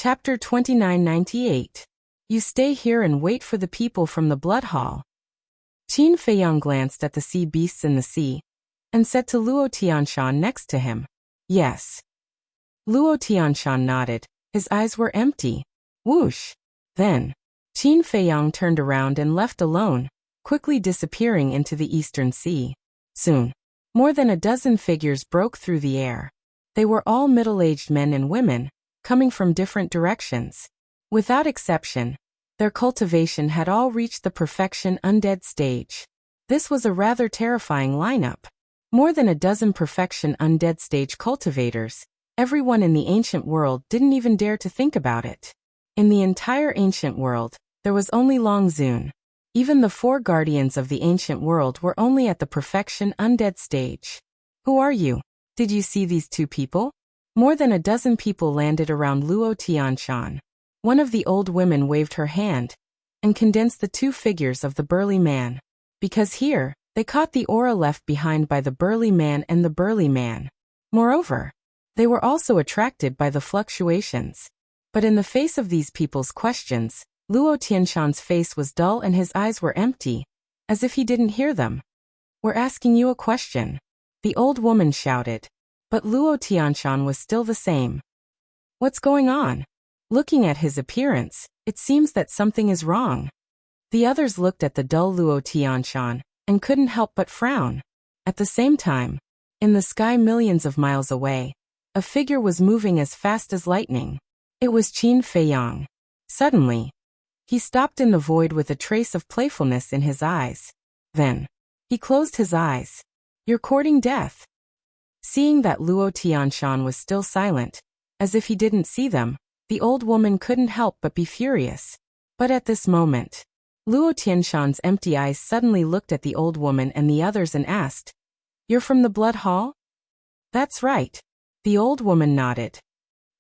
Chapter 2998. You stay here and wait for the people from the blood hall. Qin Feiyang glanced at the sea beasts in the sea, and said to Luo Tianshan next to him, "Yes." Luo Tianshan nodded. His eyes were empty. Whoosh! Then, Qin Feiyang turned around and left alone, quickly disappearing into the eastern sea. Soon, more than a dozen figures broke through the air. They were all middle-aged men and women, coming from different directions. Without exception, their cultivation had all reached the perfection undead stage. This was a rather terrifying lineup. More than a dozen perfection undead stage cultivators. Everyone in the ancient world didn't even dare to think about it. In the entire ancient world, there was only Long Zun. Even the 4 guardians of the ancient world were only at the perfection undead stage. Who are you? Did you see these 2 people? More than a dozen people landed around Luo Tianshan. One of the old women waved her hand and condensed the 2 figures of the burly man. Because here, they caught the aura left behind by the burly man and the burly man. Moreover, they were also attracted by the fluctuations. But in the face of these people's questions, Luo Tianshan's face was dull and his eyes were empty, as if he didn't hear them. "We're asking you a question," the old woman shouted. But Luo Tianshan was still the same. "What's going on?" Looking at his appearance, it seems that something is wrong. The others looked at the dull Luo Tianshan and couldn't help but frown. At the same time, in the sky millions of miles away, a figure was moving as fast as lightning. It was Qin Feiyang. Suddenly, he stopped in the void with a trace of playfulness in his eyes. Then, he closed his eyes. "You're courting death." Seeing that Luo Tianshan was still silent, as if he didn't see them, the old woman couldn't help but be furious. But at this moment, Luo Tianshan's empty eyes suddenly looked at the old woman and the others and asked, "You're from the blood hall?" "That's right." The old woman nodded.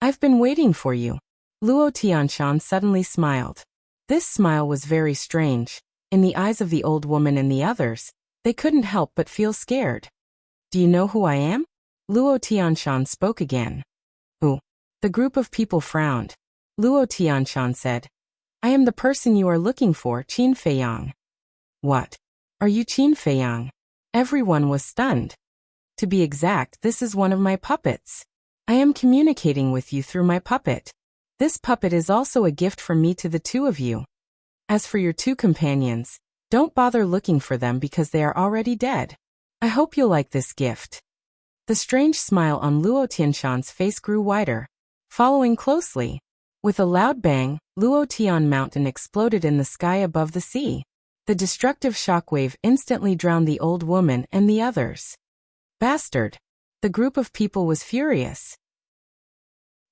"I've been waiting for you." Luo Tianshan suddenly smiled. This smile was very strange. In the eyes of the old woman and the others, they couldn't help but feel scared. "Do you know who I am?" Luo Tianshan spoke again. "Who?" The group of people frowned. Luo Tianshan said, "I am the person you are looking for, Qin Feiyang." "What? Are you Qin Feiyang?" Everyone was stunned. "To be exact, this is one of my puppets. I am communicating with you through my puppet. This puppet is also a gift from me to the 2 of you. As for your 2 companions, don't bother looking for them because they are already dead. I hope you'll like this gift." The strange smile on Luo Tianshan's face grew wider. Following closely, with a loud bang, Luo Tian Mountain exploded in the sky above the sea. The destructive shockwave instantly drowned the old woman and the others. "Bastard!" The group of people was furious.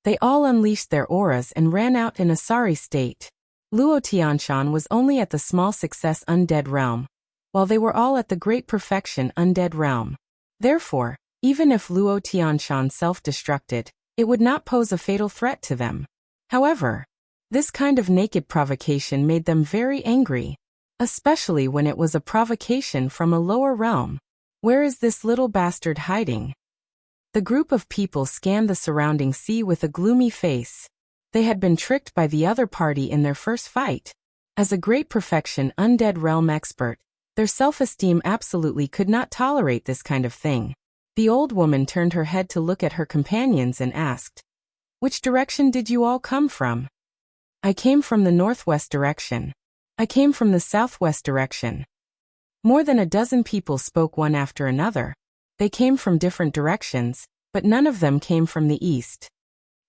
They all unleashed their auras and ran out in a sorry state. Luo Tianshan was only at the small success undead realm, while they were all at the great perfection undead realm. Therefore, even if Luo Tianshan self-destructed, it would not pose a fatal threat to them. However, this kind of naked provocation made them very angry, especially when it was a provocation from a lower realm. Where is this little bastard hiding? The group of people scanned the surrounding sea with a gloomy face. They had been tricked by the other party in their first fight. As a great perfection undead realm expert, their self-esteem absolutely could not tolerate this kind of thing. The old woman turned her head to look at her companions and asked, "Which direction did you all come from?" "I came from the northwest direction." "I came from the southwest direction." More than a dozen people spoke one after another. They came from different directions, but none of them came from the east.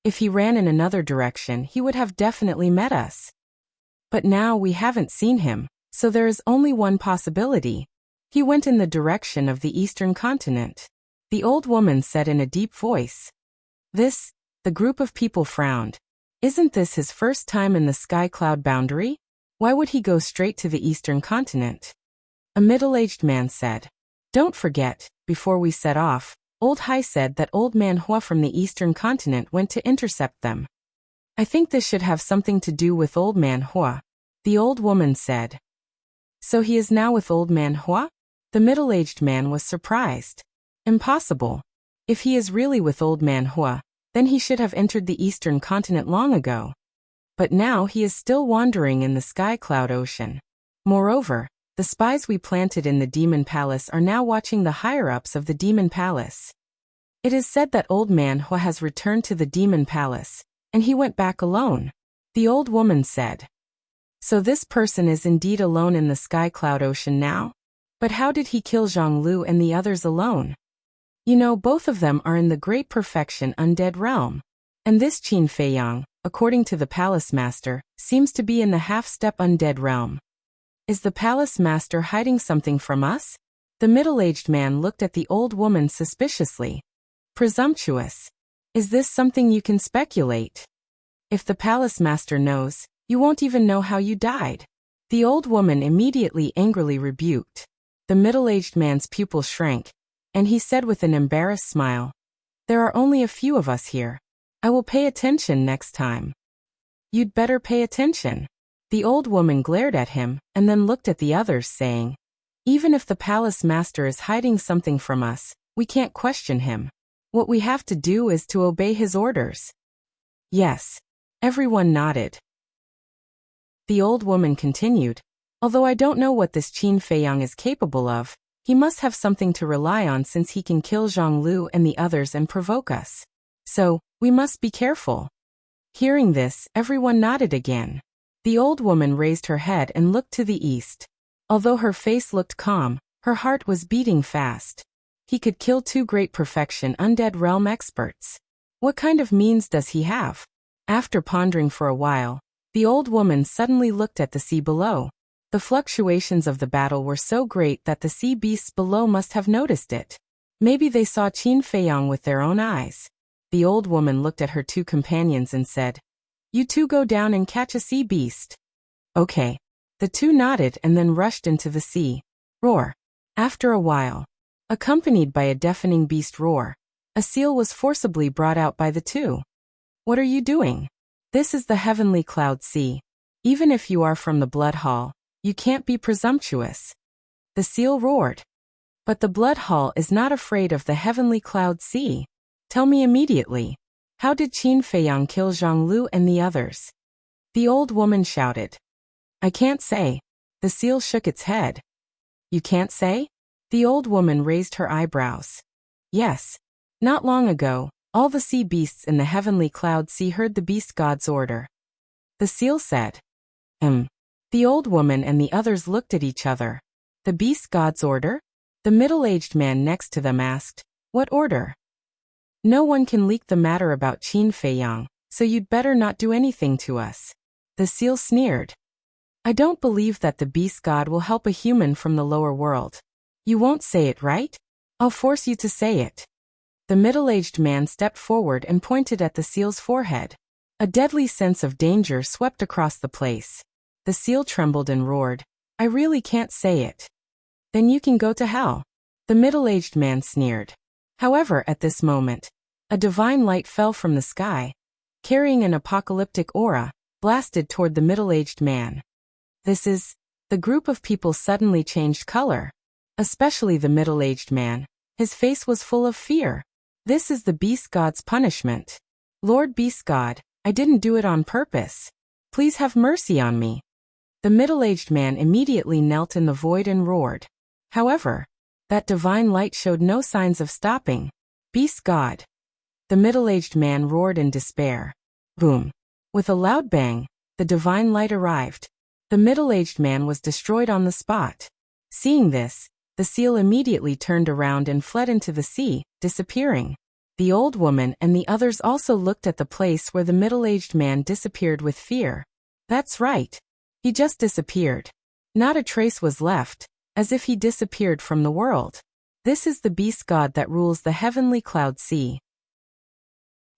If he ran in another direction, he would have definitely met us. But now we haven't seen him, so there is only one possibility. He went in the direction of the eastern continent. The old woman said in a deep voice. The group of people frowned. Isn't this his first time in the sky cloud boundary? Why would he go straight to the eastern continent? A middle-aged man said. "Don't forget, before we set off, Old Hai said that Old Man Hua from the eastern continent went to intercept them. I think this should have something to do with Old Man Hua," the old woman said. "So he is now with Old Man Hua?" The middle-aged man was surprised. "Impossible. If he is really with Old Man Hua, Then he should have entered the eastern continent long ago. But now he is still wandering in the sky cloud ocean. Moreover, the spies we planted in the Demon Palace are now watching the higher-ups of the Demon Palace. It is said that old man Hua has returned to the Demon Palace, and he went back alone. The old woman said. So this person is indeed alone in the sky cloud ocean now? But how did he kill Zhang Lu and the others alone? You know, both of them are in the great perfection undead realm. And this Qin Feiyang, according to the palace master, seems to be in the half-step undead realm. Is the palace master hiding something from us? The middle-aged man looked at the old woman suspiciously. Presumptuous. Is this something you can speculate? If the palace master knows, you won't even know how you died. The old woman immediately angrily rebuked. The middle-aged man's pupil shrank, and he said with an embarrassed smile, "There are only a few of us here. I will pay attention next time." You'd better pay attention. The old woman glared at him, and then looked at the others, saying, "Even if the palace master is hiding something from us, we can't question him. What we have to do is to obey his orders." Yes. Everyone nodded. The old woman continued, "Although I don't know what this Qin Feiyang is capable of, he must have something to rely on since he can kill Zhang Lu and the others and provoke us. So, we must be careful." Hearing this, everyone nodded again. The old woman raised her head and looked to the east. Although her face looked calm, her heart was beating fast. He could kill two great perfection undead realm experts. What kind of means does he have? After pondering for a while, the old woman suddenly looked at the sea below. The fluctuations of the battle were so great that the sea beasts below must have noticed it. Maybe they saw Qin Feiyang with their own eyes. The old woman looked at her two companions and said, "You two go down and catch a sea beast." Okay. The two nodded and then rushed into the sea. Roar. After a while, accompanied by a deafening beast roar, a seal was forcibly brought out by the two. "What are you doing? This is the heavenly cloud sea. Even if you are from the blood hall, you can't be presumptuous." The seal roared. "But the blood hall is not afraid of the heavenly cloud sea. Tell me immediately. How did Qin Feiyang kill Zhang Lu and the others?" The old woman shouted. "I can't say." The seal shook its head. "You can't say?" The old woman raised her eyebrows. "Yes. Not long ago, all the sea beasts in the heavenly cloud sea heard the beast god's order." The seal said. The old woman and the others looked at each other. "The beast god's order?" The middle-aged man next to them asked, "What order?" "No one can leak the matter about Qin Feiyang, so you'd better not do anything to us." The seal sneered. "I don't believe that the beast god will help a human from the lower world. You won't say it, right? I'll force you to say it." The middle-aged man stepped forward and pointed at the seal's forehead. A deadly sense of danger swept across the place. The seal trembled and roared, "I really can't say it." "Then you can go to hell." The middle-aged man sneered. However, at this moment, a divine light fell from the sky, carrying an apocalyptic aura, blasted toward the middle-aged man. The group of people suddenly changed color. Especially the middle-aged man. His face was full of fear. "This is the beast god's punishment. Lord Beast God, I didn't do it on purpose. Please have mercy on me." The middle-aged man immediately knelt in the void and roared. However, that divine light showed no signs of stopping. "Beast God." The middle-aged man roared in despair. Boom. With a loud bang, the divine light arrived. The middle-aged man was destroyed on the spot. Seeing this, the seal immediately turned around and fled into the sea, disappearing. The old woman and the others also looked at the place where the middle-aged man disappeared with fear. That's right. He just disappeared. Not a trace was left, as if he disappeared from the world. This is the beast god that rules the heavenly cloud sea.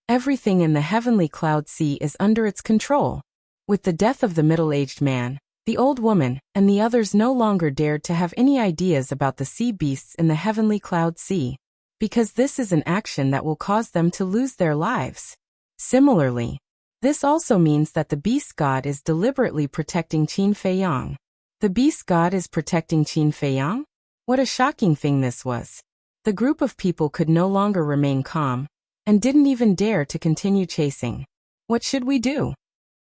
Everything in the heavenly cloud sea is under its control. With the death of the middle-aged man, the old woman and the others no longer dared to have any ideas about the sea beasts in the heavenly cloud sea, because this is an action that will cause them to lose their lives. Similarly, this also means that the beast god is deliberately protecting Qin Feiyang. The beast god is protecting Qin Feiyang? What a shocking thing this was. The group of people could no longer remain calm. and didn't even dare to continue chasing. What should we do?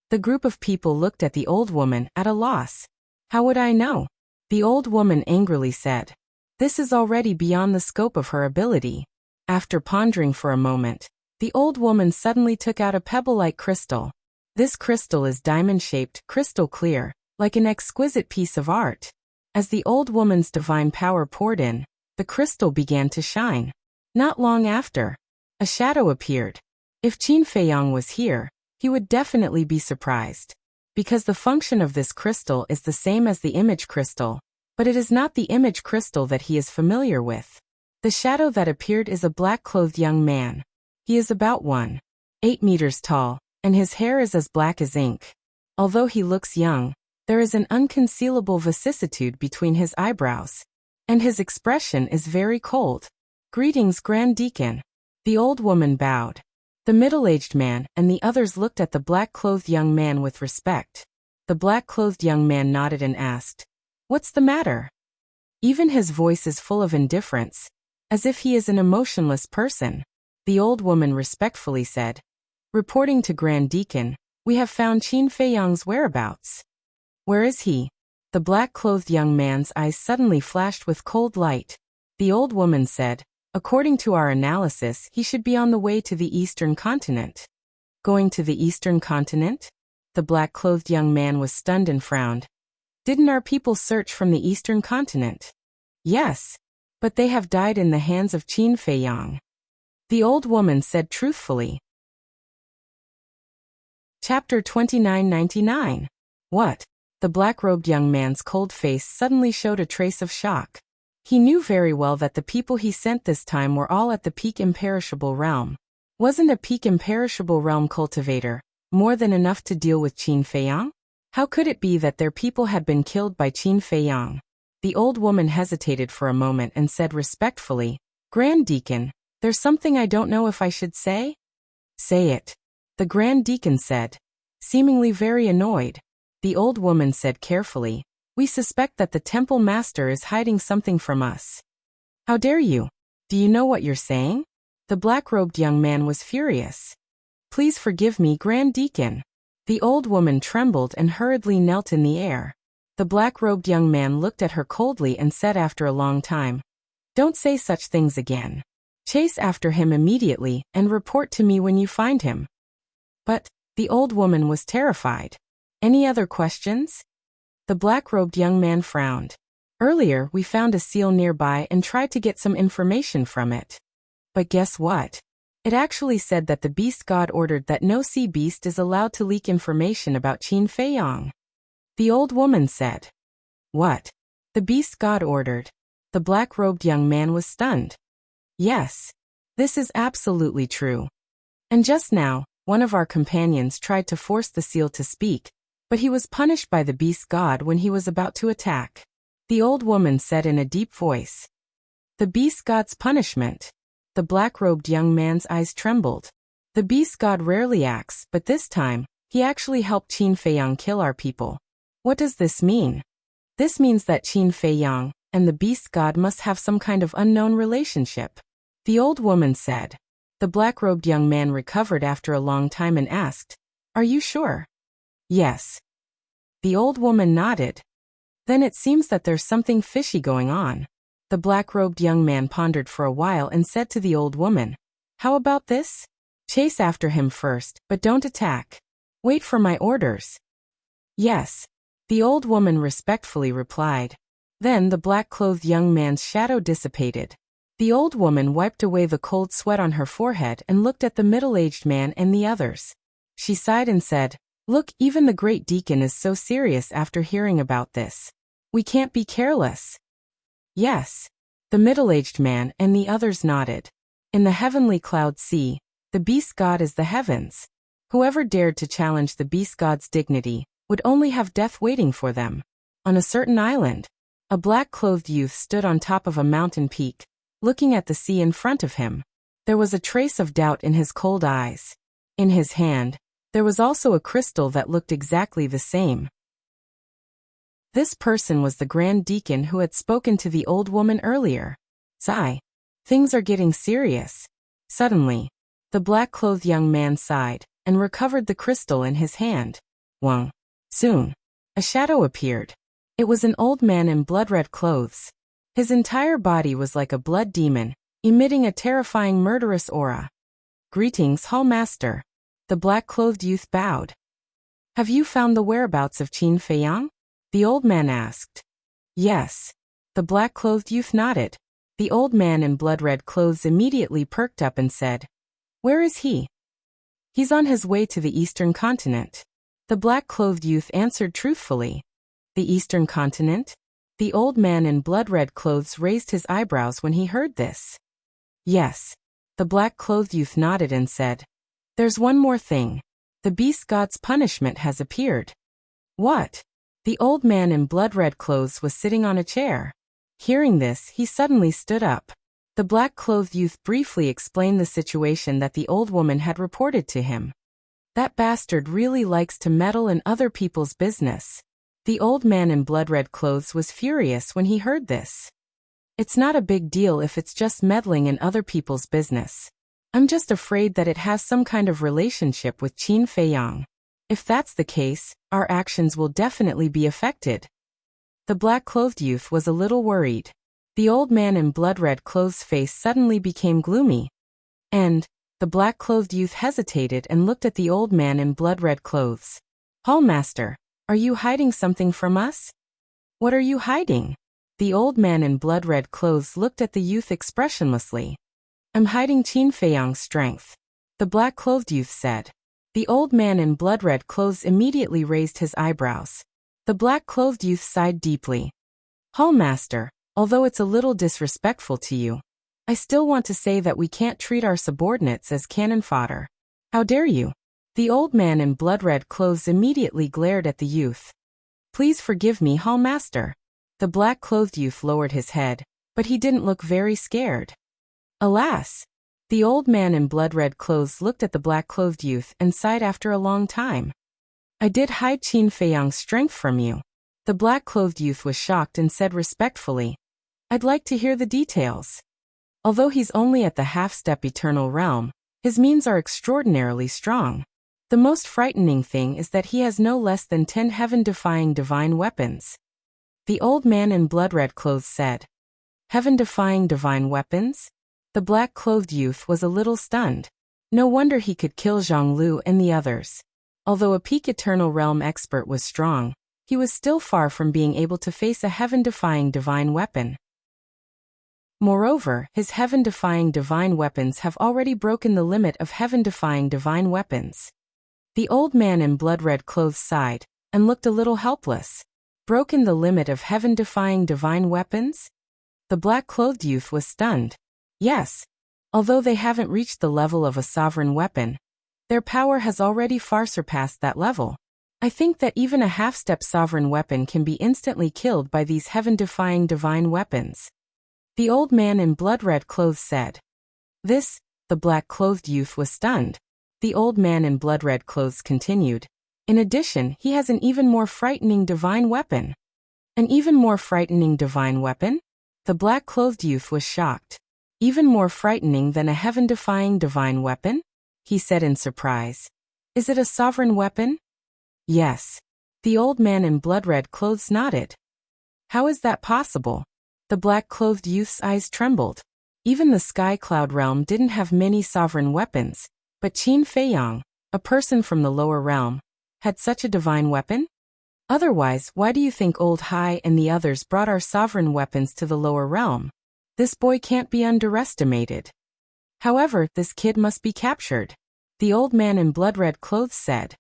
The group of people looked at the old woman at a loss. How would I know? The old woman angrily said. This is already beyond the scope of her ability. After pondering for a moment, the old woman suddenly took out a pebble-like crystal. This crystal is diamond-shaped, crystal clear, like an exquisite piece of art. As the old woman's divine power poured in, the crystal began to shine. Not long after, a shadow appeared. If Qin Feiyang was here, he would definitely be surprised. Because the function of this crystal is the same as the image crystal, but it is not the image crystal that he is familiar with. The shadow that appeared is a black-clothed young man. He is about 1.8 meters tall, and his hair is as black as ink. Although he looks young, there is an unconcealable vicissitude between his eyebrows, and his expression is very cold. Greetings, Grand Deacon. The old woman bowed. The middle-aged man and the others looked at the black-clothed young man with respect. The black-clothed young man nodded and asked, "What's the matter?" Even his voice is full of indifference, as if he is an emotionless person. The old woman respectfully said, "Reporting to Grand Deacon, we have found Qin Feiyang's whereabouts." "Where is he?" The black-clothed young man's eyes suddenly flashed with cold light. The old woman said, "According to our analysis, he should be on the way to the Eastern continent." Going to the Eastern continent? The black-clothed young man was stunned and frowned. Didn't our people search from the Eastern continent? Yes, but they have died in the hands of Qin Feiyang. The old woman said truthfully. Chapter 2999. What? The black-robed young man's cold face suddenly showed a trace of shock. He knew very well that the people he sent this time were all at the peak imperishable realm. Wasn't a peak imperishable realm cultivator more than enough to deal with Qin Feiyang? How could it be that their people had been killed by Qin Feiyang? The old woman hesitated for a moment and said respectfully, "Grand Deacon, there's something I don't know if I should say." "Say it," the Grand Deacon said, seemingly very annoyed. The old woman said carefully, "We suspect that the temple master is hiding something from us." "How dare you? Do you know what you're saying?" The black-robed young man was furious. "Please forgive me, Grand Deacon." The old woman trembled and hurriedly knelt in the air. The black-robed young man looked at her coldly and said after a long time, "Don't say such things again. Chase after him immediately and report to me when you find him." But the old woman was terrified. "Any other questions?" The black-robed young man frowned. "Earlier, we found a seal nearby and tried to get some information from it. But guess what? It actually said that the beast god ordered that no sea beast is allowed to leak information about Qin Feiyang." The old woman said. "What? The beast god ordered?" The black-robed young man was stunned. "Yes. This is absolutely true. And just now, one of our companions tried to force the seal to speak, but he was punished by the beast god when he was about to attack." The old woman said in a deep voice. "The beast god's punishment?" The black-robed young man's eyes trembled. "The beast god rarely acts, but this time, he actually helped Qin Feiyang kill our people. What does this mean?" "This means that Qin Feiyang and the beast god must have some kind of unknown relationship," the old woman said. The black-robed young man recovered after a long time and asked, "Are you sure?" "Yes." The old woman nodded. "Then it seems that there's something fishy going on." The black-robed young man pondered for a while and said to the old woman, "How about this? Chase after him first, but don't attack. Wait for my orders." "Yes," the old woman respectfully replied. Then the black-clothed young man's shadow dissipated. The old woman wiped away the cold sweat on her forehead and looked at the middle-aged man and the others. She sighed and said, "Look, even the great deacon is so serious after hearing about this. We can't be careless." "Yes." The middle-aged man and the others nodded. In the heavenly cloud sea, the beast god is the heavens. Whoever dared to challenge the beast god's dignity would only have death waiting for them. On a certain island, a black-clothed youth stood on top of a mountain peak, looking at the sea in front of him. There was a trace of doubt in his cold eyes. In his hand, there was also a crystal that looked exactly the same. This person was the Grand Deacon who had spoken to the old woman earlier. Sigh. Things are getting serious. Suddenly, The black-clothed young man sighed, and recovered the crystal in his hand. Wang. Soon, a shadow appeared. It was an old man in blood-red clothes. His entire body was like a blood demon, emitting a terrifying murderous aura. Greetings, Hall Master. The black-clothed youth bowed. Have you found the whereabouts of Qin Feiyang? The old man asked. Yes. The black-clothed youth nodded. The old man in blood-red clothes immediately perked up and said, Where is he? He's on his way to the Eastern Continent. The black-clothed youth answered truthfully. The Eastern Continent? The old man in blood-red clothes raised his eyebrows when he heard this. Yes. The black-clothed youth nodded and said, There's one more thing. The beast god's punishment has appeared. What? The old man in blood-red clothes was sitting on a chair. Hearing this, he suddenly stood up. The black-clothed youth briefly explained the situation that the old woman had reported to him. That bastard really likes to meddle in other people's business. The old man in blood-red clothes was furious when he heard this. It's not a big deal if it's just meddling in other people's business. I'm just afraid that it has some kind of relationship with Qin Feiyang. If that's the case, our actions will definitely be affected. The black-clothed youth was a little worried. The old man in blood-red clothes' face suddenly became gloomy. And the black-clothed youth hesitated and looked at the old man in blood-red clothes. Hallmaster, are you hiding something from us? What are you hiding? The old man in blood-red clothes looked at the youth expressionlessly. I'm hiding Qin Feiyang's strength, the black-clothed youth said. The old man in blood-red clothes immediately raised his eyebrows. The black-clothed youth sighed deeply. Hallmaster, although it's a little disrespectful to you, I still want to say that we can't treat our subordinates as cannon fodder. How dare you? The old man in blood-red clothes immediately glared at the youth. Please forgive me, Hallmaster. The black-clothed youth lowered his head, but he didn't look very scared. Alas! The old man in blood-red clothes looked at the black-clothed youth and sighed after a long time. I did hide Qin Feiyang's strength from you. The black-clothed youth was shocked and said respectfully, I'd like to hear the details. Although he's only at the half-step eternal realm, his means are extraordinarily strong. The most frightening thing is that he has no less than 10 heaven-defying divine weapons. The old man in blood-red clothes said, Heaven-defying divine weapons? The black-clothed youth was a little stunned. No wonder he could kill Zhonglu and the others. Although a peak eternal realm expert was strong, he was still far from being able to face a heaven-defying divine weapon. Moreover, his heaven-defying divine weapons have already broken the limit of heaven-defying divine weapons. The old man in blood-red clothes sighed, and looked a little helpless. Broken the limit of heaven-defying divine weapons? The black-clothed youth was stunned. Yes. Although they haven't reached the level of a sovereign weapon, their power has already far surpassed that level. I think that even a half-step sovereign weapon can be instantly killed by these heaven-defying divine weapons. The old man in blood-red clothes said. This, the black-clothed youth was stunned. The old man in blood-red clothes continued. In addition, he has an even more frightening divine weapon. An even more frightening divine weapon? The black-clothed youth was shocked. Even more frightening than a heaven-defying divine weapon? He said in surprise. Is it a sovereign weapon? Yes. The old man in blood-red clothes nodded. How is that possible? The black-clothed youth's eyes trembled. Even the Sky Cloud realm didn't have many sovereign weapons, but Qin Feiyang, a person from the lower realm, had such a divine weapon? Otherwise, why do you think Old Hai and the others brought our sovereign weapons to the lower realm? This boy can't be underestimated. However, this kid must be captured. The old man in blood-red clothes said.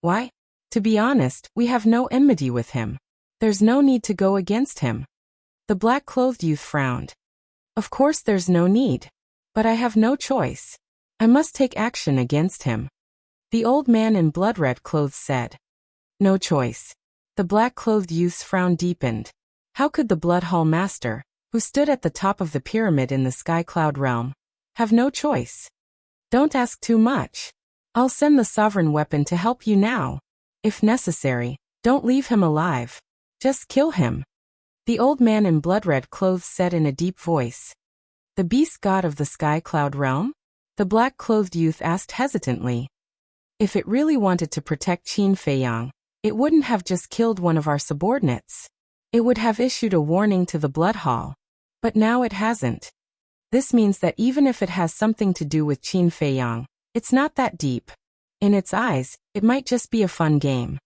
Why? To be honest, we have no enmity with him. There's no need to go against him. The black-clothed youth frowned. Of course there's no need. But I have no choice. I must take action against him. The old man in blood-red clothes said. No choice. The black-clothed youth's frown deepened. How could the Blood Hall Master, who stood at the top of the pyramid in the Sky Cloud realm, have no choice? Don't ask too much. I'll send the sovereign weapon to help you now. If necessary, don't leave him alive. Just kill him. The old man in blood-red clothes said in a deep voice. The beast god of the Sky Cloud realm? The black-clothed youth asked hesitantly. If it really wanted to protect Qin Feiyang, it wouldn't have just killed one of our subordinates. It would have issued a warning to the blood hall. But now it hasn't. This means that even if it has something to do with Qin Feiyang, it's not that deep. In its eyes, it might just be a fun game.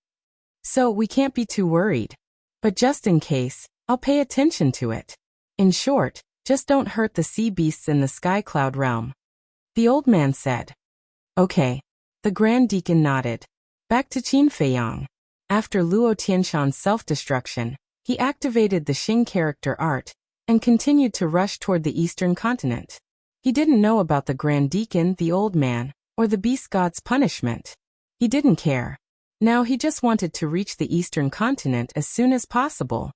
So we can't be too worried. But just in case, I'll pay attention to it. In short, just don't hurt the sea beasts in the sky cloud realm. The old man said. Okay. The Grand Deacon nodded. Back to Qin Feiyang. After Luo Tianshan's self-destruction, he activated the Xing character art and continued to rush toward the eastern continent. He didn't know about the Grand Deacon, the old man, or the beast god's punishment. He didn't care. Now he just wanted to reach the eastern continent as soon as possible.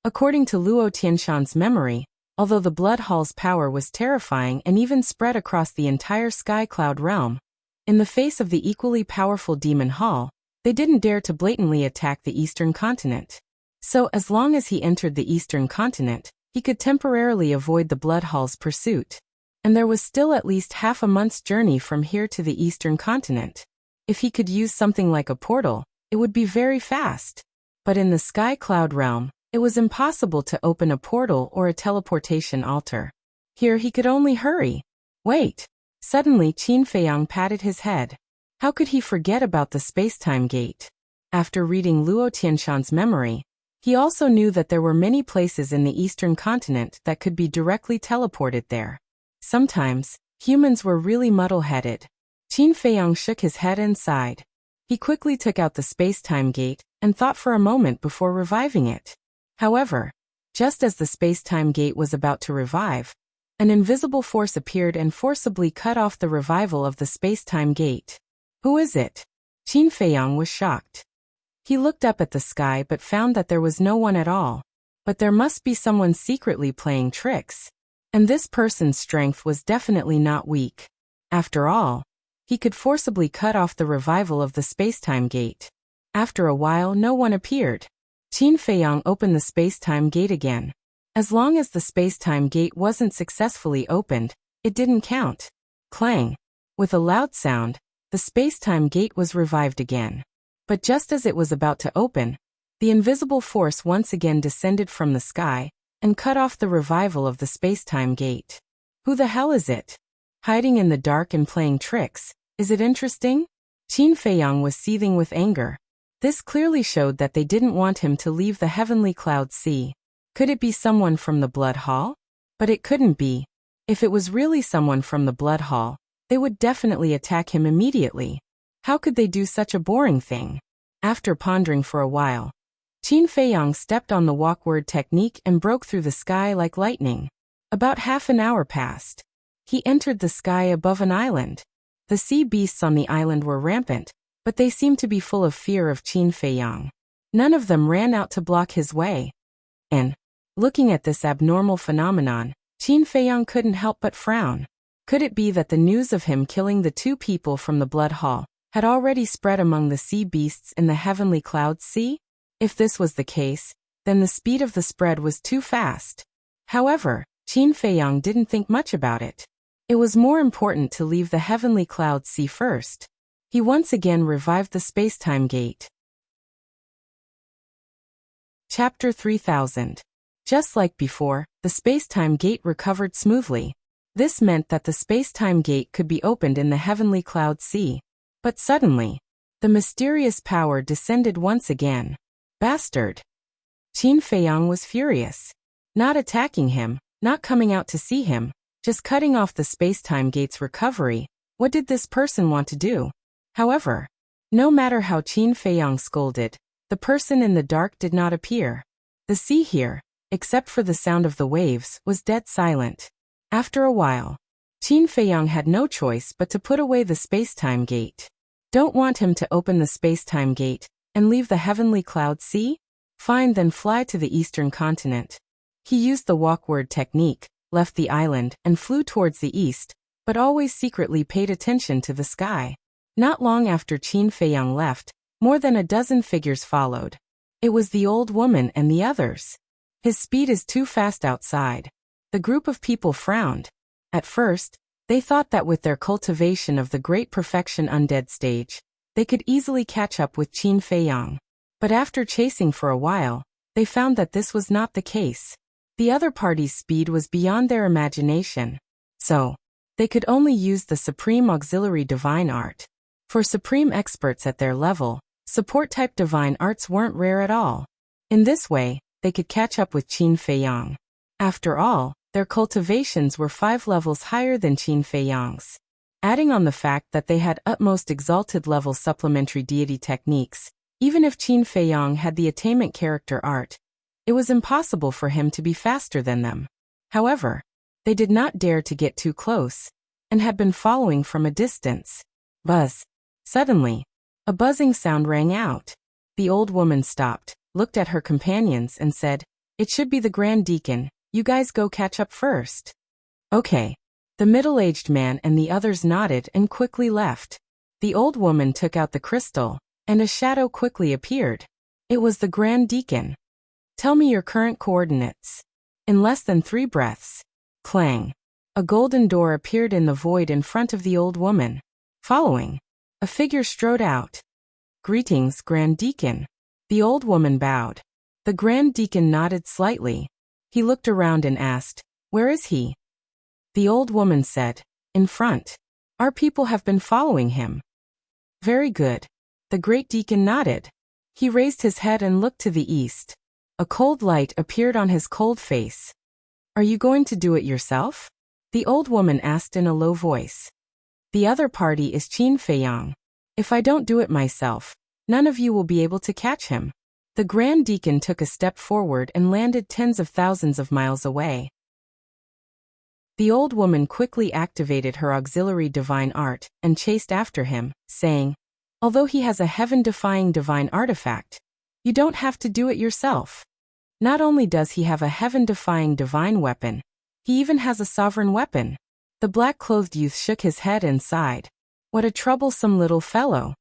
According to Luo Tianshan's memory, although the Blood Hall's power was terrifying and even spread across the entire Sky Cloud realm, in the face of the equally powerful Demon Hall, they didn't dare to blatantly attack the eastern continent. So as long as he entered the eastern continent, he could temporarily avoid the Blood Hall's pursuit. And there was still at least half a month's journey from here to the eastern continent. If he could use something like a portal, it would be very fast. But in the Sky Cloud realm, it was impossible to open a portal or a teleportation altar. Here he could only hurry. Wait. Suddenly Qin Feiyang patted his head. How could he forget about the space-time gate? After reading Luo Tianshan's memory, he also knew that there were many places in the eastern continent that could be directly teleported there. Sometimes, humans were really muddle-headed. Qin Feiyang shook his head and sighed. He quickly took out the space-time gate and thought for a moment before reviving it. However, just as the space-time gate was about to revive, an invisible force appeared and forcibly cut off the revival of the space-time gate. Who is it? Qin Feiyang was shocked. He looked up at the sky but found that there was no one at all. But there must be someone secretly playing tricks. And this person's strength was definitely not weak. After all, he could forcibly cut off the revival of the space-time gate. After a while no one appeared. Qin Feiyang opened the space-time gate again. As long as the space-time gate wasn't successfully opened, it didn't count. Clang! With a loud sound, the space-time gate was revived again. But just as it was about to open, the invisible force once again descended from the sky and cut off the revival of the space-time gate. Who the hell is it? Hiding in the dark and playing tricks. Is it interesting? Qin Feiyang was seething with anger. This clearly showed that they didn't want him to leave the heavenly cloud sea. Could it be someone from the Blood Hall? But it couldn't be. If it was really someone from the Blood Hall, they would definitely attack him immediately. How could they do such a boring thing? After pondering for a while, Qin Feiyang stepped on the walkward technique and broke through the sky like lightning. About half an hour passed. He entered the sky above an island. The sea beasts on the island were rampant, but they seemed to be full of fear of Qin Feiyang. None of them ran out to block his way. And, looking at this abnormal phenomenon, Qin Feiyang couldn't help but frown. Could it be that the news of him killing the two people from the Blood Hall had already spread among the sea beasts in the heavenly cloud sea? If this was the case, then the speed of the spread was too fast. However, Qin Feiyang didn't think much about it. It was more important to leave the heavenly cloud sea first. He once again revived the space-time gate. Chapter 3000. Just like before, the space-time gate recovered smoothly. This meant that the space-time gate could be opened in the heavenly cloud sea. But suddenly, the mysterious power descended once again. Bastard! Qin Feiyang was furious. Not attacking him, not coming out to see him, just cutting off the space-time gate's recovery. What did this person want to do? However, no matter how Qin Feiyang scolded, the person in the dark did not appear. The sea here, except for the sound of the waves, was dead silent. After a while, Qin Feiyang had no choice but to put away the space-time gate. Don't want him to open the space-time gate and leave the heavenly cloud sea? Fine, then fly to the eastern continent. He used the walkward technique, left the island, and flew towards the east, but always secretly paid attention to the sky. Not long after Qin Feiyang left, more than a dozen figures followed. It was the old woman and the others. His speed is too fast outside. The group of people frowned. At first, They thought that with their cultivation of the Great Perfection Undead stage, they could easily catch up with Qin Feiyang. But after chasing for a while, they found that this was not the case. The other party's speed was beyond their imagination. So, they could only use the Supreme Auxiliary Divine Art. For Supreme experts at their level, support-type divine arts weren't rare at all. In this way, they could catch up with Qin Feiyang. After all, their cultivations were 5 levels higher than Qin Feiyang's. Adding on the fact that they had utmost exalted level supplementary deity techniques, even if Qin Feiyang had the attainment character art, it was impossible for him to be faster than them. However, they did not dare to get too close, and had been following from a distance. Buzz. Suddenly, a buzzing sound rang out. The old woman stopped, looked at her companions and said, "It should be the Grand Deacon, you guys go catch up first." Okay. The middle-aged man and the others nodded and quickly left. The old woman took out the crystal, and a shadow quickly appeared. It was the Grand Deacon. "Tell me your current coordinates." In less than 3 breaths. Clang. A golden door appeared in the void in front of the old woman. Following, a figure strode out. "Greetings, Grand Deacon." The old woman bowed. The Grand Deacon nodded slightly. He looked around and asked, "Where is he?" The old woman said, "In front. Our people have been following him." "Very good." The Great Deacon nodded. He raised his head and looked to the east. A cold light appeared on his cold face. "Are you going to do it yourself?" The old woman asked in a low voice. "The other party is Qin Feiyang. If I don't do it myself, none of you will be able to catch him." The Grand Deacon took a step forward and landed tens of thousands of miles away. The old woman quickly activated her auxiliary divine art and chased after him, saying, "Although he has a heaven-defying divine artifact, you don't have to do it yourself. Not only does he have a heaven-defying divine weapon, he even has a sovereign weapon." The black-clothed youth shook his head and sighed. "What a troublesome little fellow."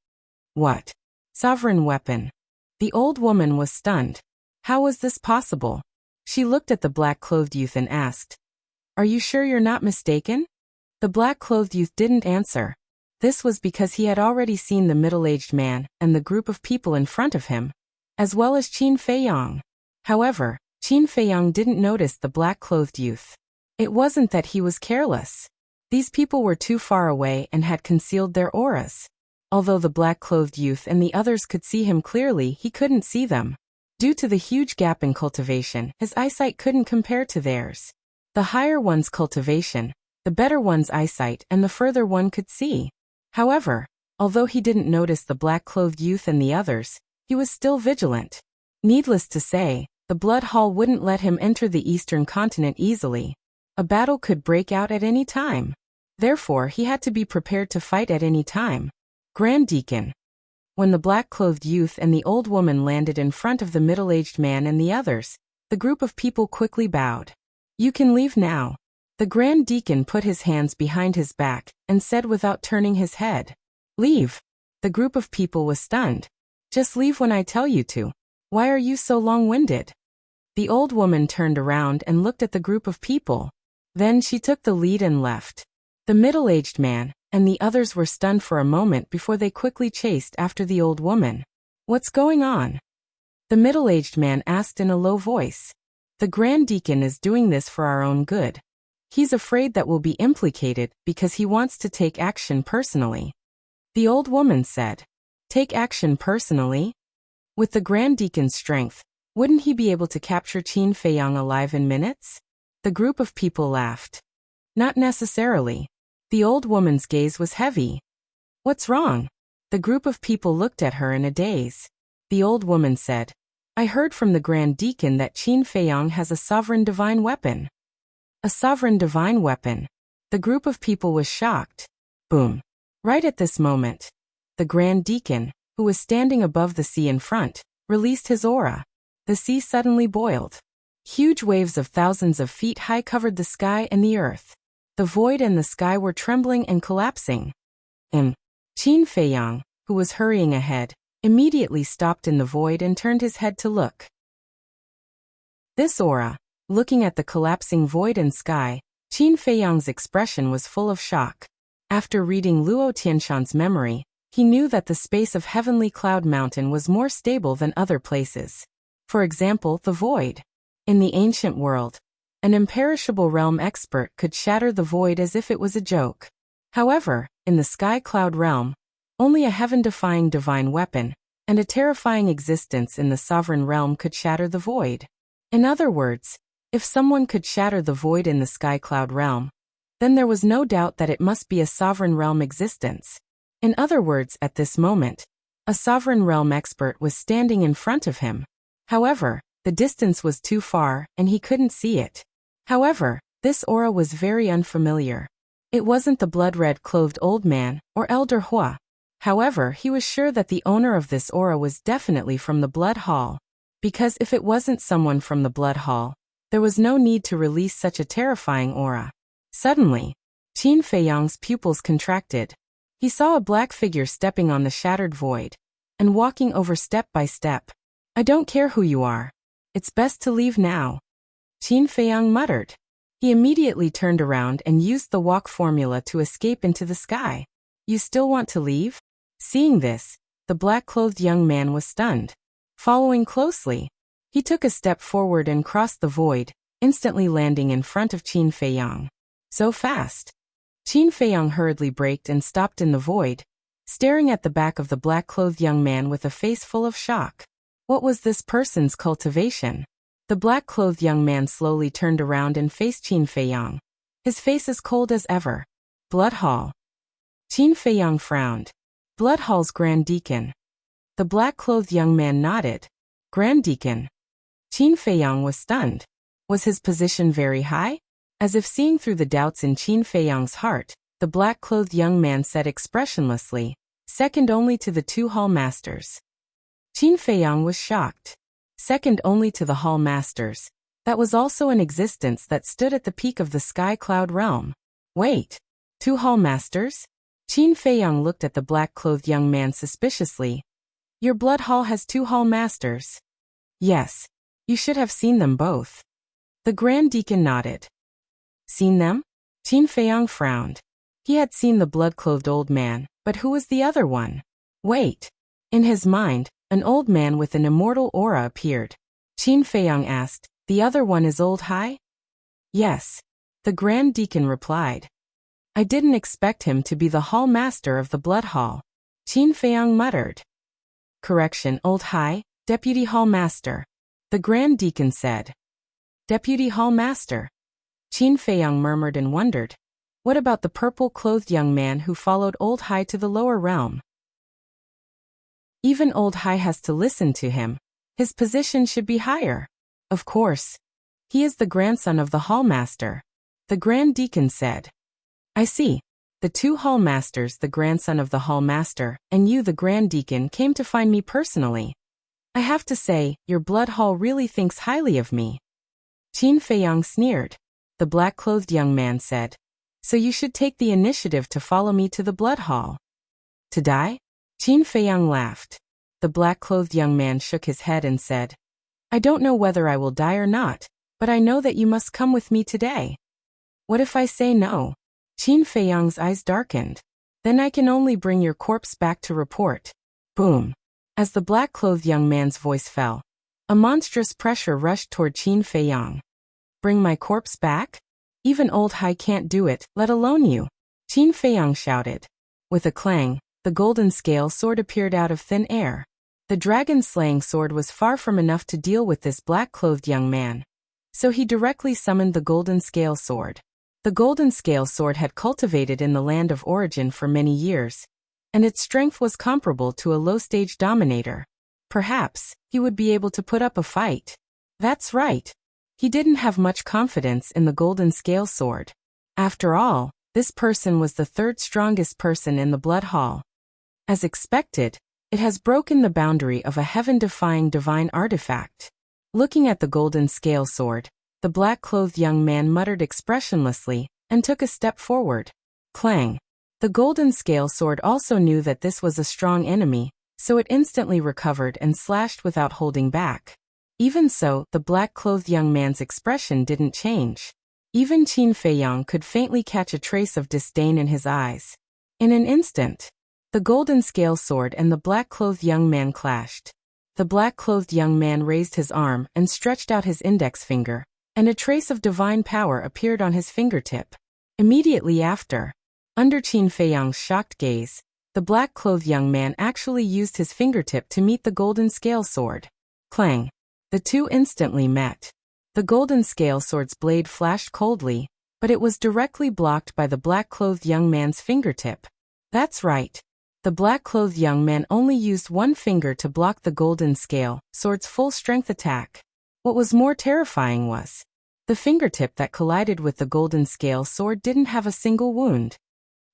"What? Sovereign weapon?" The old woman was stunned. How was this possible? She looked at the black-clothed youth and asked, "Are you sure you're not mistaken?" The black-clothed youth didn't answer. This was because he had already seen the middle-aged man and the group of people in front of him, as well as Qin Feiyang. However, Qin Feiyang didn't notice the black-clothed youth. It wasn't that he was careless. These people were too far away and had concealed their auras. Although the black-clothed youth and the others could see him clearly, he couldn't see them. Due to the huge gap in cultivation, his eyesight couldn't compare to theirs. The higher one's cultivation, the better one's eyesight and the further one could see. However, although he didn't notice the black-clothed youth and the others, he was still vigilant. Needless to say, the Blood Hall wouldn't let him enter the Eastern continent easily. A battle could break out at any time. Therefore, he had to be prepared to fight at any time. Grand Deacon. When the black-clothed youth and the old woman landed in front of the middle-aged man and the others, the group of people quickly bowed. "You can leave now." The Grand Deacon put his hands behind his back and said without turning his head, "Leave." The group of people was stunned. "Just leave when I tell you to. Why are you so long-winded?" The old woman turned around and looked at the group of people. Then she took the lead and left. The middle-aged man and the others were stunned for a moment before they quickly chased after the old woman. "What's going on?" The middle-aged man asked in a low voice. "The Grand Deacon is doing this for our own good. He's afraid that we'll be implicated because he wants to take action personally." The old woman said, "Take action personally?" With the Grand Deacon's strength, wouldn't he be able to capture Qin Feiyang alive in minutes? The group of people laughed. "Not necessarily." The old woman's gaze was heavy. "What's wrong?" The group of people looked at her in a daze. The old woman said, "I heard from the Grand Deacon that Qin Feiyang has a sovereign divine weapon." A sovereign divine weapon? The group of people was shocked. Boom. Right at this moment, the Grand Deacon, who was standing above the sea in front, released his aura. The sea suddenly boiled. Huge waves of thousands of feet high covered the sky and the earth. The void and the sky were trembling and collapsing. Qin Feiyang, who was hurrying ahead, immediately stopped in the void and turned his head to look. This aura, looking at the collapsing void and sky, Qin Feiyang's expression was full of shock. After reading Luo Tianshan's memory, he knew that the space of Heavenly Cloud Mountain was more stable than other places. For example, the void. In the ancient world, an imperishable realm expert could shatter the void as if it was a joke. However, in the Sky Cloud realm, only a heaven-defying divine weapon and a terrifying existence in the sovereign realm could shatter the void. In other words, if someone could shatter the void in the Sky Cloud realm, then there was no doubt that it must be a sovereign realm existence. In other words, at this moment, a sovereign realm expert was standing in front of him. However, the distance was too far and he couldn't see it. However, this aura was very unfamiliar. It wasn't the blood-red clothed old man or Elder Hua. However, he was sure that the owner of this aura was definitely from the Blood Hall. Because if it wasn't someone from the Blood Hall, there was no need to release such a terrifying aura. Suddenly, Qin Feiyang's pupils contracted. He saw a black figure stepping on the shattered void and walking over step by step. "I don't care who you are. It's best to leave now," Qin Feiyang muttered. He immediately turned around and used the walk formula to escape into the sky. "You still want to leave?" Seeing this, the black-clothed young man was stunned. Following closely, he took a step forward and crossed the void, instantly landing in front of Qin Feiyang. So fast. Qin Feiyang hurriedly braked and stopped in the void, staring at the back of the black-clothed young man with a face full of shock. What was this person's cultivation? The black-clothed young man slowly turned around and faced Qin Feiyang. His face as cold as ever. "Blood Hall." Qin Feiyang frowned. "Blood Hall's Grand Deacon." The black-clothed young man nodded. "Grand Deacon." Qin Feiyang was stunned. Was his position very high? As if seeing through the doubts in Qin Feiyang's heart, the black-clothed young man said expressionlessly, "Second only to the two Hall Masters." Qin Feiyang was shocked. Second only to the Hall Masters. That was also an existence that stood at the peak of the Sky Cloud realm. Wait. Two Hall Masters? Qin Feiyang looked at the black-clothed young man suspiciously. "Your Blood Hall has two Hall Masters?" "Yes. You should have seen them both." The Grand Deacon nodded. "Seen them?" Qin Feiyang frowned. He had seen the blood-clothed old man, but who was the other one? Wait. In his mind, an old man with an immortal aura appeared. Qin Feiyang asked, "The other one is Old Hai?" "Yes." The Grand Deacon replied. "I didn't expect him to be the Hall Master of the Blood Hall," Qin Feiyang muttered. "Correction, Old Hai, Deputy Hall Master," the Grand Deacon said. "Deputy Hall Master?" Qin Feiyang murmured and wondered. What about the purple-clothed young man who followed Old Hai to the lower realm? Even Old Hai has to listen to him. His position should be higher. Of course. He is the grandson of the Hall Master, the Grand Deacon said. "I see. The two Hall Masters, the grandson of the Hall Master, and you, the Grand Deacon, came to find me personally. I have to say, your Blood Hall really thinks highly of me." Qin Feiyang sneered. The black-clothed young man said, "So you should take the initiative to follow me to the Blood Hall." "To die?" Qin Feiyang laughed. The black-clothed young man shook his head and said, "I don't know whether I will die or not, but I know that you must come with me today." "What if I say no?" Qin Feiyang's eyes darkened. "Then I can only bring your corpse back to report." Boom. As the black-clothed young man's voice fell, a monstrous pressure rushed toward Qin Feiyang. "Bring my corpse back? Even Old Hai can't do it, let alone you," Qin Feiyang shouted. With a clang, the golden scale sword appeared out of thin air. The dragon-slaying sword was far from enough to deal with this black-clothed young man. So he directly summoned the golden scale sword. The golden scale sword had cultivated in the land of origin for many years, and its strength was comparable to a low-stage dominator. Perhaps, he would be able to put up a fight. That's right. He didn't have much confidence in the golden scale sword. After all, this person was the third strongest person in the Blood Hall. As expected, it has broken the boundary of a heaven-defying divine artifact. Looking at the golden scale sword, the black-clothed young man muttered expressionlessly and took a step forward. Clang. The golden scale sword also knew that this was a strong enemy, so it instantly recovered and slashed without holding back. Even so, the black-clothed young man's expression didn't change. Even Qin Feiyang could faintly catch a trace of disdain in his eyes. In an instant, the golden scale sword and the black-clothed young man clashed. The black-clothed young man raised his arm and stretched out his index finger, and a trace of divine power appeared on his fingertip. Immediately after, under Qin Feiyang's shocked gaze, the black-clothed young man actually used his fingertip to meet the golden scale sword. Clang! The two instantly met. The golden scale sword's blade flashed coldly, but it was directly blocked by the black-clothed young man's fingertip. That's right. The black-clothed young man only used one finger to block the golden scale sword's full-strength attack. What was more terrifying was, the fingertip that collided with the golden scale sword didn't have a single wound.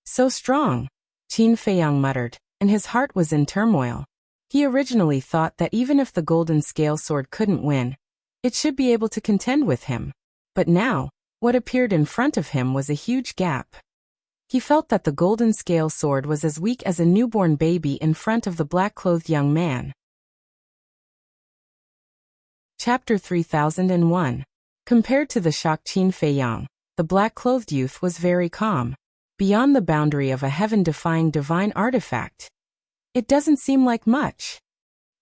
So strong, Qin Feiyang muttered, and his heart was in turmoil. He originally thought that even if the golden scale sword couldn't win, it should be able to contend with him. But now, what appeared in front of him was a huge gap. He felt that the golden scale sword was as weak as a newborn baby in front of the black-clothed young man. Chapter 3001. Compared to the shocked Qin Feiyang, the black-clothed youth was very calm. Beyond the boundary of a heaven-defying divine artifact, it doesn't seem like much.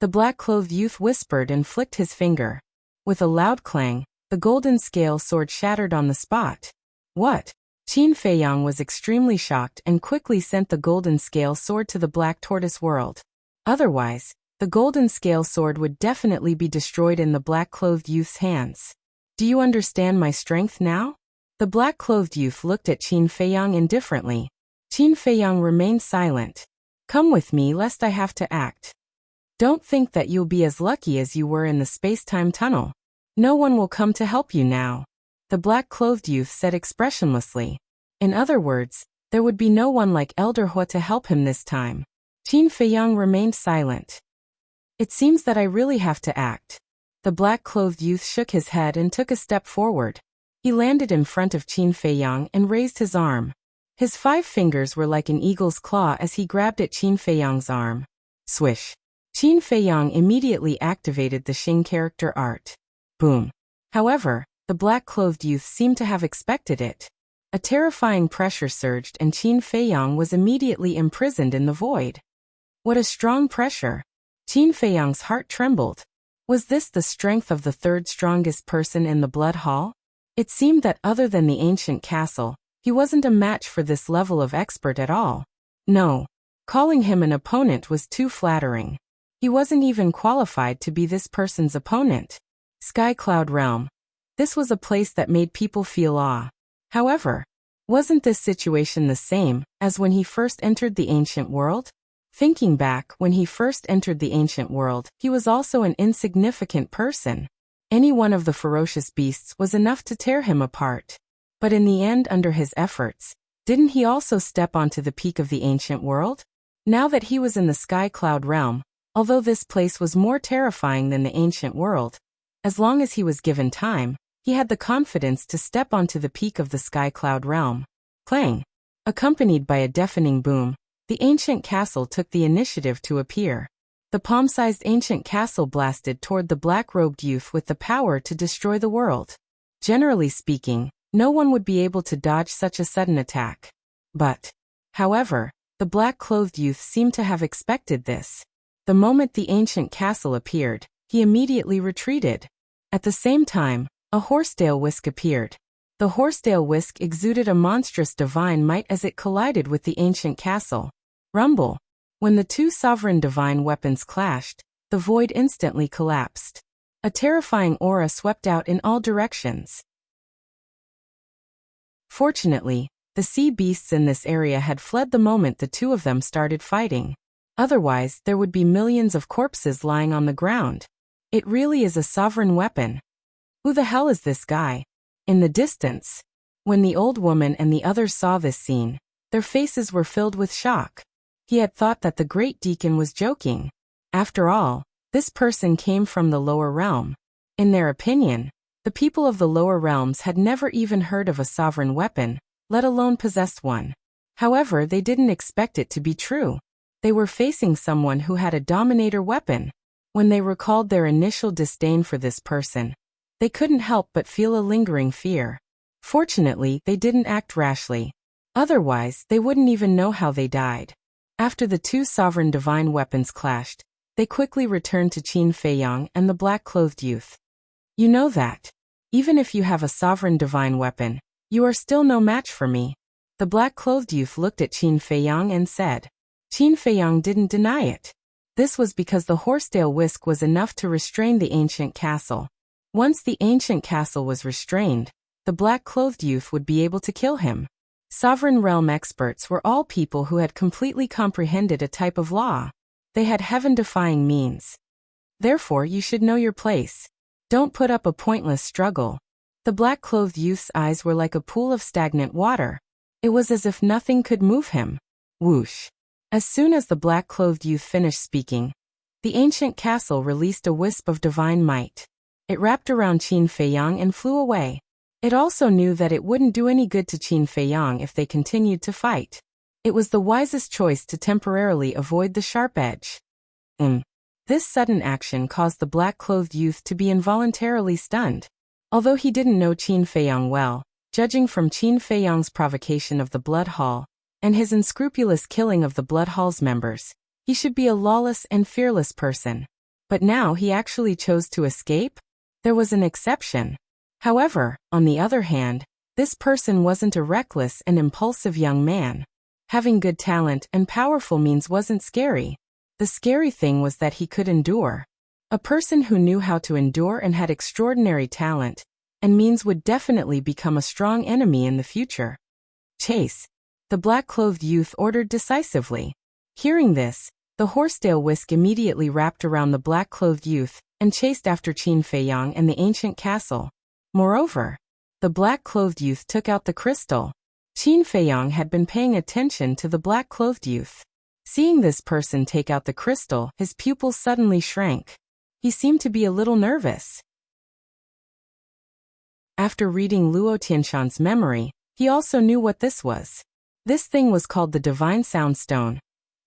The black-clothed youth whispered and flicked his finger. With a loud clang, the golden scale sword shattered on the spot. What? Qin Feiyang was extremely shocked and quickly sent the golden scale sword to the black tortoise world. Otherwise, the golden scale sword would definitely be destroyed in the black-clothed youth's hands. Do you understand my strength now? The black-clothed youth looked at Qin Feiyang indifferently. Qin Feiyang remained silent. Come with me lest I have to act. Don't think that you'll be as lucky as you were in the space-time tunnel. No one will come to help you now, the black-clothed youth said expressionlessly. In other words, there would be no one like Elder Hua to help him this time. Qin Feiyang remained silent. It seems that I really have to act. The black-clothed youth shook his head and took a step forward. He landed in front of Qin Feiyang and raised his arm. His 5 fingers were like an eagle's claw as he grabbed at Qin Feiyang's arm. Swish! Qin Feiyang immediately activated the Xing character art. Boom! However, the black-clothed youth seemed to have expected it. A terrifying pressure surged and Qin Feiyang was immediately imprisoned in the void. What a strong pressure! Qin Feiyang's heart trembled. Was this the strength of the third strongest person in the blood hall? It seemed that other than the ancient castle, he wasn't a match for this level of expert at all. No. Calling him an opponent was too flattering. He wasn't even qualified to be this person's opponent. Sky Cloud Realm. This was a place that made people feel awe. However, wasn't this situation the same as when he first entered the ancient world? Thinking back, when he first entered the ancient world, he was also an insignificant person. Any one of the ferocious beasts was enough to tear him apart. But in the end, under his efforts, didn't he also step onto the peak of the ancient world? Now that he was in the Sky Cloud Realm, although this place was more terrifying than the ancient world, as long as he was given time, he had the confidence to step onto the peak of the Sky Cloud Realm. Clang! Accompanied by a deafening boom, the ancient castle took the initiative to appear. The palm-sized ancient castle blasted toward the black-robed youth with the power to destroy the world. Generally speaking, no one would be able to dodge such a sudden attack. But, however, the black-clothed youth seemed to have expected this. The moment the ancient castle appeared, he immediately retreated. At the same time, a horsetail whisk appeared. The horsetail whisk exuded a monstrous divine might as it collided with the ancient castle. Rumble! When the two sovereign divine weapons clashed, the void instantly collapsed. A terrifying aura swept out in all directions. Fortunately, the sea beasts in this area had fled the moment the two of them started fighting. Otherwise, there would be millions of corpses lying on the ground. It really is a sovereign weapon. Who the hell is this guy? In the distance, when the old woman and the others saw this scene, their faces were filled with shock. He had thought that the great deacon was joking. After all, this person came from the lower realm. In their opinion, the people of the lower realms had never even heard of a sovereign weapon, let alone possessed one. However, they didn't expect it to be true. They were facing someone who had a dominator weapon. When they recalled their initial disdain for this person, they couldn't help but feel a lingering fear. Fortunately, they didn't act rashly. Otherwise, they wouldn't even know how they died. After the two sovereign divine weapons clashed, they quickly returned to Qin Feiyang and the black-clothed youth. You know that. Even if you have a sovereign divine weapon, you are still no match for me. The black-clothed youth looked at Qin Feiyang and said. Qin Feiyang didn't deny it. This was because the horsetail whisk was enough to restrain the ancient castle. Once the ancient castle was restrained, the black-clothed youth would be able to kill him. Sovereign realm experts were all people who had completely comprehended a type of law. They had heaven-defying means. Therefore, you should know your place. Don't put up a pointless struggle. The black-clothed youth's eyes were like a pool of stagnant water. It was as if nothing could move him. Whoosh. As soon as the black-clothed youth finished speaking, the ancient castle released a wisp of divine might. It wrapped around Qin Feiyang and flew away. It also knew that it wouldn't do any good to Qin Feiyang if they continued to fight. It was the wisest choice to temporarily avoid the sharp edge. This sudden action caused the black-clothed youth to be involuntarily stunned. Although he didn't know Qin Feiyang well, judging from Qin Feiyang's provocation of the Blood Hall and his unscrupulous killing of the Blood Hall's members, he should be a lawless and fearless person. But now he actually chose to escape? There was an exception. However, on the other hand, this person wasn't a reckless and impulsive young man. Having good talent and powerful means wasn't scary. The scary thing was that he could endure. A person who knew how to endure and had extraordinary talent and means would definitely become a strong enemy in the future. Chase. The black-clothed youth ordered decisively. Hearing this, the horsetail whisk immediately wrapped around the black-clothed youth and chased after Qin Feiyang and the ancient castle. Moreover, the black-clothed youth took out the crystal. Qin Feiyang had been paying attention to the black-clothed youth. Seeing this person take out the crystal, his pupils suddenly shrank. He seemed to be a little nervous. After reading Luo Tianshan's memory, he also knew what this was. This thing was called the Divine Sound Stone,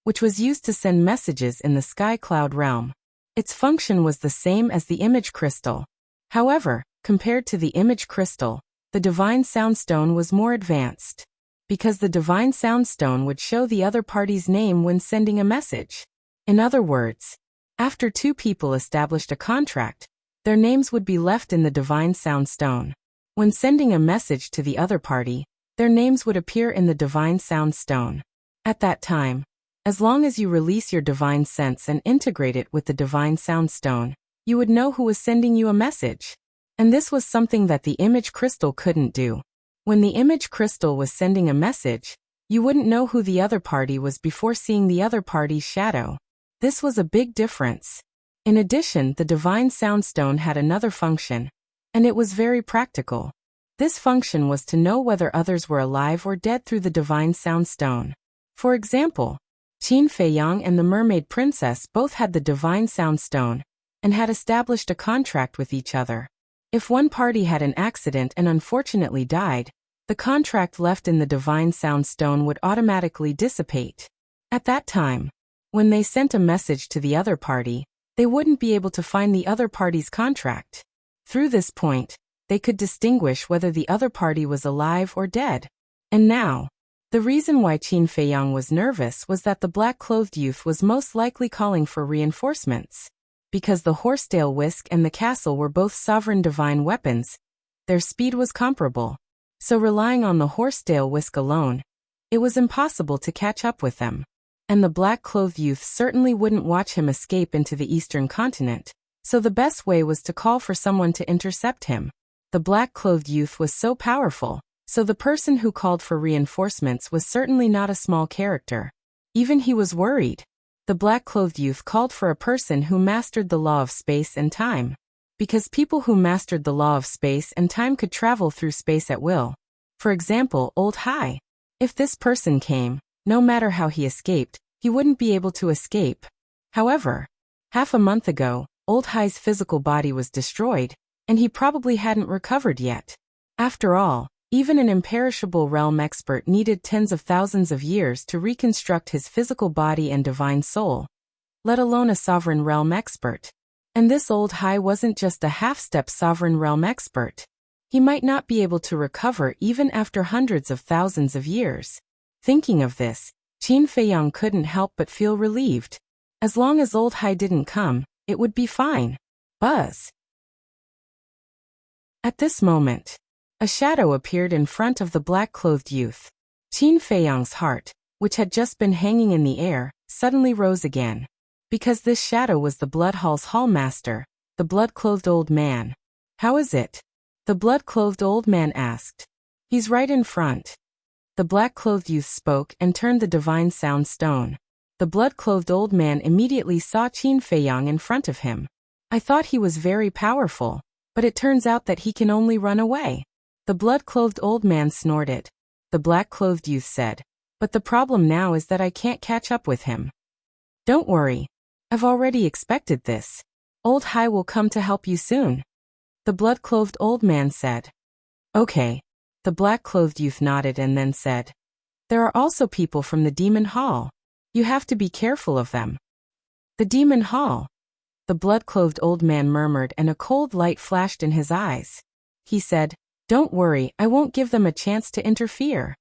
which was used to send messages in the sky cloud realm. Its function was the same as the image crystal. However, compared to the image crystal, the Divine Sound Stone was more advanced. Because the Divine Sound Stone would show the other party's name when sending a message. In other words, after two people established a contract, their names would be left in the Divine Sound Stone. When sending a message to the other party, their names would appear in the Divine Sound Stone. At that time, as long as you release your divine sense and integrate it with the Divine Sound Stone, you would know who was sending you a message. And this was something that the image crystal couldn't do. When the image crystal was sending a message, you wouldn't know who the other party was before seeing the other party's shadow. This was a big difference. In addition, the Divine Sound Stone had another function, and it was very practical. This function was to know whether others were alive or dead through the Divine Sound Stone. For example, Qin Feiyang and the Mermaid Princess both had the Divine Sound Stone and had established a contract with each other. If one party had an accident and unfortunately died, the contract left in the Divine Sound Stone would automatically dissipate. At that time, when they sent a message to the other party, they wouldn't be able to find the other party's contract. Through this point, they could distinguish whether the other party was alive or dead. And now, the reason why Qin Feiyang was nervous was that the black-clothed youth was most likely calling for reinforcements. Because the horsetail whisk and the castle were both sovereign divine weapons, their speed was comparable. So relying on the horsetail whisk alone, it was impossible to catch up with them. And the black-clothed youth certainly wouldn't watch him escape into the eastern continent, so the best way was to call for someone to intercept him. The black-clothed youth was so powerful, so the person who called for reinforcements was certainly not a small character. Even he was worried. The black-clothed youth called for a person who mastered the law of space and time. Because people who mastered the law of space and time could travel through space at will. For example, Old Hai. If this person came, no matter how he escaped, he wouldn't be able to escape. However, half a month ago, Old Hai's physical body was destroyed, and he probably hadn't recovered yet. After all, even an imperishable realm expert needed tens of thousands of years to reconstruct his physical body and divine soul, let alone a sovereign realm expert. And this Old Hai wasn't just a half-step sovereign realm expert. He might not be able to recover even after hundreds of thousands of years. Thinking of this, Qin Feiyang couldn't help but feel relieved. As long as old Hai didn't come, it would be fine. Buzz. At this moment, a shadow appeared in front of the black-clothed youth. Qin Feiyang's heart, which had just been hanging in the air, suddenly rose again. Because this shadow was the Blood Hall's hallmaster, the blood-clothed old man. How is it? The blood-clothed old man asked. He's right in front. The black-clothed youth spoke and turned the divine sound stone. The blood-clothed old man immediately saw Qin Feiyang in front of him. I thought he was very powerful, but it turns out that he can only run away. The blood-clothed old man snorted. The black-clothed youth said, but the problem now is that I can't catch up with him. Don't worry. I've already expected this. Old Hai will come to help you soon. The blood-clothed old man said. Okay. The black-clothed youth nodded and then said, there are also people from the Demon Hall. You have to be careful of them. The Demon Hall. The blood-clothed old man murmured and a cold light flashed in his eyes. He said, don't worry, I won't give them a chance to interfere.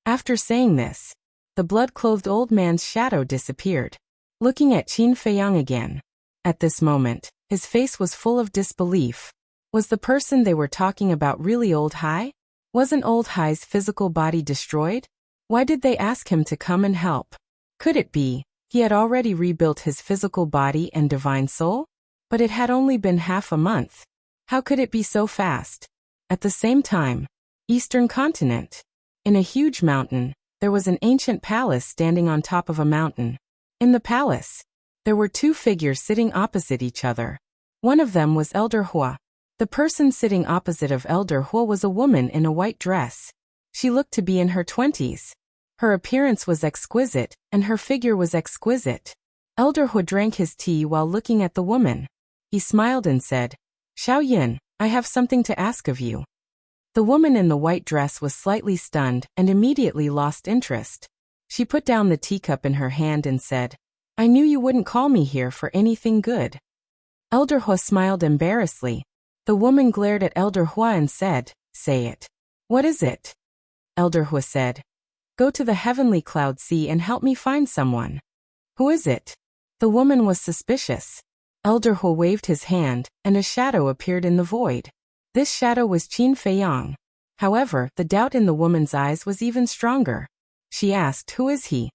After saying this, the blood-clothed old man's shadow disappeared. Looking at Qin Feiyang again. At this moment, his face was full of disbelief. Was the person they were talking about really old Hai? Wasn't old Hai's physical body destroyed? Why did they ask him to come and help? Could it be he had already rebuilt his physical body and divine soul? But it had only been half a month. How could it be so fast? At the same time, Eastern continent. In a huge mountain, there was an ancient palace standing on top of a mountain. In the palace, there were two figures sitting opposite each other. One of them was Elder Hua. The person sitting opposite of Elder Hua was a woman in a white dress. She looked to be in her 20s. Her appearance was exquisite, and her figure was exquisite. Elder Hua drank his tea while looking at the woman. He smiled and said, Xiao Yin, I have something to ask of you. The woman in the white dress was slightly stunned and immediately lost interest. She put down the teacup in her hand and said, I knew you wouldn't call me here for anything good. Elder Hua smiled embarrassedly. The woman glared at Elder Hua and said, say it. What is it? Elder Hua said, go to the heavenly cloud sea and help me find someone. Who is it? The woman was suspicious. Elder Hua waved his hand, and a shadow appeared in the void. This shadow was Qin Feiyang. However, the doubt in the woman's eyes was even stronger. She asked, who is he?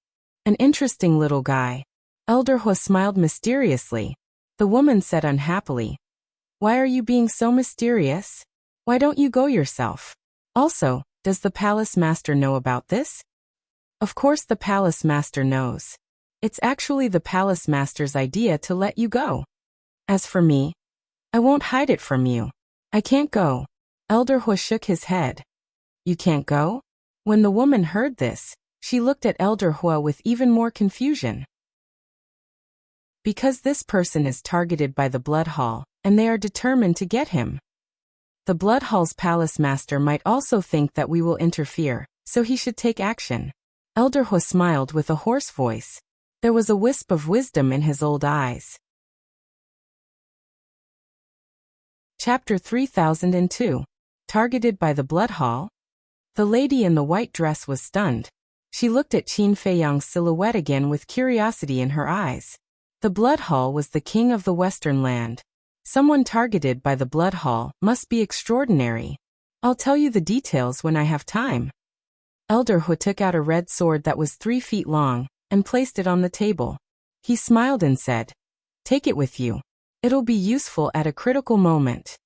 An interesting little guy. Elder Hua smiled mysteriously. The woman said unhappily, why are you being so mysterious? Why don't you go yourself? Also, does the palace master know about this? Of course the palace master knows. It's actually the palace master's idea to let you go. As for me, I won't hide it from you. I can't go. Elder Hua shook his head. You can't go? When the woman heard this, she looked at Elder Hua with even more confusion. Because this person is targeted by the Blood Hall, and they are determined to get him. The Blood Hall's palace master might also think that we will interfere, so he should take action. Elder Hua smiled with a hoarse voice. There was a wisp of wisdom in his old eyes. Chapter 3002. Targeted by the Blood Hall? The lady in the white dress was stunned. She looked at Qin Feiyang's silhouette again with curiosity in her eyes. The Blood Hall was the king of the Western land. Someone targeted by the Blood Hall must be extraordinary. I'll tell you the details when I have time. Elder Hua took out a red sword that was 3 feet long and placed it on the table. He smiled and said, take it with you. It'll be useful at a critical moment.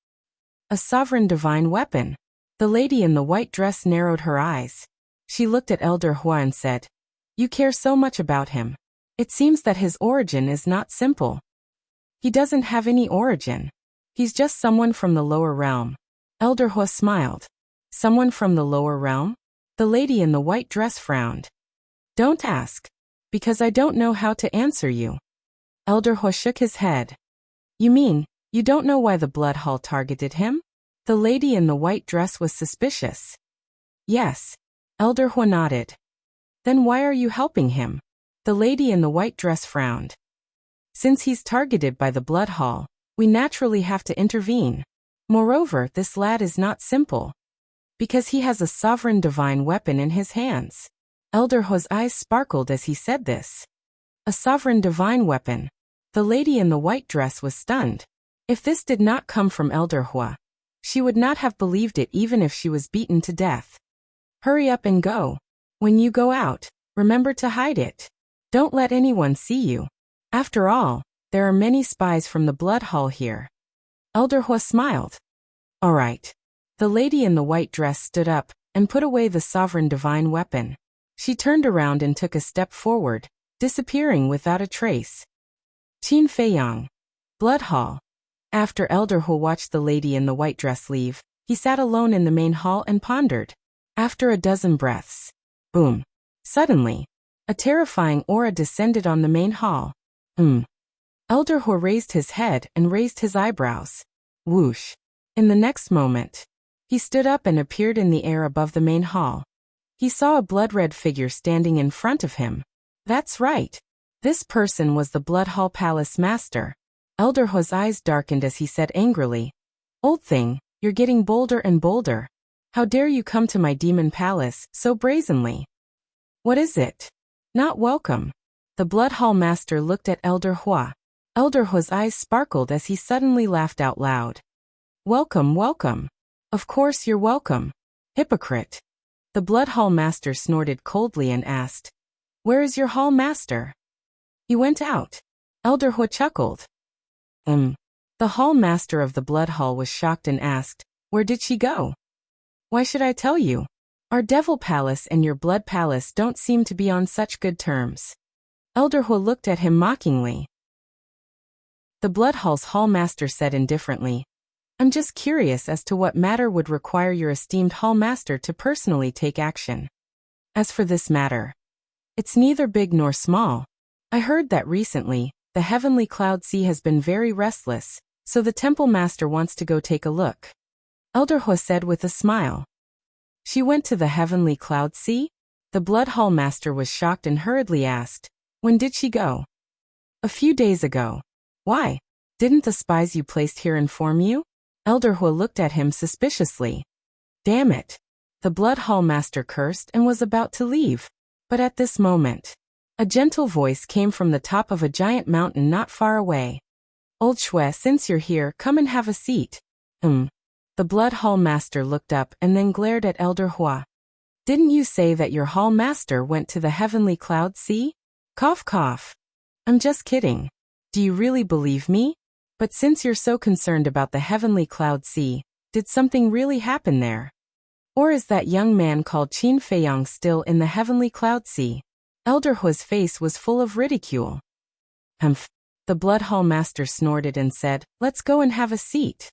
A sovereign divine weapon. The lady in the white dress narrowed her eyes. She looked at Elder Hua and said, you care so much about him. It seems that his origin is not simple. He doesn't have any origin. He's just someone from the lower realm. Elder Hua smiled. Someone from the lower realm? The lady in the white dress frowned. Don't ask. Because I don't know how to answer you. Elder Hua shook his head. You mean, you don't know why the Blood Hall targeted him? The lady in the white dress was suspicious. Yes. Elder Hua nodded. Then why are you helping him? The lady in the white dress frowned. Since he's targeted by the Blood Hall, we naturally have to intervene. Moreover, this lad is not simple, because he has a sovereign divine weapon in his hands. Elder Hua's eyes sparkled as he said this. A sovereign divine weapon. The lady in the white dress was stunned. If this did not come from Elder Hua, she would not have believed it even if she was beaten to death. Hurry up and go. When you go out, remember to hide it. Don't let anyone see you. After all, there are many spies from the blood hall here. Elder Hua smiled. All right. The lady in the white dress stood up and put away the sovereign divine weapon. She turned around and took a step forward, disappearing without a trace. Qin Feiyang. Blood hall. After Elder Hua watched the lady in the white dress leave, he sat alone in the main hall and pondered. After a dozen breaths. Boom. Suddenly, a terrifying aura descended on the main hall. Elder Hua raised his head and raised his eyebrows. Whoosh. In the next moment, he stood up and appeared in the air above the main hall. He saw a blood-red figure standing in front of him. That's right. This person was the Blood Hall Palace Master. Elder Hua's eyes darkened as he said angrily, Old thing, you're getting bolder and bolder. How dare you come to my demon palace so brazenly? What is it? Not welcome. The Blood Hall Master looked at Elder Hua. Elder Hua's eyes sparkled as he suddenly laughed out loud. Welcome, welcome. Of course you're welcome. Hypocrite. The Blood Hall Master snorted coldly and asked, Where is your Hall Master? He went out. Elder Hua chuckled. The Hall Master of the Blood Hall was shocked and asked, Where did she go? Why should I tell you? Our Devil Palace and your Blood Palace don't seem to be on such good terms. Elder Hua looked at him mockingly. The Blood Hall's Hall Master said indifferently, I'm just curious as to what matter would require your esteemed Hall Master to personally take action. As for this matter, it's neither big nor small. I heard that recently, the Heavenly Cloud Sea has been very restless, so the Temple Master wants to go take a look. Elder Hua said with a smile. She went to the Heavenly Cloud Sea? The Blood Hall Master was shocked and hurriedly asked, When did she go? A few days ago. Why? Didn't the spies you placed here inform you? Elder Hua looked at him suspiciously. Damn it. The Blood Hall Master cursed and was about to leave. But at this moment, a gentle voice came from the top of a giant mountain not far away. Old Shui, since you're here, come and have a seat. The Blood Hall Master looked up and then glared at Elder Hua. Didn't you say that your Hall Master went to the Heavenly Cloud Sea? Cough cough. I'm just kidding. Do you really believe me? But since you're so concerned about the Heavenly Cloud Sea, did something really happen there? Or is that young man called Qin Feiyang still in the Heavenly Cloud Sea? Elder Hua's face was full of ridicule. Humph. The Blood Hall Master snorted and said, Let's go and have a seat.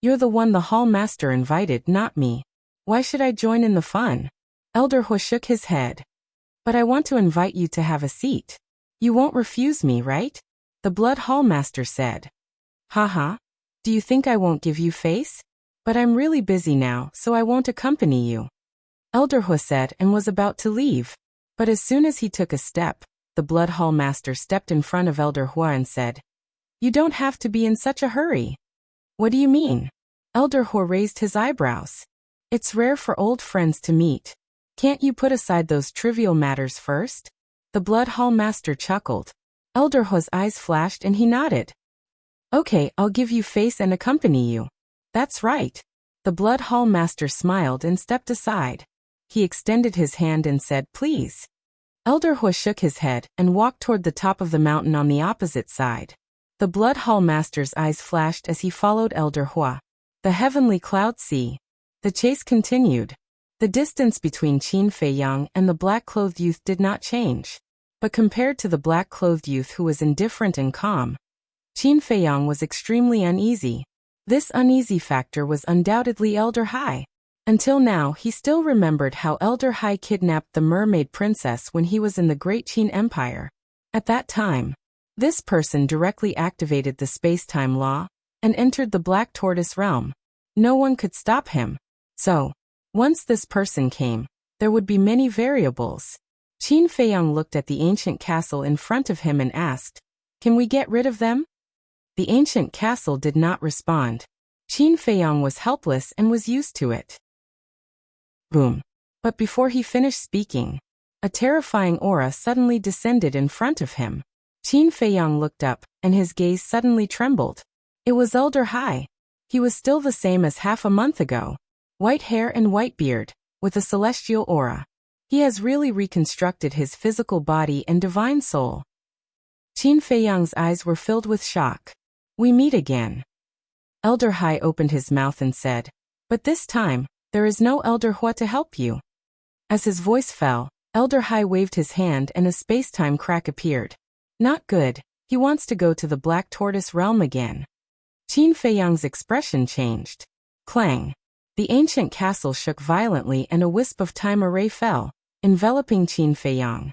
You're the one the Hall Master invited, not me. Why should I join in the fun? Elder Hua shook his head. But I want to invite you to have a seat. You won't refuse me, right? The Blood Hall Master said. Haha. Do you think I won't give you face? But I'm really busy now, so I won't accompany you. Elder Hua said and was about to leave. But as soon as he took a step, the Blood Hall Master stepped in front of Elder Hua and said, You don't have to be in such a hurry. What do you mean? Elder Hua raised his eyebrows. It's rare for old friends to meet. Can't you put aside those trivial matters first? The Blood Hall Master chuckled. Elder Hua's eyes flashed and he nodded. Okay, I'll give you face and accompany you. That's right. The Blood Hall Master smiled and stepped aside. He extended his hand and said, Please. Elder Hua shook his head and walked toward the top of the mountain on the opposite side. The Blood Hall Master's eyes flashed as he followed Elder Hua. The Heavenly Cloud Sea. The chase continued. The distance between Qin Feiyang and the black-clothed youth did not change. But compared to the black-clothed youth who was indifferent and calm, Qin Feiyang was extremely uneasy. This uneasy factor was undoubtedly Elder Hai. Until now, he still remembered how Elder Hai kidnapped the mermaid princess when he was in the Great Qin Empire. At that time, this person directly activated the space-time law and entered the Black Tortoise realm. No one could stop him. So, once this person came, there would be many variables. Qin Feiyang looked at the ancient castle in front of him and asked, Can we get rid of them? The ancient castle did not respond. Qin Feiyang was helpless and was used to it. Boom. But before he finished speaking, a terrifying aura suddenly descended in front of him. Qin Feiyang looked up, and his gaze suddenly trembled. It was Elder Hai. He was still the same as half a month ago. White hair and white beard, with a celestial aura. He has really reconstructed his physical body and divine soul. Qin Feiyang's eyes were filled with shock. We meet again. Elder Hai opened his mouth and said, but this time, there is no Elder Hua to help you. As his voice fell, Elder Hai waved his hand and a space-time crack appeared. Not good, he wants to go to the Black Tortoise realm again. Qin Feiyang's expression changed. Clang. The ancient castle shook violently and a wisp of time array fell, enveloping Qin Feiyang.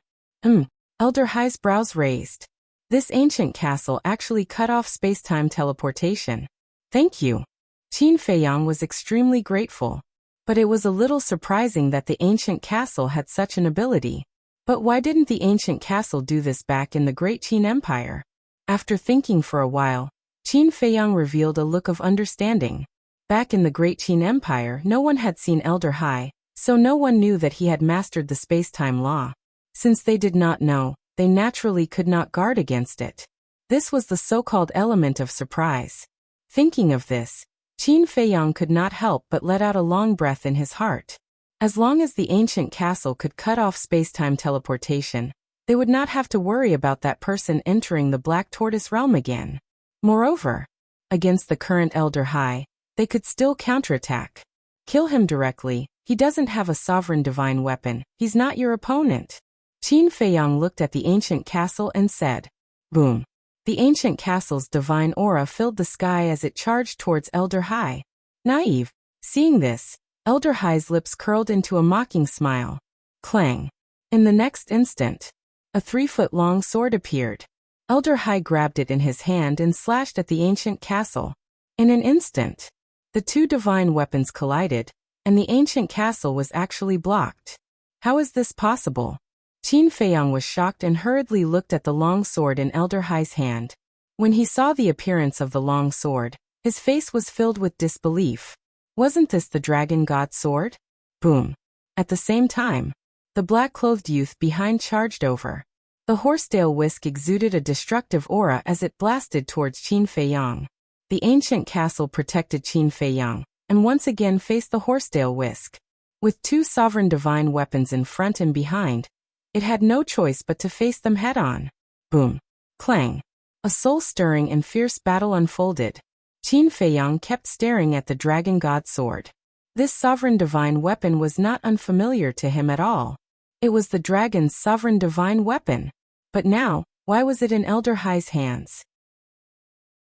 Elder Hai's brows raised. This ancient castle actually cut off space-time teleportation. Thank you. Qin Feiyang was extremely grateful. But it was a little surprising that the ancient castle had such an ability. But why didn't the ancient castle do this back in the Great Qin Empire? After thinking for a while, Qin Feiyang revealed a look of understanding. Back in the Great Qin Empire, no one had seen Elder Hai, so no one knew that he had mastered the space-time law. Since they did not know, they naturally could not guard against it. This was the so-called element of surprise. Thinking of this, Qin Feiyang could not help but let out a long breath in his heart. As long as the ancient castle could cut off space-time teleportation, they would not have to worry about that person entering the Black Tortoise realm again. Moreover, against the current Elder Hai, they could still counterattack. Kill him directly, he doesn't have a sovereign divine weapon, he's not your opponent. Qin Feiyang looked at the ancient castle and said, boom. The ancient castle's divine aura filled the sky as it charged towards Elder Hai. Naive. Seeing this, Elder Hai's lips curled into a mocking smile. Clang. In the next instant, a 3-foot-long sword appeared. Elder Hai grabbed it in his hand and slashed at the ancient castle. In an instant, the two divine weapons collided, and the ancient castle was actually blocked. How is this possible? Qin Feiyang was shocked and hurriedly looked at the long sword in Elder Hai's hand. When he saw the appearance of the long sword, his face was filled with disbelief. Wasn't this the dragon god sword? Boom. At the same time, the black-clothed youth behind charged over. The horsetail whisk exuded a destructive aura as it blasted towards Qin Feiyang. The ancient castle protected Qin Feiyang, and once again faced the horsetail whisk. With two sovereign divine weapons in front and behind, it had no choice but to face them head-on. Boom. Clang. A soul-stirring and fierce battle unfolded. Qin Feiyang kept staring at the dragon god sword. This sovereign divine weapon was not unfamiliar to him at all. It was the dragon's sovereign divine weapon. But now, why was it in Elder Hai's hands?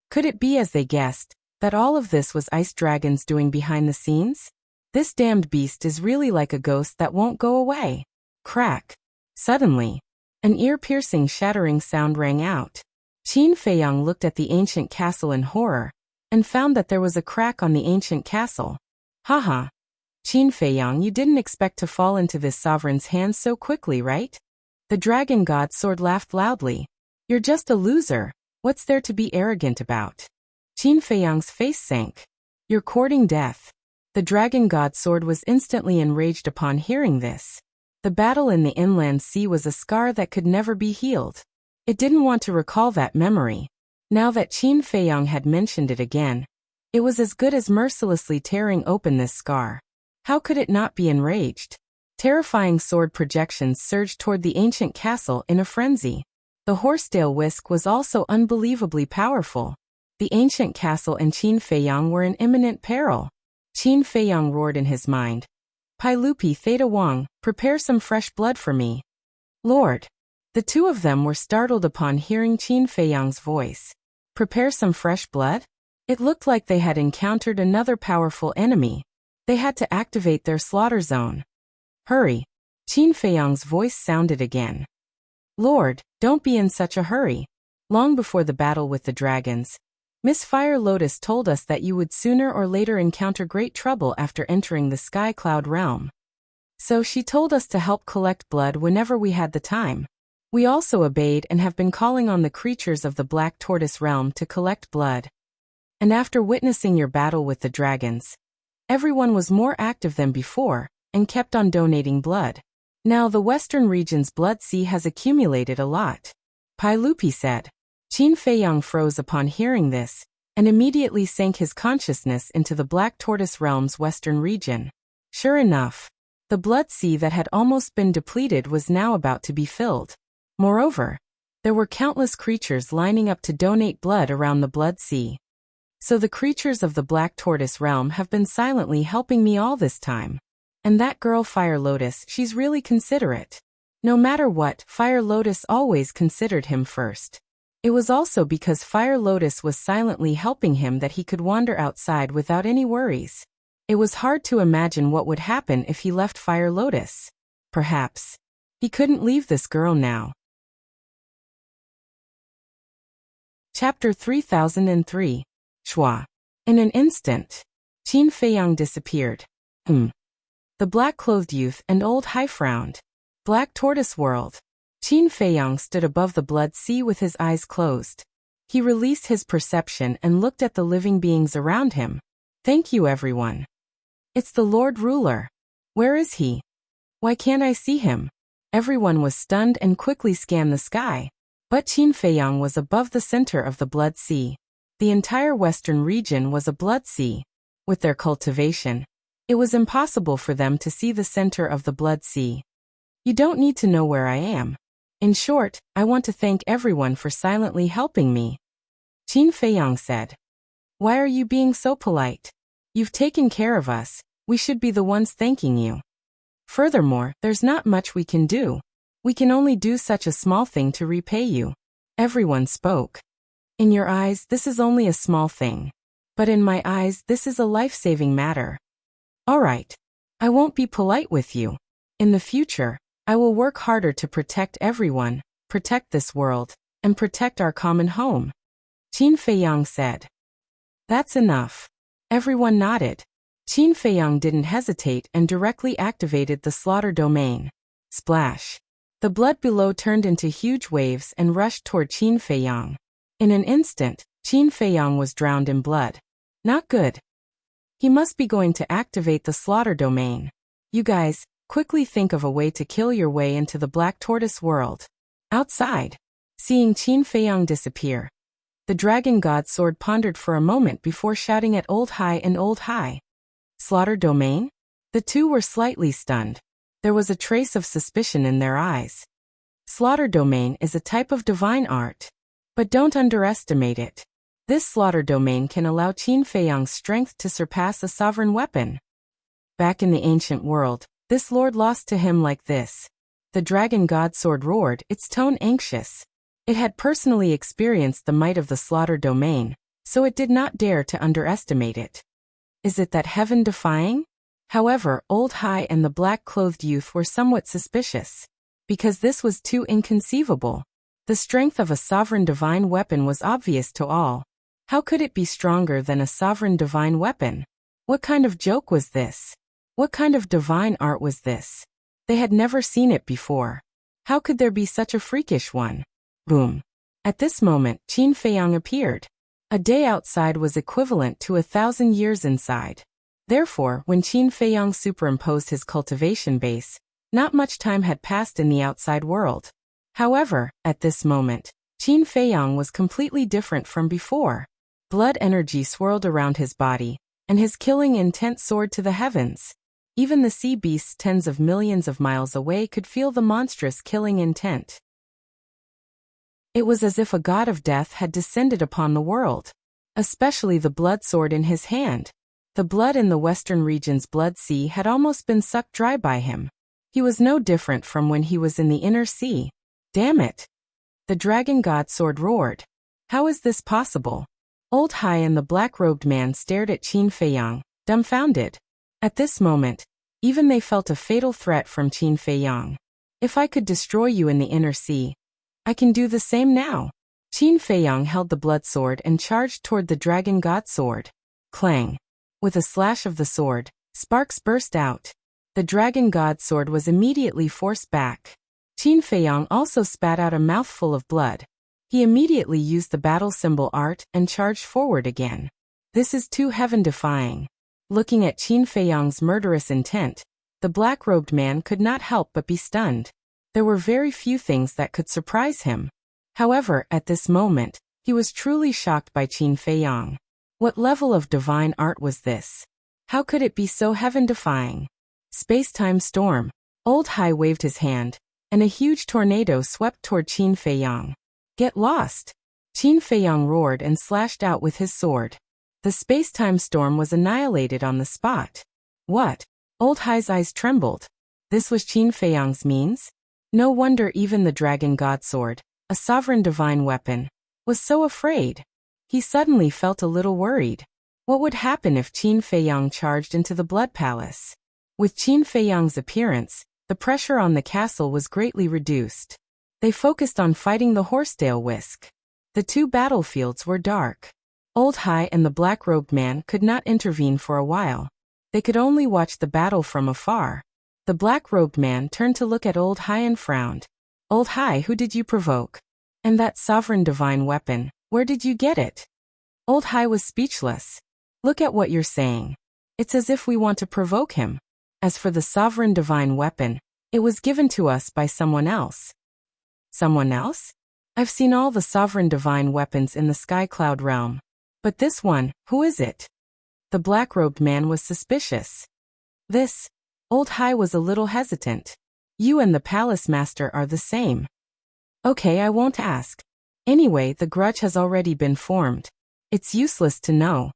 Could it be, as they guessed, that all of this was Ice Dragon's doing behind the scenes? This damned beast is really like a ghost that won't go away. Crack. Suddenly, an ear-piercing shattering sound rang out. Qin Feiyang looked at the ancient castle in horror, and found that there was a crack on the ancient castle. Haha. Qin Feiyang, you didn't expect to fall into this sovereign's hands so quickly, right? The dragon god sword laughed loudly. You're just a loser. What's there to be arrogant about? Qin Feiyang's face sank. You're courting death. The dragon god sword was instantly enraged upon hearing this. The battle in the inland sea was a scar that could never be healed. It didn't want to recall that memory. Now that Qin Feiyang had mentioned it again, it was as good as mercilessly tearing open this scar. How could it not be enraged? Terrifying sword projections surged toward the ancient castle in a frenzy. The horsetail whisk was also unbelievably powerful. The ancient castle and Qin Feiyang were in imminent peril. Qin Feiyang roared in his mind. Pai Lupi Theta Wang, prepare some fresh blood for me. Lord. The two of them were startled upon hearing Qin Feiyang's voice. Prepare some fresh blood? It looked like they had encountered another powerful enemy. They had to activate their slaughter zone. Hurry. Qin Feiyang's voice sounded again. Lord, don't be in such a hurry. Long before the battle with the dragons, Miss Fire Lotus told us that you would sooner or later encounter great trouble after entering the Sky Cloud realm. So she told us to help collect blood whenever we had the time. We also obeyed and have been calling on the creatures of the Black Tortoise realm to collect blood. And after witnessing your battle with the dragons, everyone was more active than before, and kept on donating blood. Now the Western region's blood sea has accumulated a lot. Pai Lupi said. Qin Feiyang froze upon hearing this, and immediately sank his consciousness into the Black Tortoise Realm's western region. Sure enough, the blood sea that had almost been depleted was now about to be filled. Moreover, there were countless creatures lining up to donate blood around the blood sea. So the creatures of the Black Tortoise Realm have been silently helping me all this time. And that girl Fire Lotus, she's really considerate. No matter what, Fire Lotus always considered him first. It was also because Fire Lotus was silently helping him that he could wander outside without any worries. It was hard to imagine what would happen if he left Fire Lotus. Perhaps he couldn't leave this girl now. Chapter 3003. Shua. In an instant, Qin Feiyang disappeared. The black-clothed youth and old Hai frowned. Black Tortoise World. Qin Feiyang stood above the blood sea with his eyes closed. He released his perception and looked at the living beings around him. Thank you, everyone. It's the Lord Ruler. Where is he? Why can't I see him? Everyone was stunned and quickly scanned the sky. But Qin Feiyang was above the center of the blood sea. The entire western region was a blood sea. With their cultivation, it was impossible for them to see the center of the blood sea. You don't need to know where I am. In short, I want to thank everyone for silently helping me. Qin Feiyang said. Why are you being so polite? You've taken care of us. We should be the ones thanking you. Furthermore, there's not much we can do. We can only do such a small thing to repay you. Everyone spoke. In your eyes, this is only a small thing. But in my eyes, this is a life-saving matter. All right. I won't be polite with you. In the future, I will work harder to protect everyone, protect this world, and protect our common home. Qin Feiyang said. That's enough. Everyone nodded. Qin Feiyang didn't hesitate and directly activated the slaughter domain. Splash. The blood below turned into huge waves and rushed toward Qin Feiyang. In an instant, Qin Feiyang was drowned in blood. Not good. He must be going to activate the slaughter domain. You guys, quickly think of a way to kill your way into the Black Tortoise World. Outside, seeing Qin Feiyang disappear, the dragon god sword pondered for a moment before shouting at Old Hai and Old Hai. Slaughter domain? The two were slightly stunned. There was a trace of suspicion in their eyes. Slaughter domain is a type of divine art. But don't underestimate it. This slaughter domain can allow Qin Feiyang's strength to surpass a sovereign weapon. Back in the ancient world, this lord lost to him like this. The dragon god sword roared, its tone anxious. It had personally experienced the might of the slaughter domain, so it did not dare to underestimate it. Is it that heaven-defying? However, Old Hai and the black-clothed youth were somewhat suspicious. Because this was too inconceivable. The strength of a sovereign divine weapon was obvious to all. How could it be stronger than a sovereign divine weapon? What kind of joke was this? What kind of divine art was this? They had never seen it before. How could there be such a freakish one? Boom. At this moment, Qin Feiyang appeared. A day outside was equivalent to 1,000 years inside. Therefore, when Qin Feiyang superimposed his cultivation base, not much time had passed in the outside world. However, at this moment, Qin Feiyang was completely different from before. Blood energy swirled around his body, and his killing intent soared to the heavens. Even the sea beasts tens of millions of miles away could feel the monstrous killing intent. It was as if a god of death had descended upon the world, especially the blood sword in his hand. The blood in the western region's blood sea had almost been sucked dry by him. He was no different from when he was in the inner sea. Damn it! The dragon god sword roared. How is this possible? Old Hai and the black-robed man stared at Qin Feiyang, dumbfounded. At this moment, even they felt a fatal threat from Qin Feiyang. If I could destroy you in the inner sea, I can do the same now. Qin Feiyang held the blood sword and charged toward the dragon god sword. Clang. With a slash of the sword, sparks burst out. The dragon god sword was immediately forced back. Qin Feiyang also spat out a mouthful of blood. He immediately used the battle symbol art and charged forward again. This is too heaven-defying. Looking at Qin Feiyang's murderous intent, the black-robed man could not help but be stunned. There were very few things that could surprise him. However, at this moment, he was truly shocked by Qin Feiyang. What level of divine art was this? How could it be so heaven-defying? Space-time storm. Old Hai waved his hand, and a huge tornado swept toward Qin Feiyang. Get lost! Qin Feiyang roared and slashed out with his sword. The space-time storm was annihilated on the spot. What? Old Hai's eyes trembled. This was Qin Feiyang's means? No wonder even the dragon god sword, a sovereign divine weapon, was so afraid. He suddenly felt a little worried. What would happen if Qin Feiyang charged into the Blood Palace? With Qin Feiyang's appearance, the pressure on the castle was greatly reduced. They focused on fighting the horsetail whisk. The two battlefields were dark. Old Hai and the black-robed man could not intervene for a while. They could only watch the battle from afar. The black-robed man turned to look at Old Hai and frowned. Old Hai, who did you provoke? And that sovereign divine weapon, where did you get it? Old Hai was speechless. Look at what you're saying. It's as if we want to provoke him. As for the sovereign divine weapon, it was given to us by someone else. Someone else? I've seen all the sovereign divine weapons in the sky cloud realm. But this one, who is it? The black-robed man was suspicious. This. Old Hai was a little hesitant. You and the palace master are the same. Okay, I won't ask. Anyway, the grudge has already been formed. It's useless to know.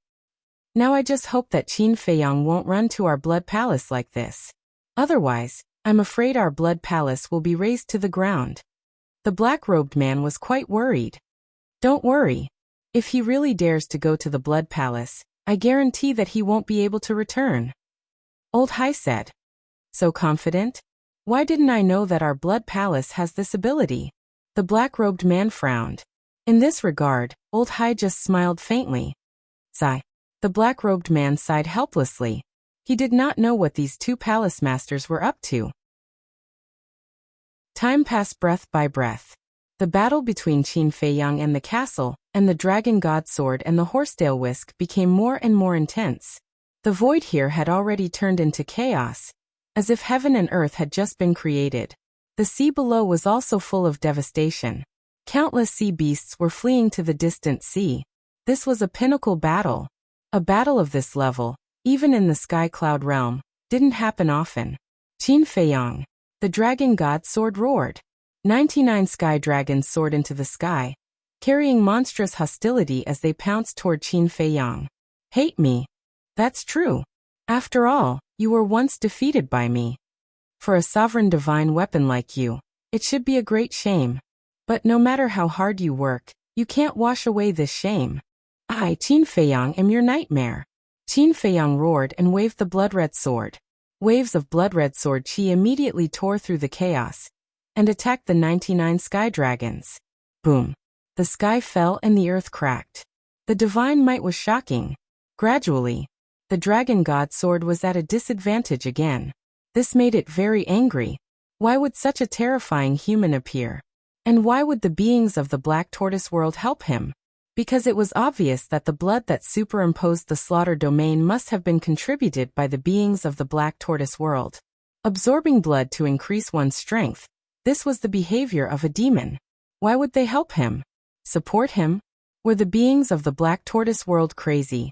Now I just hope that Qin Feiyang won't run to our blood palace like this. Otherwise, I'm afraid our blood palace will be razed to the ground. The black-robed man was quite worried. Don't worry. If he really dares to go to the blood palace, I guarantee that he won't be able to return. Old Hai said. So confident? Why didn't I know that our blood palace has this ability? The black-robed man frowned. In this regard, Old Hai just smiled faintly. Sigh. The black-robed man sighed helplessly. He did not know what these two palace masters were up to. Time passed breath by breath. The battle between Qin Feiyang and the castle, and the dragon god sword and the horsetail whisk became more and more intense. The void here had already turned into chaos, as if heaven and earth had just been created. The sea below was also full of devastation. Countless sea beasts were fleeing to the distant sea. This was a pinnacle battle. A battle of this level, even in the sky cloud realm, didn't happen often. Qin Feiyang, the dragon god sword roared. 99 sky dragons soared into the sky, carrying monstrous hostility as they pounced toward Qin Feiyang. Hate me? That's true. After all, you were once defeated by me. For a sovereign divine weapon like you, it should be a great shame. But no matter how hard you work, you can't wash away this shame. I, Qin Feiyang, am your nightmare. Qin Feiyang roared and waved the blood-red sword. Waves of blood-red sword qi immediately tore through the chaos and attacked the 99 sky dragons. Boom. The sky fell and the earth cracked. The divine might was shocking. Gradually, the dragon god sword was at a disadvantage again. This made it very angry. Why would such a terrifying human appear? And why would the beings of the Black Tortoise world help him? Because it was obvious that the blood that superimposed the slaughter domain must have been contributed by the beings of the Black Tortoise world. Absorbing blood to increase one's strength. This was the behavior of a demon. Why would they help him? Support him? Were the beings of the Black Tortoise world crazy?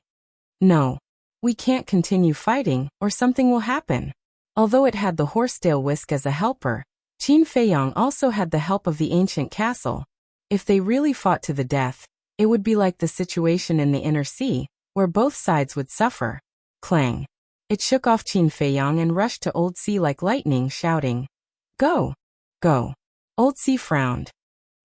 No. We can't continue fighting, or something will happen. Although it had the horsetail whisk as a helper, Qin Feiyang also had the help of the ancient castle. If they really fought to the death, it would be like the situation in the inner sea, where both sides would suffer. Clang. It shook off Qin Feiyang and rushed to Old Sea like lightning, shouting, Go! Go! Old Sea frowned.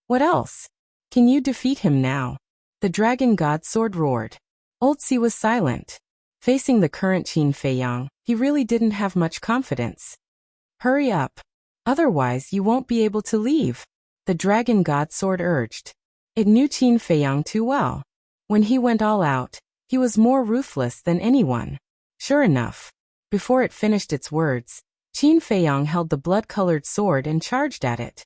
What else? Can you defeat him now? The dragon god sword roared. Old Sea was silent. Facing the current Qin Feiyang, he really didn't have much confidence. Hurry up. Otherwise you won't be able to leave, the dragon god sword urged. It knew Qin Feiyang too well. When he went all out, he was more ruthless than anyone. Sure enough, before it finished its words, Qin Feiyang held the blood-colored sword and charged at it.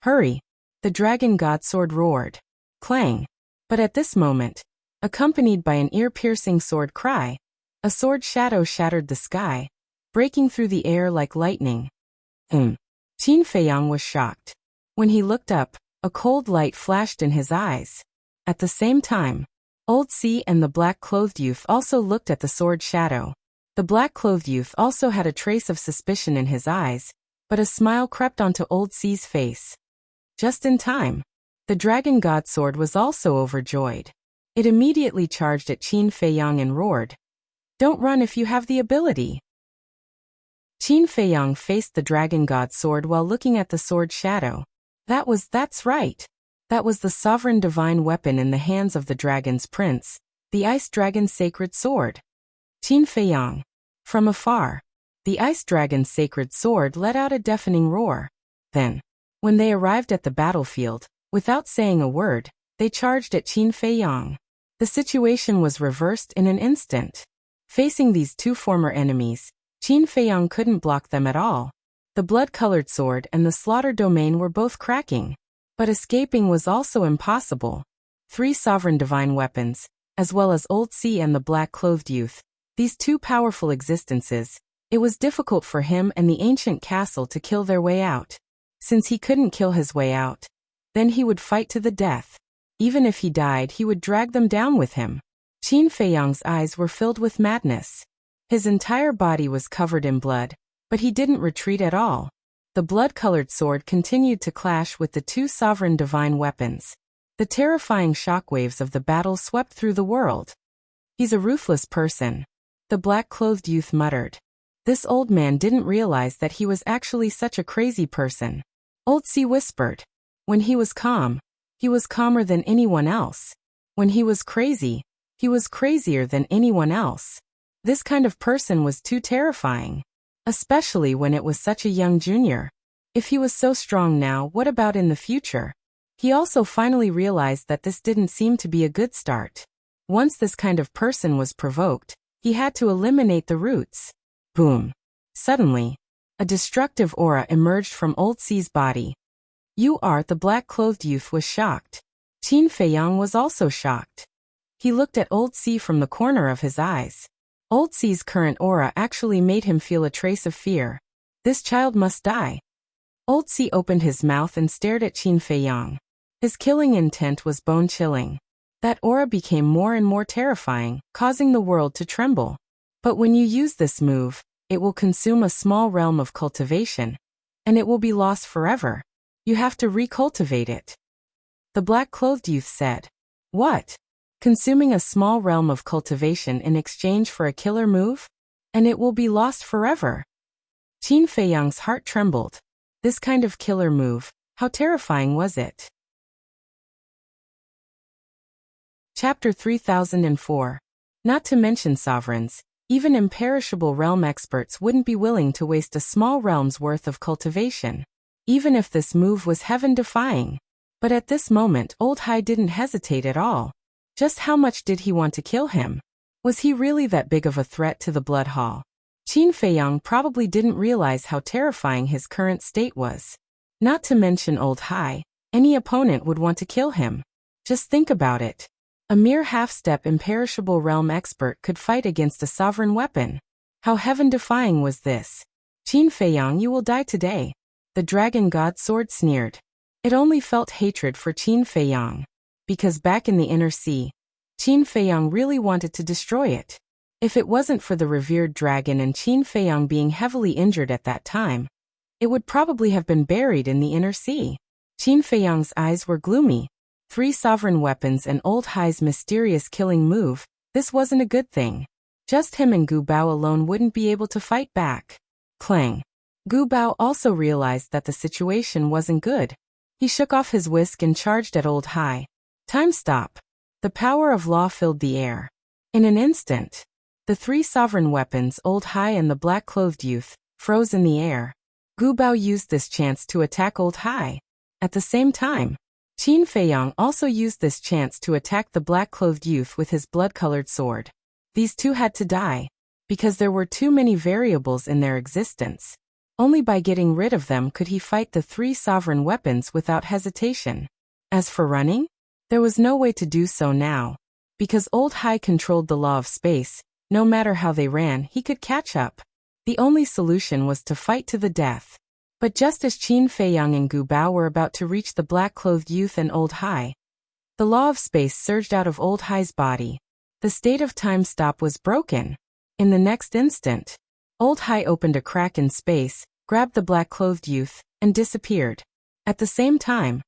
Hurry! The dragon god sword roared. Clang! But at this moment, Accompanied by an ear-piercing sword cry, a sword shadow shattered the sky, breaking through the air like lightning. Qin Feiyang was shocked. When he looked up, a cold light flashed in his eyes. At the same time, Old C and the black-clothed youth also looked at the sword shadow. The black-clothed youth also had a trace of suspicion in his eyes, but a smile crept onto Old C's face. Just in time. The dragon god sword was also overjoyed. It immediately charged at Qin Feiyang and roared, "Don't run if you have the ability." Qin Feiyang faced the dragon god sword while looking at the sword shadow. That's right. That was the sovereign divine weapon in the hands of the dragon's prince, the ice dragon's sacred sword. Qin Feiyang. From afar, the ice dragon's sacred sword let out a deafening roar. Then, when they arrived at the battlefield, without saying a word, they charged at Qin Feiyang. The situation was reversed in an instant. Facing these two former enemies, Qin Feiyang couldn't block them at all. The blood-colored sword and the slaughter domain were both cracking. But escaping was also impossible. 3 sovereign divine weapons, as well as Old C and the black-clothed youth, these two powerful existences, it was difficult for him and the ancient castle to kill their way out. Since he couldn't kill his way out, then he would fight to the death. Even if he died, he would drag them down with him. Qin Feiyang's eyes were filled with madness. His entire body was covered in blood, but he didn't retreat at all. The blood-colored sword continued to clash with the 2 sovereign divine weapons. The terrifying shockwaves of the battle swept through the world. "He's a ruthless person," the black-clothed youth muttered. This old man didn't realize that he was actually such a crazy person. Old C whispered. When he was calm, he was calmer than anyone else. When he was crazier than anyone else. This kind of person was too terrifying. Especially when it was such a young junior. If he was so strong now, what about in the future? He also finally realized that this didn't seem to be a good start. Once this kind of person was provoked, he had to eliminate the roots. Boom. Suddenly, a destructive aura emerged from Old C's body. The black-clothed youth was shocked. Qin Feiyang was also shocked. He looked at Old C from the corner of his eyes. Old C's current aura actually made him feel a trace of fear. This child must die. Old C opened his mouth and stared at Qin Feiyang. His killing intent was bone-chilling. That aura became more and more terrifying, causing the world to tremble. But when you use this move, it will consume a small realm of cultivation, and it will be lost forever. You have to recultivate it. The black-clothed youth said. What? Consuming a small realm of cultivation in exchange for a killer move? And it will be lost forever. Qin Feiyang's heart trembled. This kind of killer move, how terrifying was it? Chapter 3004. Not to mention sovereigns, even imperishable realm experts wouldn't be willing to waste a small realm's worth of cultivation, even if this move was heaven-defying. But at this moment, Old Hai didn't hesitate at all. Just how much did he want to kill him? Was he really that big of a threat to the Blood Hall? Qin Feiyang probably didn't realize how terrifying his current state was. Not to mention Old Hai, any opponent would want to kill him. Just think about it. A mere half-step imperishable realm expert could fight against a sovereign weapon. How heaven-defying was this? Qin Feiyang, you will die today. The dragon god sword sneered. It only felt hatred for Qin Feiyang. Because back in the inner sea, Qin Feiyang really wanted to destroy it. If it wasn't for the revered dragon and Qin Feiyang being heavily injured at that time, it would probably have been buried in the inner sea. Qin Feiyang's eyes were gloomy. 3 sovereign weapons and Old Hai's mysterious killing move, this wasn't a good thing. Just him and Gu Bao alone wouldn't be able to fight back. Clang. Gu Bao also realized that the situation wasn't good. He shook off his whisk and charged at Old Hai. Time stop. The power of law filled the air. In an instant, the 3 sovereign weapons, Old Hai and the black-clothed youth, froze in the air. Gu Bao used this chance to attack Old Hai. At the same time, Qin Feiyang also used this chance to attack the black-clothed youth with his blood-colored sword. These two had to die, because there were too many variables in their existence. Only by getting rid of them could he fight the 3 sovereign weapons without hesitation. As for running, there was no way to do so now. Because Old Hai controlled the law of space, no matter how they ran, he could catch up. The only solution was to fight to the death. But just as Qin Feiyang and Gu Bao were about to reach the black-clothed youth and Old Hai, the law of space surged out of Old Hai's body. The state of time stop was broken. In the next instant, Old Hai opened a crack in space, grabbed the black-clothed youth, and disappeared. At the same time,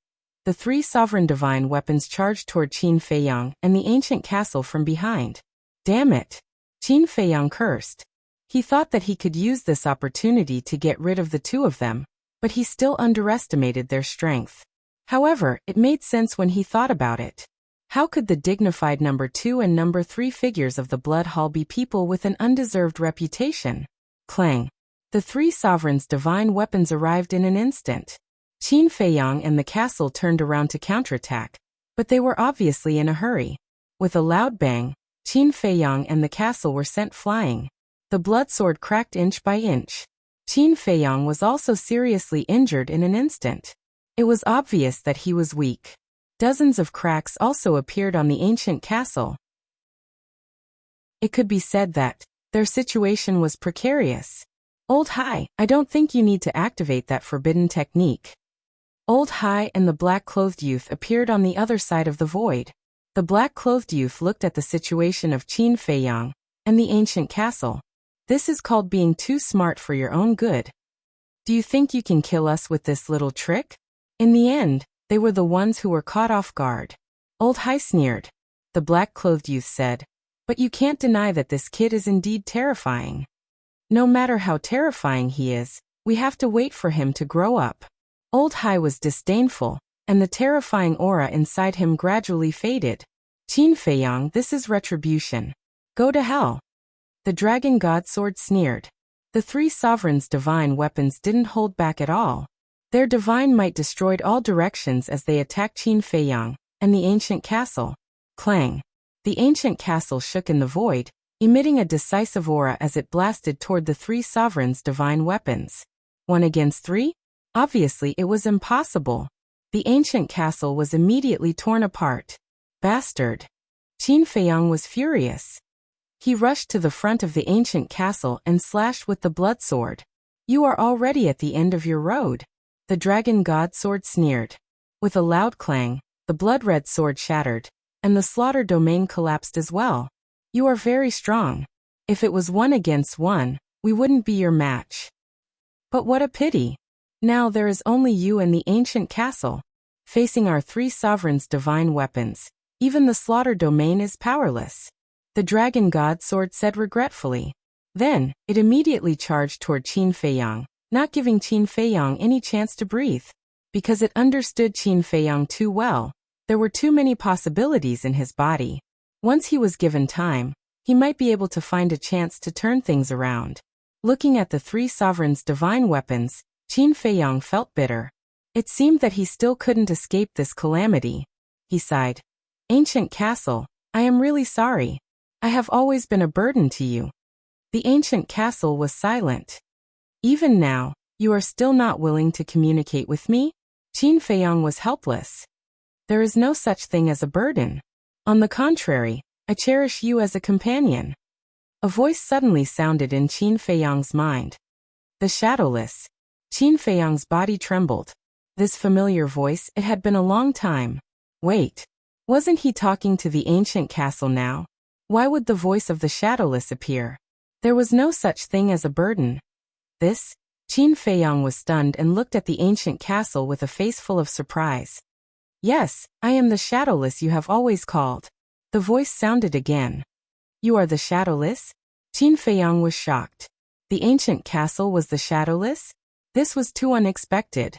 the three sovereign divine weapons charged toward Qin Feiyang and the ancient castle from behind. Damn it! Qin Feiyang cursed. He thought that he could use this opportunity to get rid of the two of them, but he still underestimated their strength. However, it made sense when he thought about it. How could the dignified number 2 and number 3 figures of the Blood Hall be people with an undeserved reputation? Clang! The three sovereigns' divine weapons arrived in an instant. Qin Feiyang and the castle turned around to counterattack, but they were obviously in a hurry. With a loud bang, Qin Feiyang and the castle were sent flying. The blood sword cracked inch by inch. Qin Feiyang was also seriously injured in an instant. It was obvious that he was weak. Dozens of cracks also appeared on the ancient castle. It could be said that their situation was precarious. Old Hai, I don't think you need to activate that forbidden technique. Old Hai and the black-clothed youth appeared on the other side of the void. The black-clothed youth looked at the situation of Qin Feiyang and the ancient castle. This is called being too smart for your own good. Do you think you can kill us with this little trick? In the end, they were the ones who were caught off guard. Old Hai sneered. The black-clothed youth said, "But you can't deny that this kid is indeed terrifying. No matter how terrifying he is, we have to wait for him to grow up." Old Hai was disdainful, and the terrifying aura inside him gradually faded. Qin Feiyang, this is retribution. Go to hell. The dragon god sword sneered. The three sovereigns' divine weapons didn't hold back at all. Their divine might destroyed all directions as they attacked Qin Feiyang and the ancient castle. Clang! The ancient castle shook in the void, emitting a decisive aura as it blasted toward the three sovereigns' divine weapons. 1 against 3? Obviously it was impossible. The ancient castle was immediately torn apart. Bastard! Qin Feiyang was furious. He rushed to the front of the ancient castle and slashed with the blood sword. You are already at the end of your road. The dragon god sword sneered. With a loud clang, the blood-red sword shattered, and the slaughter domain collapsed as well. You are very strong. If it was 1 against 1, we wouldn't be your match. But what a pity. Now there is only you and the ancient castle. Facing our three sovereigns' divine weapons, even the slaughter domain is powerless. The dragon god sword said regretfully. Then, it immediately charged toward Qin Feiyang, not giving Qin Feiyang any chance to breathe. Because it understood Qin Feiyang too well, there were too many possibilities in his body. Once he was given time, he might be able to find a chance to turn things around. Looking at the three sovereigns' divine weapons, Qin Feiyang felt bitter. It seemed that he still couldn't escape this calamity. He sighed. Ancient castle, I am really sorry. I have always been a burden to you. The ancient castle was silent. Even now, you are still not willing to communicate with me? Qin Feiyang was helpless. There is no such thing as a burden. On the contrary, I cherish you as a companion. A voice suddenly sounded in Qin Feiyang's mind. The Shadowless. Qin Feiyang's body trembled. This familiar voice, it had been a long time. Wait. Wasn't he talking to the ancient castle now? Why would the voice of the Shadowless appear? There was no such thing as a burden. This? Qin Feiyang was stunned and looked at the ancient castle with a face full of surprise. Yes, I am the Shadowless you have always called. The voice sounded again. You are the Shadowless? Qin Feiyang was shocked. The ancient castle was the Shadowless? This was too unexpected.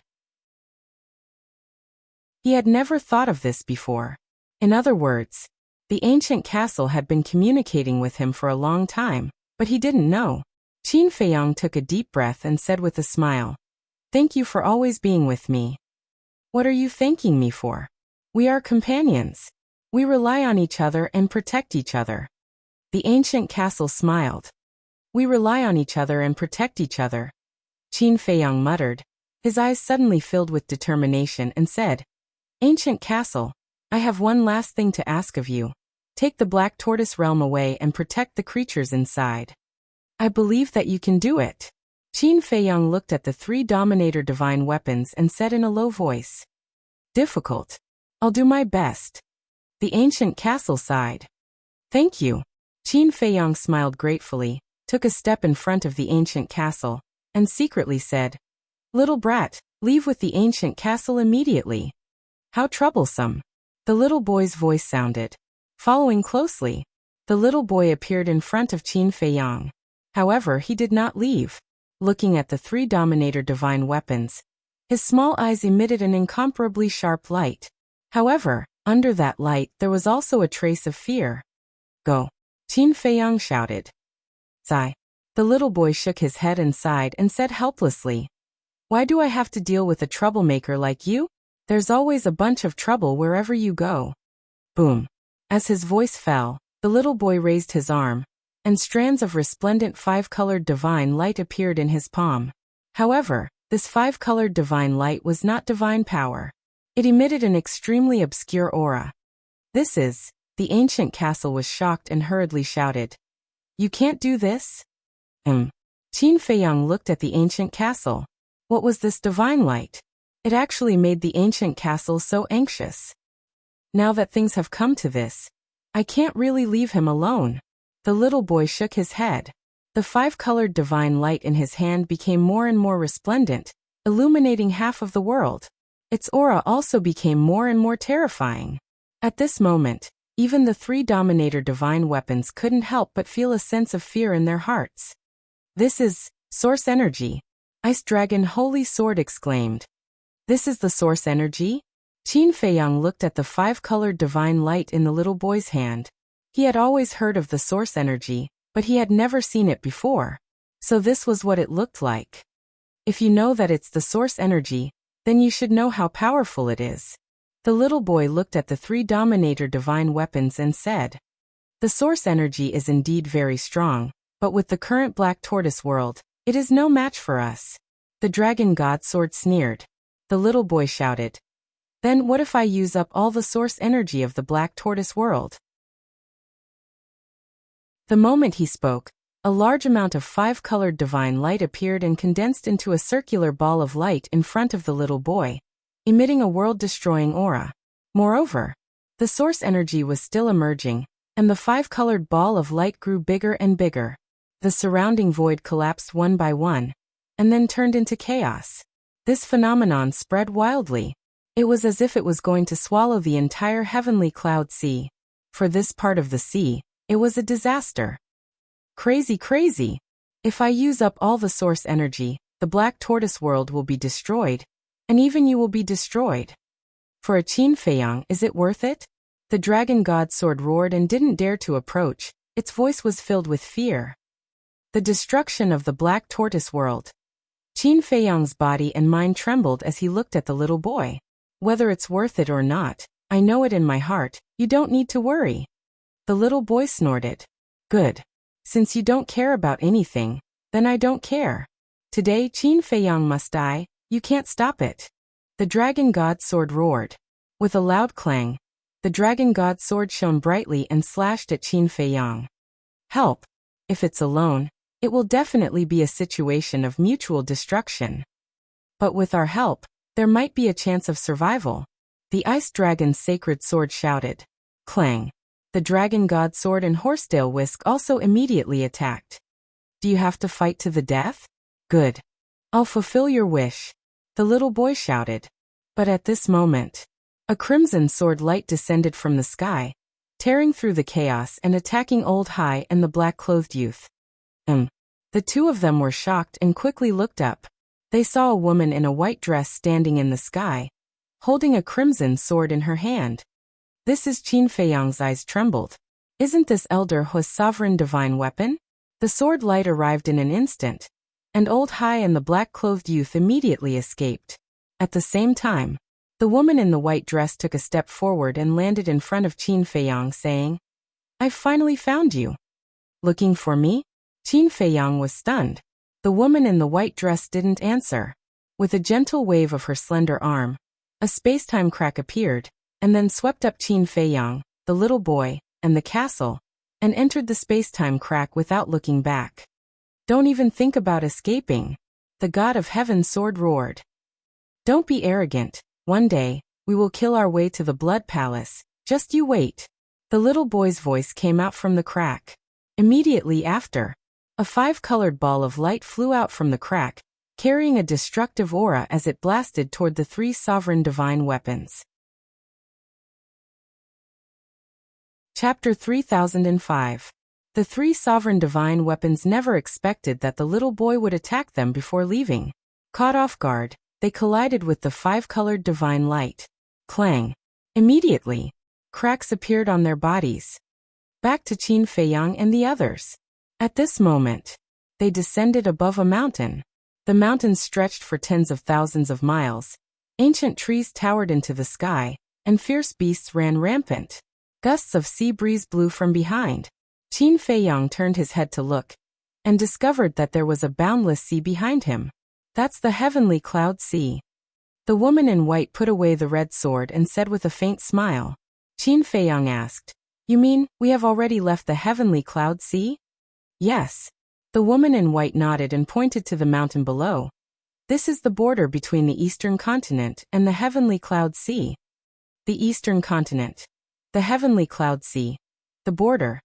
He had never thought of this before. In other words, the ancient castle had been communicating with him for a long time, but he didn't know. Qin Feiyang took a deep breath and said with a smile, "Thank you for always being with me." What are you thanking me for? We are companions. We rely on each other and protect each other. The ancient castle smiled. We rely on each other and protect each other. Qin Feiyang muttered. His eyes suddenly filled with determination and said, Ancient castle, I have one last thing to ask of you. Take the Black Tortoise realm away and protect the creatures inside. I believe that you can do it. Qin Feiyang looked at the 3 Dominator divine weapons and said in a low voice. Difficult. I'll do my best. The ancient castle sighed. Thank you. Qin Feiyang smiled gratefully, took a step in front of the ancient castle, and secretly said, Little brat, leave with the ancient castle immediately. How troublesome. The little boy's voice sounded. Following closely, the little boy appeared in front of Qin Feiyang. However, he did not leave. Looking at the 3 Dominator divine weapons, his small eyes emitted an incomparably sharp light. However, under that light there was also a trace of fear. Go. Qin Feiyang shouted. Sigh. The little boy shook his head and sighed and said helplessly, Why do I have to deal with a troublemaker like you? There's always a bunch of trouble wherever you go. Boom. As his voice fell, the little boy raised his arm, and strands of resplendent 5-colored divine light appeared in his palm. However, this 5-colored divine light was not divine power. It emitted an extremely obscure aura. The ancient castle was shocked and hurriedly shouted. You can't do this? Qin Feiyang looked at the ancient castle. What was this divine light? It actually made the ancient castle so anxious. Now that things have come to this, I can't really leave him alone. The little boy shook his head. The 5-colored divine light in his hand became more and more resplendent, illuminating half of the world. Its aura also became more and more terrifying. At this moment, even the 3 Dominator divine weapons couldn't help but feel a sense of fear in their hearts. This is source energy. Ice Dragon Holy Sword exclaimed. This is the source energy? Qin Feiyang looked at the 5-colored divine light in the little boy's hand. He had always heard of the source energy, but he had never seen it before. So this was what it looked like. If you know that it's the source energy, then you should know how powerful it is. The little boy looked at the 3 Dominator divine weapons and said, The source energy is indeed very strong, but with the current Black Tortoise world, it is no match for us. The Dragon God Sword sneered. The little boy shouted, Then what if I use up all the source energy of the Black Tortoise world? The moment he spoke, a large amount of 5-colored divine light appeared and condensed into a circular ball of light in front of the little boy, emitting a world-destroying aura. Moreover, the source energy was still emerging, and the 5-colored ball of light grew bigger and bigger. The surrounding void collapsed one by one, and then turned into chaos. This phenomenon spread wildly. It was as if it was going to swallow the entire heavenly cloud sea. For this part of the sea, it was a disaster. Crazy, crazy. If I use up all the source energy, the Black Tortoise world will be destroyed, and even you will be destroyed. For a Qin Feiyang, is it worth it? The Dragon God Sword roared and didn't dare to approach. Its voice was filled with fear. The destruction of the Black Tortoise world. Qin Feiyang's body and mind trembled as he looked at the little boy. Whether it's worth it or not, I know it in my heart, you don't need to worry. The little boy snorted. Good. Since you don't care about anything, then I don't care. Today Qin Feiyang must die, you can't stop it. The Dragon God Sword roared. With a loud clang, the Dragon God Sword shone brightly and slashed at Qin Feiyang. Help! If it's alone, it will definitely be a situation of mutual destruction. But with our help, there might be a chance of survival. The Ice Dragon's sacred sword shouted. Clang! The Dragon God Sword and Horsetail Whisk also immediately attacked. Do you have to fight to the death? Good. I'll fulfill your wish. The little boy shouted. But at this moment, a crimson sword light descended from the sky, tearing through the chaos and attacking Old Hai and the black-clothed youth. The two of them were shocked and quickly looked up. They saw a woman in a white dress standing in the sky, holding a crimson sword in her hand. This is Qin Feiyang's eyes trembled. Isn't this Elder Hu's sovereign divine weapon? The sword light arrived in an instant, and Old Hai and the black-clothed youth immediately escaped. At the same time, the woman in the white dress took a step forward and landed in front of Qin Feiyang saying, I've finally found you. Looking for me? Qin Feiyang was stunned. The woman in the white dress didn't answer. With a gentle wave of her slender arm, a space-time crack appeared, and then swept up Qin Feiyang, the little boy, and the castle, and entered the space-time crack without looking back. "Don't even think about escaping," the god of heaven's sword roared. "Don't be arrogant. One day, we will kill our way to the Blood Palace. Just you wait." The little boy's voice came out from the crack. Immediately after, a 5-colored ball of light flew out from the crack, carrying a destructive aura as it blasted toward the 3 sovereign divine weapons. Chapter 3005. The 3 sovereign divine weapons never expected that the little boy would attack them before leaving. Caught off guard, they collided with the 5-colored divine light. Clang! Immediately, cracks appeared on their bodies. Back to Qin Feiyang and the others. At this moment, they descended above a mountain. The mountains stretched for tens of thousands of miles. Ancient trees towered into the sky, and fierce beasts ran rampant. Gusts of sea breeze blew from behind. Qin Feiyang turned his head to look, and discovered that there was a boundless sea behind him. "That's the heavenly cloud sea." The woman in white put away the red sword and said with a faint smile. Qin Feiyang asked, "You mean, we have already left the heavenly cloud sea?" "Yes." The woman in white nodded and pointed to the mountain below. "This is the border between the eastern continent and the heavenly cloud sea." The eastern continent. The heavenly cloud sea. The border.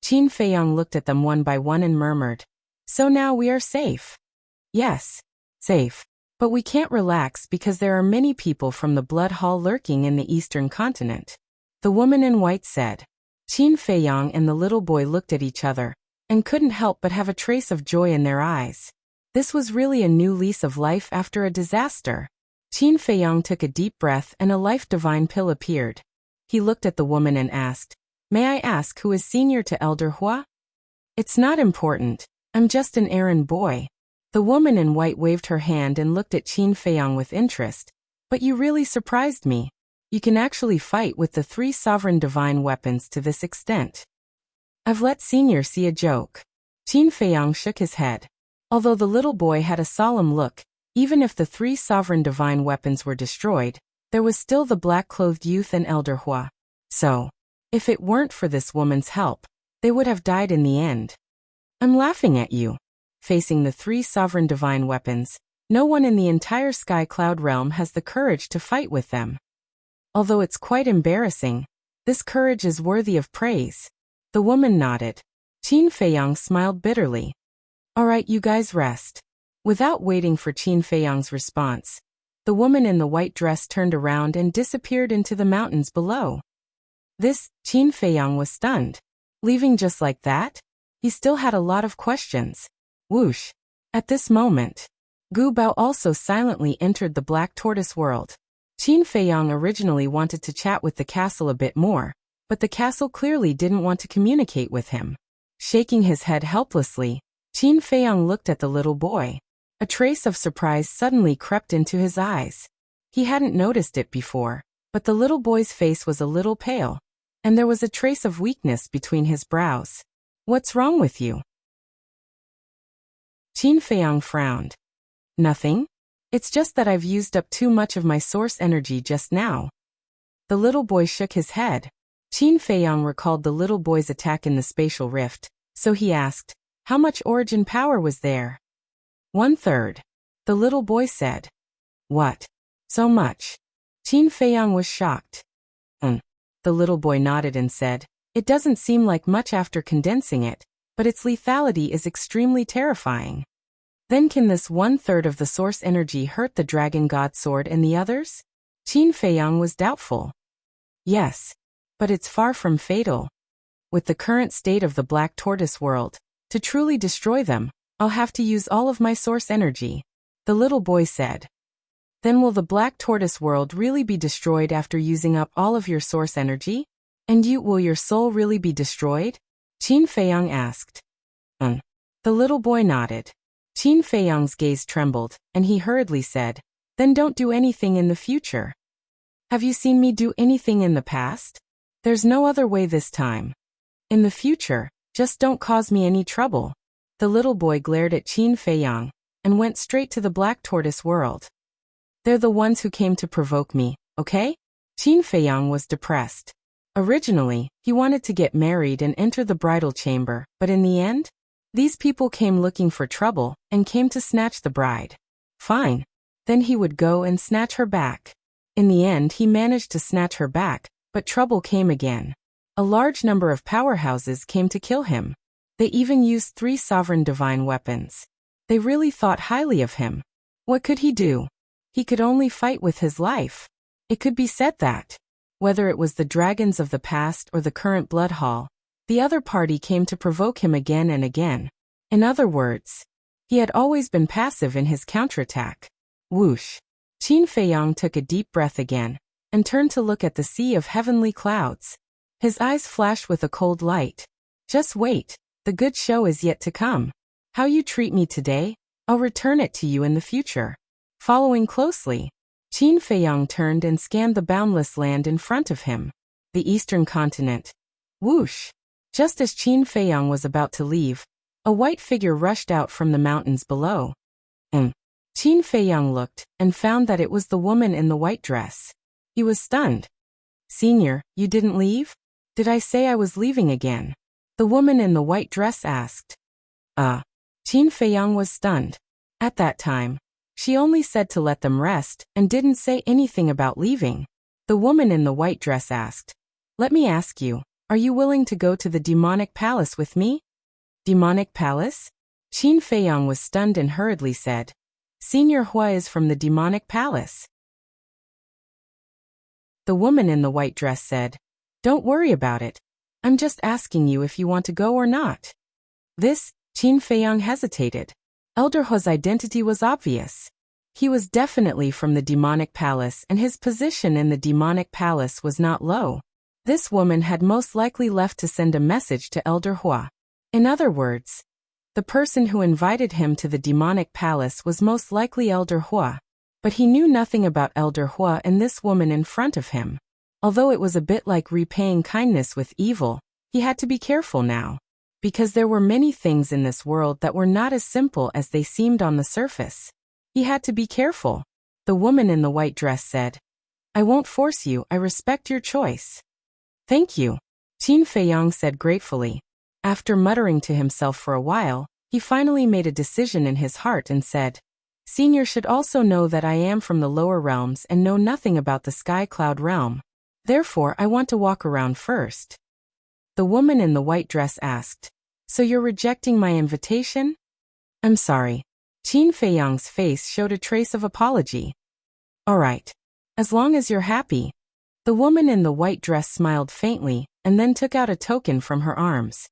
Qin Feiyang looked at them one by one and murmured, "So now we are safe." "Yes, safe. But we can't relax because there are many people from the Blood Hall lurking in the eastern continent," the woman in white said. Qin Feiyang and the little boy looked at each other, and couldn't help but have a trace of joy in their eyes. This was really a new lease of life after a disaster. Qin Feiyang took a deep breath and a life divine pill appeared. He looked at the woman and asked, "May I ask who is senior to Elder Hua?" "It's not important. I'm just an errand boy." The woman in white waved her hand and looked at Qin Feiyang with interest. "But you really surprised me. You can actually fight with the 3 sovereign divine weapons to this extent." "I've let Senior see a joke." Qin Feiyang shook his head. Although the little boy had a solemn look, even if the 3 sovereign divine weapons were destroyed, there was still the black-clothed youth and Elder Hua. So, if it weren't for this woman's help, they would have died in the end. "I'm laughing at you." Facing the 3 sovereign divine weapons, no one in the entire Sky Cloud realm has the courage to fight with them. Although it's quite embarrassing, this courage is worthy of praise. The woman nodded. Qin Feiyang smiled bitterly. "All right, you guys rest." Without waiting for Qin Feiyang's response, the woman in the white dress turned around and disappeared into the mountains below. Qin Feiyang was stunned. Leaving just like that? He still had a lot of questions. Whoosh! At this moment, Gu Bao also silently entered the Black Tortoise world. Qin Feiyang originally wanted to chat with the castle a bit more, but the castle clearly didn't want to communicate with him. Shaking his head helplessly, Qin Feiyang looked at the little boy. A trace of surprise suddenly crept into his eyes. He hadn't noticed it before, but the little boy's face was a little pale, and there was a trace of weakness between his brows. "What's wrong with you?" Qin Feiyang frowned. "Nothing. It's just that I've used up too much of my source energy just now." The little boy shook his head. Qin Feiyang recalled the little boy's attack in the spatial rift, so he asked, "How much origin power was there?" 1/3. The little boy said. "What? So much?" Qin Feiyang was shocked. The little boy nodded and said, "It doesn't seem like much after condensing it, but its lethality is extremely terrifying." "Then can this 1/3 of the source energy hurt the Dragon God Sword and the others?" Qin Feiyang was doubtful. "Yes, but it's far from fatal. With the current state of the Black Tortoise world, to truly destroy them, I'll have to use all of my source energy," the little boy said. "Then will the Black Tortoise world really be destroyed after using up all of your source energy? And will your soul really be destroyed?" Qin Feiyang asked. The little boy nodded. Qin Feiyang's gaze trembled, and he hurriedly said, "Then don't do anything in the future." "Have you seen me do anything in the past? There's no other way this time. In the future, just don't cause me any trouble." The little boy glared at Qin Feiyang, and went straight to the Black Tortoise world. "They're the ones who came to provoke me, okay?" Qin Feiyang was depressed. Originally, he wanted to get married and enter the bridal chamber, but in the end, these people came looking for trouble and came to snatch the bride. Fine. Then he would go and snatch her back. In the end, he managed to snatch her back, but trouble came again. A large number of powerhouses came to kill him. They even used 3 sovereign divine weapons. They really thought highly of him. What could he do? He could only fight with his life. It could be said that, whether it was the dragons of the past or the current blood hall, the other party came to provoke him again and again. In other words, he had always been passive in his counterattack. Whoosh! Qin Feiyang took a deep breath again, and turned to look at the sea of heavenly clouds. His eyes flashed with a cold light. Just wait, the good show is yet to come. How you treat me today, I'll return it to you in the future. Following closely, Qin Feiyang turned and scanned the boundless land in front of him. The eastern continent. Whoosh! Just as Qin Feiyang was about to leave, a white figure rushed out from the mountains below. Qin Feiyang looked and found that it was the woman in the white dress. He was stunned. Senior, you didn't leave? Did I say I was leaving again? The woman in the white dress asked. Qin Feiyang was stunned. At that time, she only said to let them rest and didn't say anything about leaving. The woman in the white dress asked. Let me ask you, are you willing to go to the demonic palace with me? Demonic palace? Qin Feiyang was stunned and hurriedly said. Senior Hua is from the demonic palace. The woman in the white dress said. Don't worry about it. I'm just asking you if you want to go or not. This, Qin Feiyang hesitated. Elder Hua's identity was obvious. He was definitely from the demonic palace and his position in the demonic palace was not low. This woman had most likely left to send a message to Elder Hua. In other words, the person who invited him to the demonic palace was most likely Elder Hua. But he knew nothing about Elder Hua and this woman in front of him. Although it was a bit like repaying kindness with evil, he had to be careful now. Because there were many things in this world that were not as simple as they seemed on the surface. He had to be careful. The woman in the white dress said. I won't force you, I respect your choice. Thank you, Qin Feiyang said gratefully. After muttering to himself for a while, he finally made a decision in his heart and said, Senior should also know that I am from the lower realms and know nothing about the sky cloud realm. Therefore, I want to walk around first. The woman in the white dress asked, So you're rejecting my invitation? I'm sorry. Qin Feiyang's face showed a trace of apology. All right. As long as you're happy. The woman in the white dress smiled faintly and then took out a token from her arms.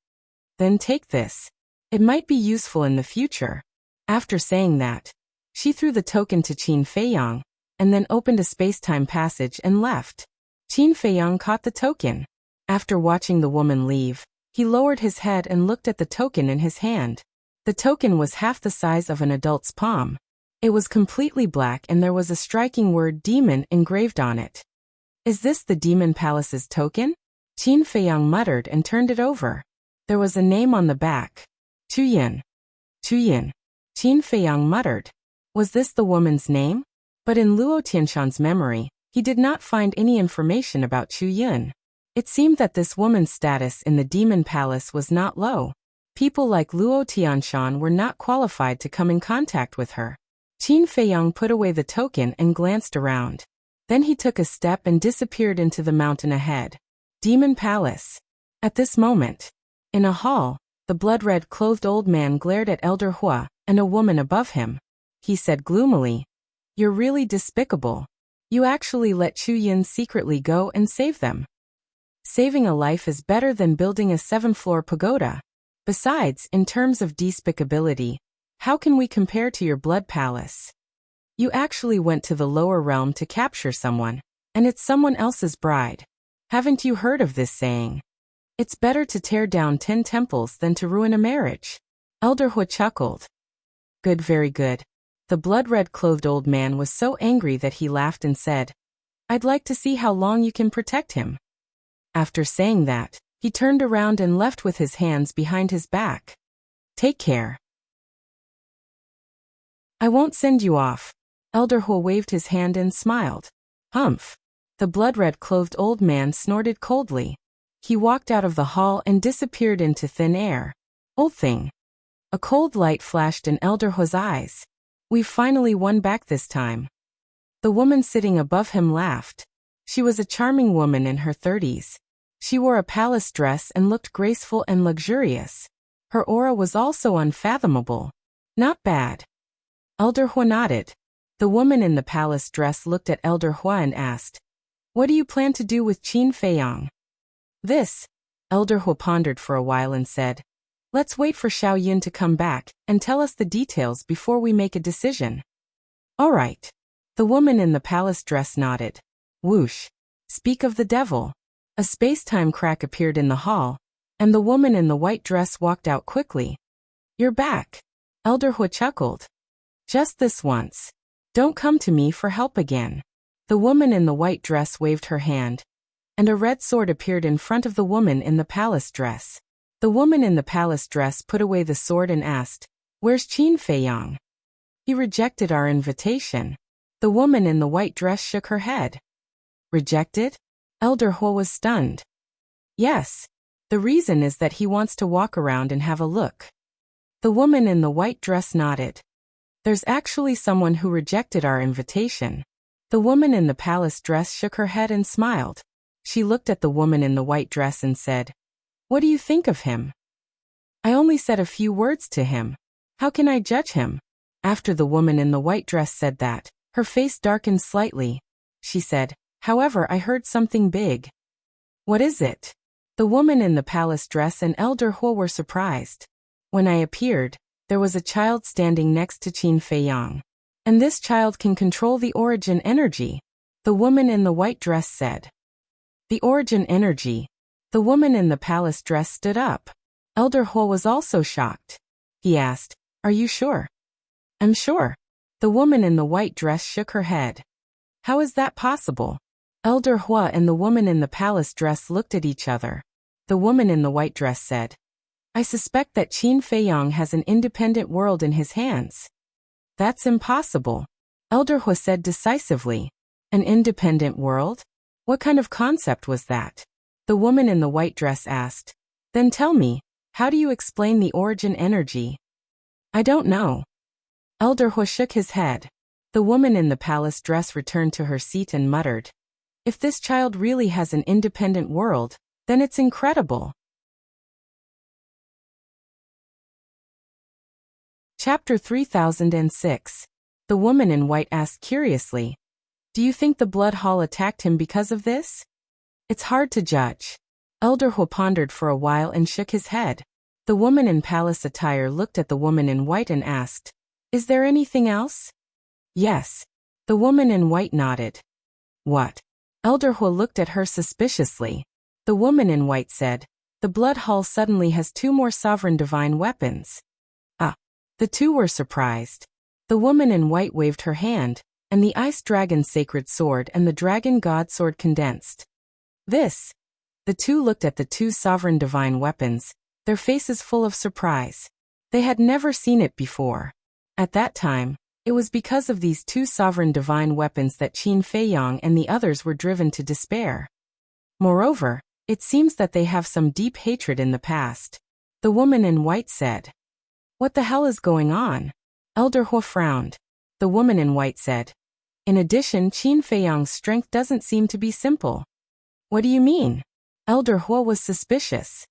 Then take this. It might be useful in the future. After saying that, she threw the token to Qin Feiyang and then opened a space-time passage and left. Qin Feiyang caught the token. After watching the woman leave, he lowered his head and looked at the token in his hand. The token was half the size of an adult's palm. It was completely black and there was a striking word demon engraved on it. Is this the Demon Palace's token? Qin Feiyang muttered and turned it over. There was a name on the back. Chuyin. Chuyin. Qin Feiyang muttered. Was this the woman's name? But in Luo Tianshan's memory, he did not find any information about Chuyin. It seemed that this woman's status in the Demon Palace was not low. People like Luo Tianshan were not qualified to come in contact with her. Qin Feiyang put away the token and glanced around. Then he took a step and disappeared into the mountain ahead. Demon Palace. At this moment, in a hall, the blood-red clothed old man glared at Elder Hua and a woman above him. He said gloomily, You're really despicable. You actually let Chuyin secretly go and save them. Saving a life is better than building a 7-floor pagoda. Besides, in terms of despicability, how can we compare to your blood palace? You actually went to the lower realm to capture someone, and it's someone else's bride. Haven't you heard of this saying? It's better to tear down 10 temples than to ruin a marriage. Elder Hua chuckled. Good, very good. The blood-red clothed old man was so angry that he laughed and said, I'd like to see how long you can protect him. After saying that, he turned around and left with his hands behind his back. Take care. I won't send you off. Elder Hua waved his hand and smiled. Humph. The blood-red clothed old man snorted coldly. He walked out of the hall and disappeared into thin air. Old thing. A cold light flashed in Elder Hua's eyes. We've finally won back this time. The woman sitting above him laughed. She was a charming woman in her 30s. She wore a palace dress and looked graceful and luxurious. Her aura was also unfathomable. Not bad. Elder Hua nodded. The woman in the palace dress looked at Elder Hua and asked, "What do you plan to do with Qin Feiyang?" "This." Elder Hua pondered for a while and said, "Let's wait for Xiao Yun to come back and tell us the details before we make a decision." "All right." The woman in the palace dress nodded. Whoosh. Speak of the devil. A space-time crack appeared in the hall, and the woman in the white dress walked out quickly. "You're back." Elder Hua chuckled. "Just this once. Don't come to me for help again." The woman in the white dress waved her hand, and a red sword appeared in front of the woman in the palace dress. The woman in the palace dress put away the sword and asked, "Where's Qin Feiyang?" "He rejected our invitation." The woman in the white dress shook her head. "Rejected?" Elder Hua was stunned. "Yes. The reason is that he wants to walk around and have a look." The woman in the white dress nodded. "There's actually someone who rejected our invitation." The woman in the palace dress shook her head and smiled. She looked at the woman in the white dress and said, "What do you think of him?" "I only said a few words to him. How can I judge him?" After the woman in the white dress said that, her face darkened slightly. She said, "However, I heard something big." "What is it?" The woman in the palace dress and Elder Hua were surprised. "When I appeared, there was a child standing next to Qin Feiyang. And this child can control the origin energy," the woman in the white dress said. "The origin energy." The woman in the palace dress stood up. Elder Hua was also shocked. He asked, "Are you sure?" "I'm sure." The woman in the white dress shook her head. "How is that possible?" Elder Hua and the woman in the palace dress looked at each other. The woman in the white dress said, "I suspect that Qin Feiyang has an independent world in his hands." "That's impossible," Elder Hua said decisively. "An independent world? What kind of concept was that?" The woman in the white dress asked. "Then tell me, how do you explain the origin energy?" "I don't know." Elder Hua shook his head. The woman in the palace dress returned to her seat and muttered, "If this child really has an independent world, then it's incredible." Chapter 3006. The woman in white asked curiously, "Do you think the Blood Hall attacked him because of this?" "It's hard to judge." Elder Hua pondered for a while and shook his head. The woman in palace attire looked at the woman in white and asked, "Is there anything else?" "Yes." The woman in white nodded. "What?" Elder Hua looked at her suspiciously. The woman in white said, "The Blood Hall suddenly has 2 more sovereign divine weapons." "Ah." The two were surprised. The woman in white waved her hand, and the Ice Dragon Sacred Sword and the Dragon God Sword condensed. "This." The two looked at the 2 sovereign divine weapons, their faces full of surprise. They had never seen it before. At that time, it was because of these 2 sovereign divine weapons that Qin Feiyang and the others were driven to despair. Moreover, it seems that they have some deep hatred in the past. The woman in white said. "What the hell is going on?" Elder Hua frowned. The woman in white said, "In addition, Qin Feiyang's strength doesn't seem to be simple." "What do you mean?" Elder Hua was suspicious.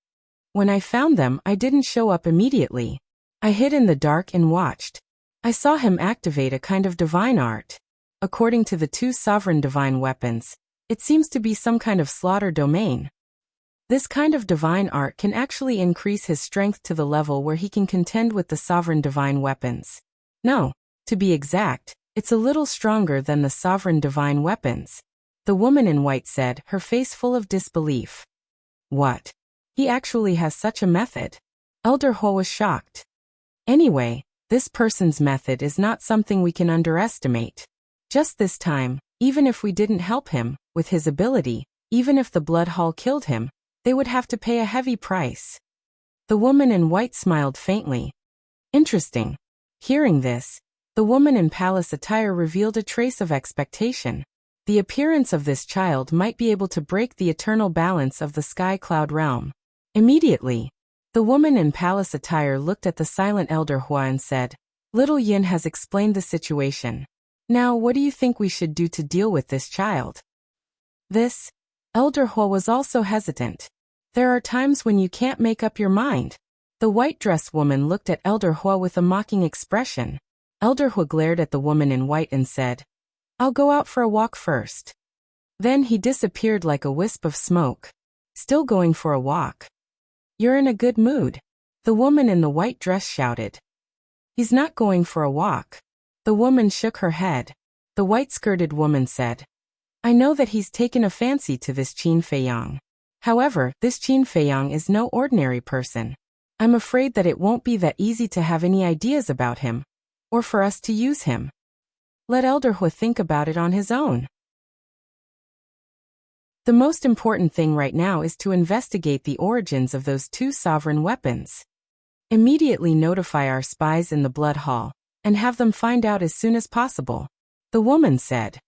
"When I found them, I didn't show up immediately. I hid in the dark and watched. I saw him activate a kind of divine art. According to the 2 sovereign divine weapons, it seems to be some kind of slaughter domain. This kind of divine art can actually increase his strength to the level where he can contend with the sovereign divine weapons. No, to be exact, it's a little stronger than the sovereign divine weapons." The woman in white said, her face full of disbelief. "What? He actually has such a method?" Elder Hua was shocked. "Anyway, this person's method is not something we can underestimate. Just this time, even if we didn't help him, with his ability, even if the Blood Hall killed him, they would have to pay a heavy price." The woman in white smiled faintly. "Interesting." Hearing this, the woman in palace attire revealed a trace of expectation. The appearance of this child might be able to break the eternal balance of the sky-cloud realm. Immediately, the woman in palace attire looked at the silent elder Hua and said, "Little Yin has explained the situation. Now what do you think we should do to deal with this child?" This elder Hua was also hesitant. There are times when you can't make up your mind. The white-dressed woman looked at elder Hua with a mocking expression. Elder Hua glared at the woman in white and said, "I'll go out for a walk first." Then he disappeared like a wisp of smoke. "Still going for a walk? You're in a good mood," the woman in the white dress shouted. "He's not going for a walk." The woman shook her head. The white-skirted woman said, "I know that he's taken a fancy to this Qin Feiyang. However, this Qin Feiyang is no ordinary person. I'm afraid that it won't be that easy to have any ideas about him, or for us to use him. Let Elder Hua think about it on his own. The most important thing right now is to investigate the origins of those two sovereign weapons. Immediately notify our spies in the Blood Hall, and have them find out as soon as possible," the woman said.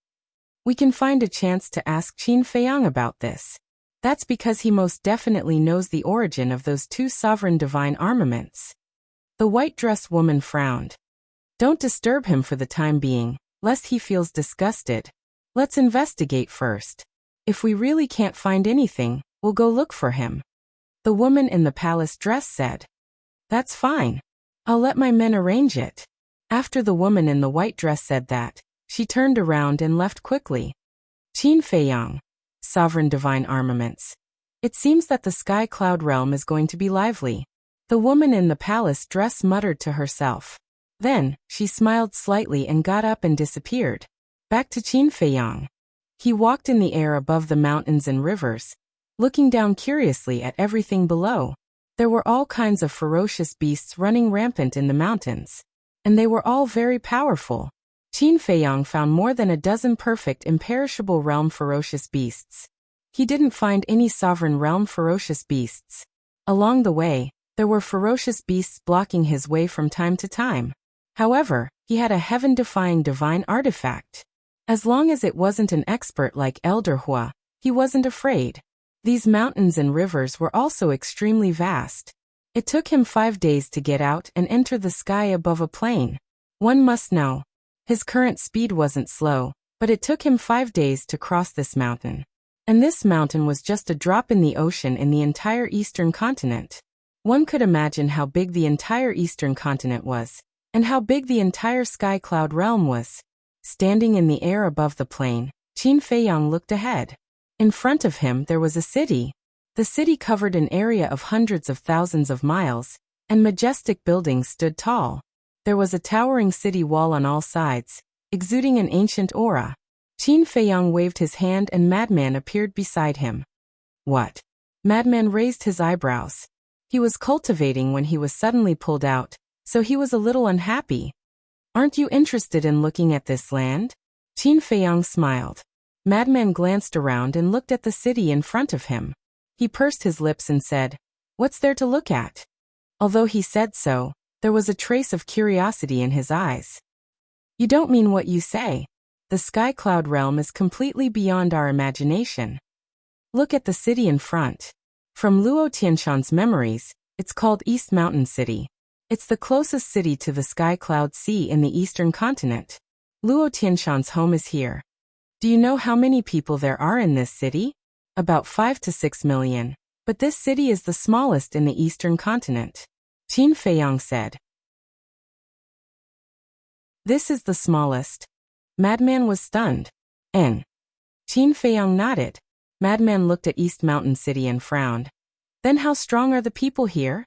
"We can find a chance to ask Qin Feiyang about this. That's because he most definitely knows the origin of those two sovereign divine armaments." The white-dressed woman frowned. "Don't disturb him for the time being, lest he feels disgusted. Let's investigate first. If we really can't find anything, we'll go look for him." The woman in the palace dress said, "That's fine. I'll let my men arrange it." After the woman in the white dress said that, she turned around and left quickly. Qin Feiyang, sovereign divine armaments. It seems that the sky cloud realm is going to be lively. The woman in the palace dress muttered to herself. Then, she smiled slightly and got up and disappeared. Back to Qin Feiyang. He walked in the air above the mountains and rivers, looking down curiously at everything below. There were all kinds of ferocious beasts running rampant in the mountains, and they were all very powerful. Qin Feiyang found more than a dozen perfect imperishable realm ferocious beasts. He didn't find any sovereign realm ferocious beasts. Along the way, there were ferocious beasts blocking his way from time to time. However, he had a heaven-defying divine artifact. As long as it wasn't an expert like Elder Hua, he wasn't afraid. These mountains and rivers were also extremely vast. It took him 5 days to get out and enter the sky above a plane. One must know, his current speed wasn't slow, but it took him 5 days to cross this mountain. And this mountain was just a drop in the ocean in the entire eastern continent. One could imagine how big the entire eastern continent was, and how big the entire sky cloud realm was. Standing in the air above the plain, Qin Feiyang looked ahead. In front of him there was a city. The city covered an area of hundreds of thousands of miles, and majestic buildings stood tall. There was a towering city wall on all sides, exuding an ancient aura. Qin Feiyang waved his hand and Madman appeared beside him. "What?" Madman raised his eyebrows. He was cultivating when he was suddenly pulled out, so he was a little unhappy. "Aren't you interested in looking at this land?" Qin Feiyang smiled. Madman glanced around and looked at the city in front of him. He pursed his lips and said, "What's there to look at?" Although he said so, there was a trace of curiosity in his eyes. "You don't mean what you say. The sky cloud realm is completely beyond our imagination. Look at the city in front. From Luo Tianshan's memories, it's called East Mountain City. It's the closest city to the Sky Cloud Sea in the eastern continent. Luo Tianshan's home is here. Do you know how many people there are in this city? About 5 to 6 million. But this city is the smallest in the eastern continent." Qin Feiyang said. "This is the smallest?" Madman was stunned. "And?" Qin Feiyang nodded. Madman looked at East Mountain City and frowned. "Then how strong are the people here?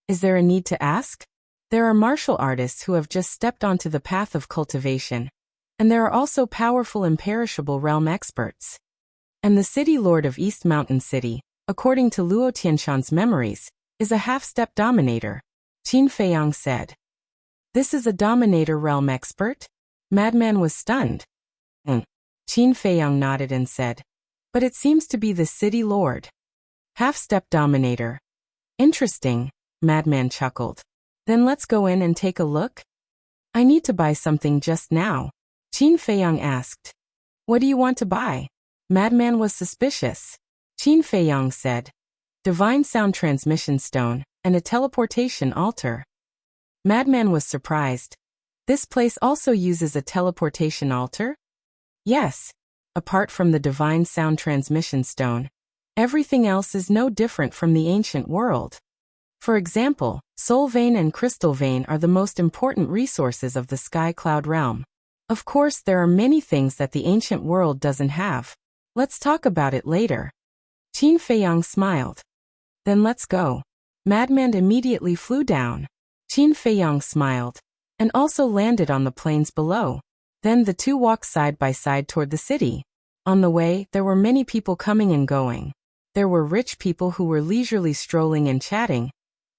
Is there a need to ask? There are martial artists who have just stepped onto the path of cultivation, and there are also powerful imperishable realm experts. And the city lord of East Mountain City, according to Luo Tianshan's memories, is a half-step dominator," Qin Feiyang said. "This is a dominator realm expert?" Madman was stunned. Qin Feiyang nodded and said, "But it seems to be the city lord. Half-step dominator. Interesting," Madman chuckled. "Then let's go in and take a look?" "I need to buy something just now," Qin Feiyang asked. What do you want to buy? Madman was suspicious. Qin Feiyang said, Divine Sound Transmission Stone, and a teleportation altar. Madman was surprised. This place also uses a teleportation altar? Yes. Apart from the Divine Sound Transmission Stone, everything else is no different from the ancient world. For example, Soul Vein and Crystal Vein are the most important resources of the Sky Cloud realm. Of course, there are many things that the ancient world doesn't have. Let's talk about it later. Qin Feiyang smiled. Then let's go. Madman immediately flew down. Qin Feiyang smiled, and also landed on the plains below. Then the two walked side by side toward the city. On the way, there were many people coming and going. There were rich people who were leisurely strolling and chatting,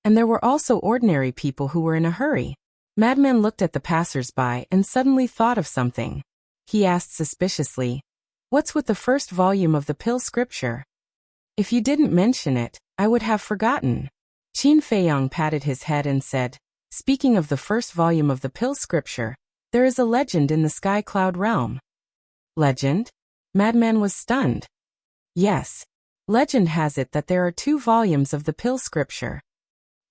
and there were also ordinary people who were in a hurry. Madman looked at the passers-by and suddenly thought of something. He asked suspiciously, What's with the first volume of the pill scripture? If you didn't mention it, I would have forgotten. Qin Feiyang patted his head and said, Speaking of the first volume of the pill scripture, there is a legend in the Sky Cloud realm. Legend? Madman was stunned. Yes. Legend has it that there are 2 volumes of the pill scripture.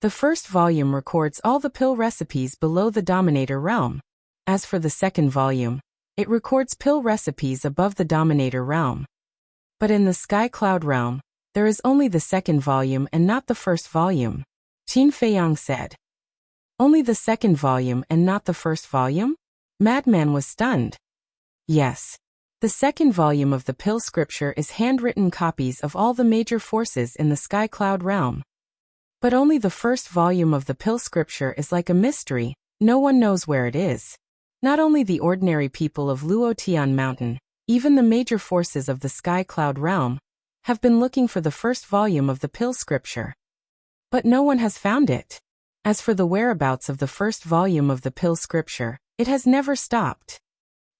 The first volume records all the pill recipes below the Dominator realm. As for the second volume, it records pill recipes above the Dominator realm. But in the Sky Cloud realm, there is only the second volume and not the first volume. Qin Feiyang said. Only the second volume and not the first volume? Madman was stunned. Yes. The second volume of the pill scripture is handwritten copies of all the major forces in the Sky Cloud realm. But only the first volume of the pill scripture is like a mystery, no one knows where it is. Not only the ordinary people of Luotian Mountain, even the major forces of the Sky Cloud realm, have been looking for the first volume of the pill scripture. But no one has found it. As for the whereabouts of the first volume of the pill scripture, it has never stopped.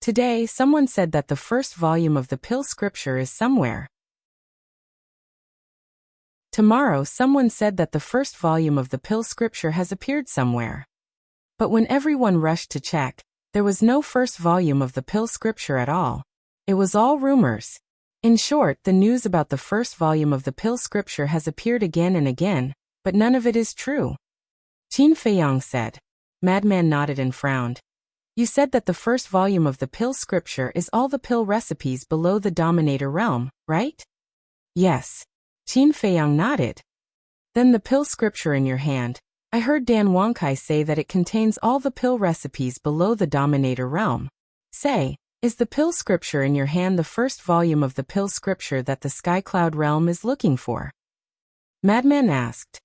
Today, someone said that the first volume of the pill scripture is somewhere. Tomorrow, someone said that the first volume of the pill scripture has appeared somewhere. But when everyone rushed to check, there was no first volume of the pill scripture at all. It was all rumors. In short, the news about the first volume of the pill scripture has appeared again and again, but none of it is true. Qin Feiyang said. Madman nodded and frowned. You said that the first volume of the pill scripture is all the pill recipes below the Dominator realm, right? Yes. Qin Feiyang nodded. Then the pill scripture in your hand, I heard Dan Wangkai say that it contains all the pill recipes below the Dominator realm. Say, is the pill scripture in your hand the first volume of the pill scripture that the Sky Cloud realm is looking for? Madman asked.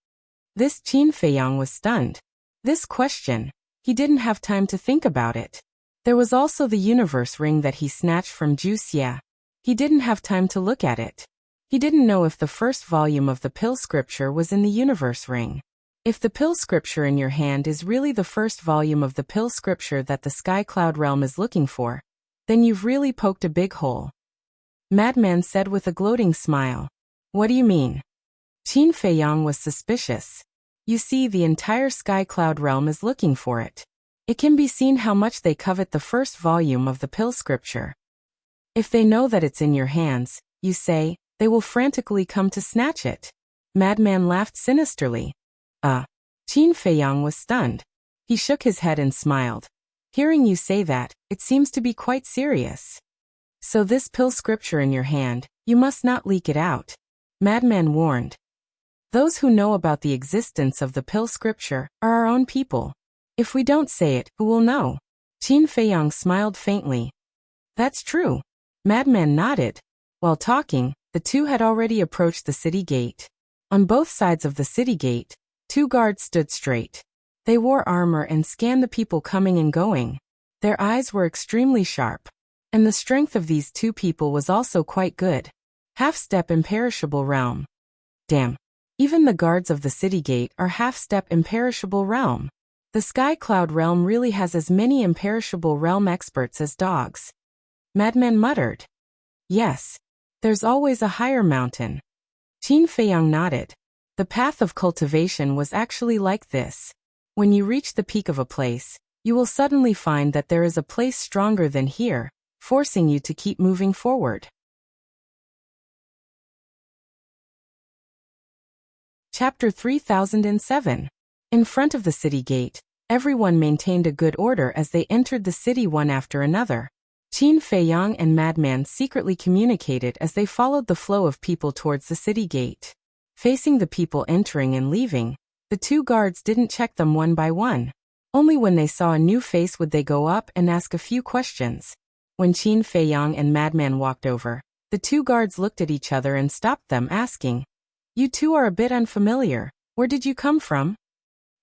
This Qin Feiyang was stunned. This question, he didn't have time to think about it. There was also the universe ring that he snatched from Wuxia. He didn't have time to look at it. He didn't know if the first volume of the pill scripture was in the universe ring. If the pill scripture in your hand is really the first volume of the pill scripture that the Sky Cloud realm is looking for, then you've really poked a big hole. Madman said with a gloating smile. What do you mean? Qin Feiyang was suspicious. You see, the entire Sky Cloud realm is looking for it. It can be seen how much they covet the first volume of the pill scripture. If they know that it's in your hands, you say, they will frantically come to snatch it. Madman laughed sinisterly. Qin Feiyang was stunned. He shook his head and smiled. Hearing you say that, it seems to be quite serious. So this pill scripture in your hand, you must not leak it out. Madman warned. Those who know about the existence of the pill scripture are our own people. If we don't say it, who will know? Qin Feiyang smiled faintly. That's true. Madman nodded. While talking, the two had already approached the city gate. On both sides of the city gate, 2 guards stood straight. They wore armor and scanned the people coming and going. Their eyes were extremely sharp. And the strength of these 2 people was also quite good. Half-step imperishable realm. Damn. Even the guards of the city gate are half-step imperishable realm. The Sky Cloud realm really has as many imperishable realm experts as dogs. Madman muttered. Yes. There's always a higher mountain. Qin Feiyang nodded. The path of cultivation was actually like this. When you reach the peak of a place, you will suddenly find that there is a place stronger than here, forcing you to keep moving forward. Chapter 3007. In front of the city gate, everyone maintained a good order as they entered the city one after another. Qin Feiyang and Madman secretly communicated as they followed the flow of people towards the city gate. Facing the people entering and leaving, the two guards didn't check them one by one. Only when they saw a new face would they go up and ask a few questions. When Qin Feiyang and Madman walked over, the two guards looked at each other and stopped them, asking, "You two are a bit unfamiliar. Where did you come from?"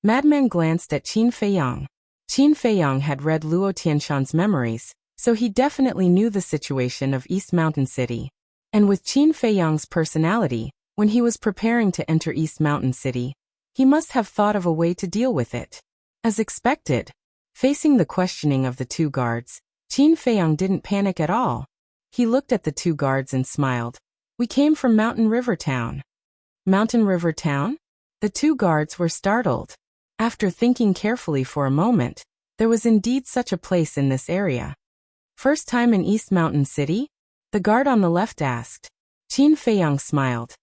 Madman glanced at Qin Feiyang. Qin Feiyang had read Luo Tianshan's memories, so he definitely knew the situation of East Mountain City. And with Qin Feiyang's personality, when he was preparing to enter East Mountain City, he must have thought of a way to deal with it. As expected, facing the questioning of the two guards, Qin Feiyang didn't panic at all. He looked at the two guards and smiled. "We came from Mountain River Town." Mountain River Town? The two guards were startled. After thinking carefully for a moment, there was indeed such a place in this area. "First time in East Mountain City?" the guard on the left asked. Qin Feiyang smiled.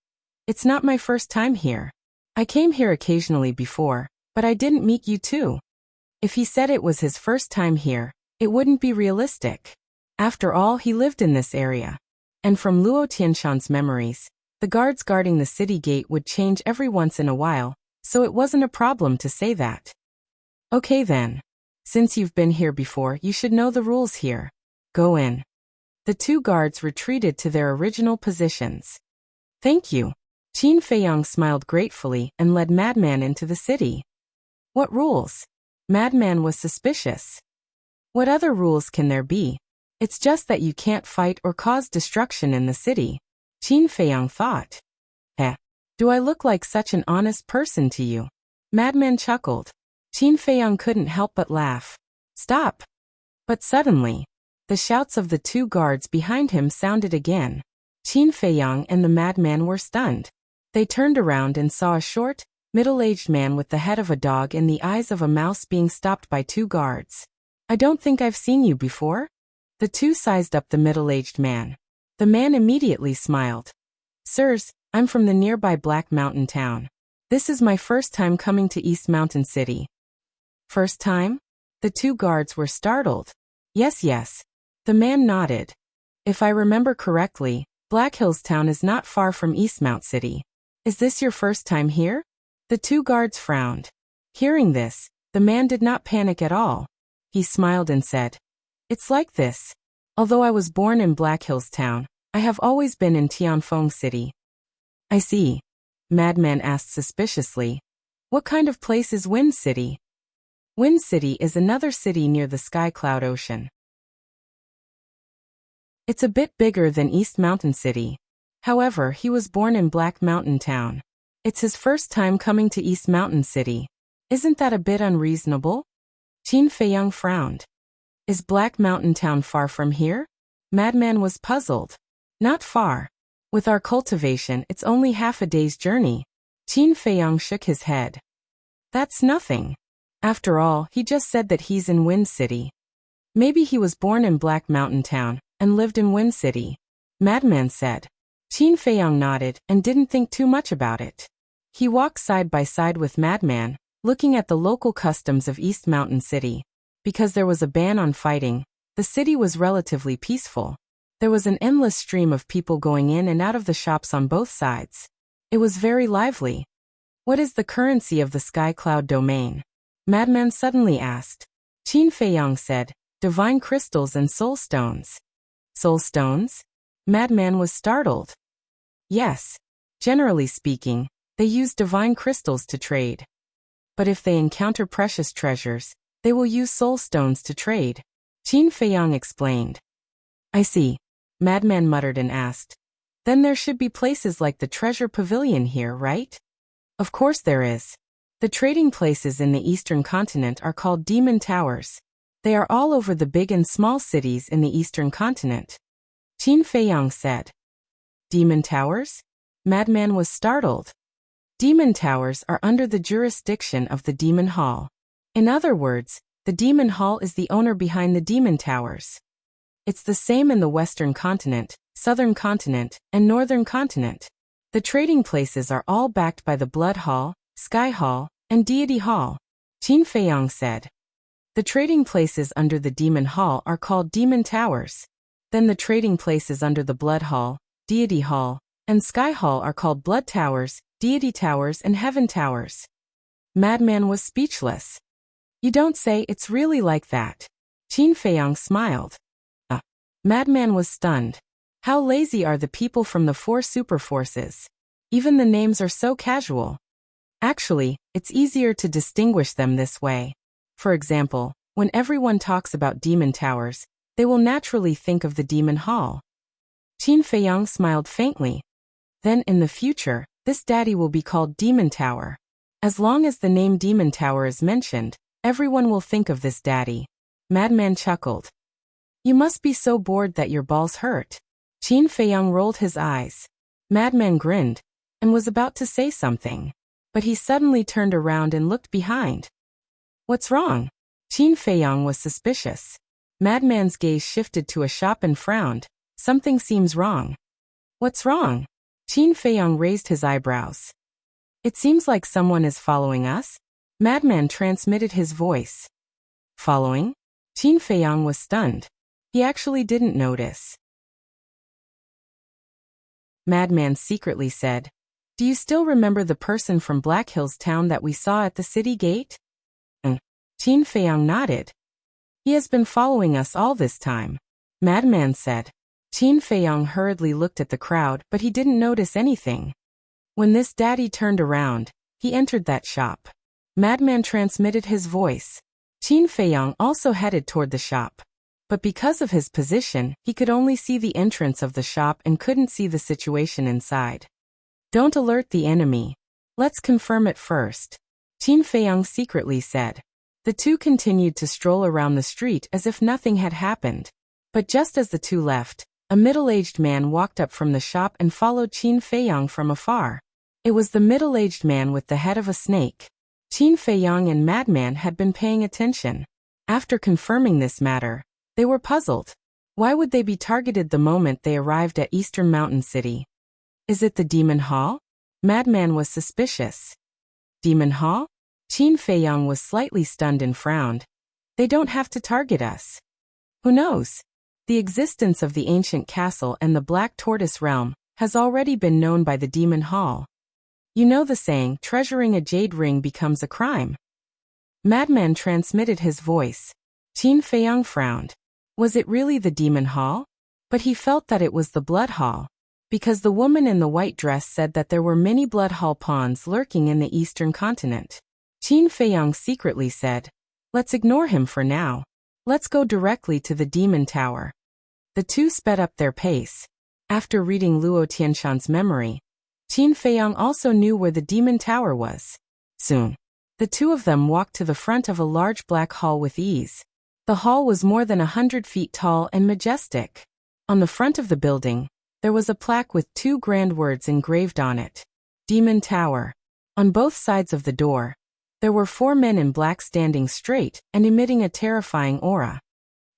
"It's not my first time here. I came here occasionally before, but I didn't meet you two." If he said it was his first time here, it wouldn't be realistic. After all, he lived in this area. And from Luo Tianshan's memories, the guards guarding the city gate would change every once in a while, so it wasn't a problem to say that. "Okay then. Since you've been here before, you should know the rules here. Go in." The two guards retreated to their original positions. "Thank you." Qin Feiyang smiled gratefully and led Madman into the city. "What rules?" Madman was suspicious. "What other rules can there be? It's just that you can't fight or cause destruction in the city," Qin Feiyang thought. Do I look like such an honest person to you?" Madman chuckled. Qin Feiyang couldn't help but laugh. "Stop!" But suddenly, the shouts of the two guards behind him sounded again. Qin Feiyang and the madman were stunned. They turned around and saw a short, middle-aged man with the head of a dog and the eyes of a mouse being stopped by two guards. "I don't think I've seen you before?" The two sized up the middle-aged man. The man immediately smiled. "Sirs, I'm from the nearby Black Mountain town. This is my first time coming to East Mountain City." "First time?" The two guards were startled. Yes. The man nodded. "If I remember correctly, Black Hills Town is not far from East Mount City. Is this your first time here?" The two guards frowned. Hearing this, the man did not panic at all. He smiled and said, "It's like this. Although I was born in Black Hills Town, I have always been in Tianfeng City." "I see." Madman asked suspiciously, "What kind of place is Wind City?" Wind City is another city near the Sky Cloud Ocean. It's a bit bigger than East Mountain City. However, he was born in Black Mountain Town. It's his first time coming to East Mountain City. Isn't that a bit unreasonable? Qin Feiyang frowned. "Is Black Mountain Town far from here?" Madman was puzzled. "Not far. With our cultivation, it's only half a day's journey." Qin Feiyang shook his head. "That's nothing. After all, he just said that he's in Wind City. Maybe he was born in Black Mountain Town and lived in Wind City," Madman said. Qin Feiyang nodded and didn't think too much about it. He walked side by side with Madman, looking at the local customs of East Mountain City. Because there was a ban on fighting, the city was relatively peaceful. There was an endless stream of people going in and out of the shops on both sides. It was very lively. "What is the currency of the Sky Cloud domain?" Madman suddenly asked. Qin Feiyang said, "Divine crystals and soul stones." "Soul stones?" Madman was startled. "Yes. Generally speaking, they use divine crystals to trade. But if they encounter precious treasures, they will use soul stones to trade," Qin Feiyang explained. "I see," Madman muttered and asked. "Then there should be places like the Treasure Pavilion here, right?" "Of course there is. The trading places in the Eastern Continent are called Demon Towers. They are all over the big and small cities in the Eastern Continent," Qin Feiyang said. "Demon Towers?" Madman was startled. Demon Towers are under the jurisdiction of the Demon Hall. In other words, the Demon Hall is the owner behind the Demon Towers. It's the same in the Western continent, Southern continent, and Northern continent. The trading places are all backed by the Blood Hall, Sky Hall, and Deity Hall, Qin Feiyang said. The trading places under the Demon Hall are called Demon Towers. Then the trading places under the Blood Hall, Deity Hall, and Sky Hall are called Blood Towers, Deity Towers, and Heaven Towers. Madman was speechless. You don't say, it's really like that. Qin Feiyang smiled. Madman was stunned. How lazy are the people from the 4 super forces? Even the names are so casual. Actually, it's easier to distinguish them this way. For example, when everyone talks about Demon Towers, they will naturally think of the Demon Hall. Qin Feiyang smiled faintly. Then in the future, this daddy will be called Demon Tower. As long as the name Demon Tower is mentioned, everyone will think of this daddy. Madman chuckled. You must be so bored that your balls hurt. Qin Feiyang rolled his eyes. Madman grinned, and was about to say something. But he suddenly turned around and looked behind. What's wrong? Qin Feiyang was suspicious. Madman's gaze shifted to a shop and frowned. Something seems wrong. What's wrong? Qin Feiyang raised his eyebrows. It seems like someone is following us. Madman transmitted his voice. Following? Qin Feiyang was stunned. He actually didn't notice. Madman secretly said, Do you still remember the person from Black Hills town that we saw at the city gate? Qin Feiyang nodded. He has been following us all this time. Madman said. Qin Feiyang hurriedly looked at the crowd, but he didn't notice anything. When this daddy turned around, he entered that shop. Madman transmitted his voice. Qin Feiyang also headed toward the shop. But because of his position, he could only see the entrance of the shop and couldn't see the situation inside. Don't alert the enemy. Let's confirm it first. Qin Feiyang secretly said. The two continued to stroll around the street as if nothing had happened. But just as the two left, a middle-aged man walked up from the shop and followed Qin Feiyang from afar. It was the middle-aged man with the head of a snake. Qin Feiyang and Madman had been paying attention. After confirming this matter, they were puzzled. Why would they be targeted the moment they arrived at Eastern Mountain City? Is it the Demon Hall? Madman was suspicious. Demon Hall? Qin Feiyang was slightly stunned and frowned. They don't have to target us. Who knows? The existence of the ancient castle and the Black Tortoise Realm has already been known by the Demon Hall. You know the saying, treasuring a jade ring becomes a crime. Madman transmitted his voice. Qin Feiyang frowned. Was it really the Demon Hall? But he felt that it was the Blood Hall, because the woman in the white dress said that there were many Blood Hall pawns lurking in the Eastern continent. Qin Feiyang secretly said, Let's ignore him for now. Let's go directly to the Demon Tower. The two sped up their pace. After reading Luo Tianshan's memory, Qin Feiyang also knew where the Demon Tower was. Soon, the two of them walked to the front of a large black hall with ease. The hall was more than 100 feet tall and majestic. On the front of the building, there was a plaque with 2 grand words engraved on it. Demon Tower. On both sides of the door, there were 4 men in black standing straight and emitting a terrifying aura.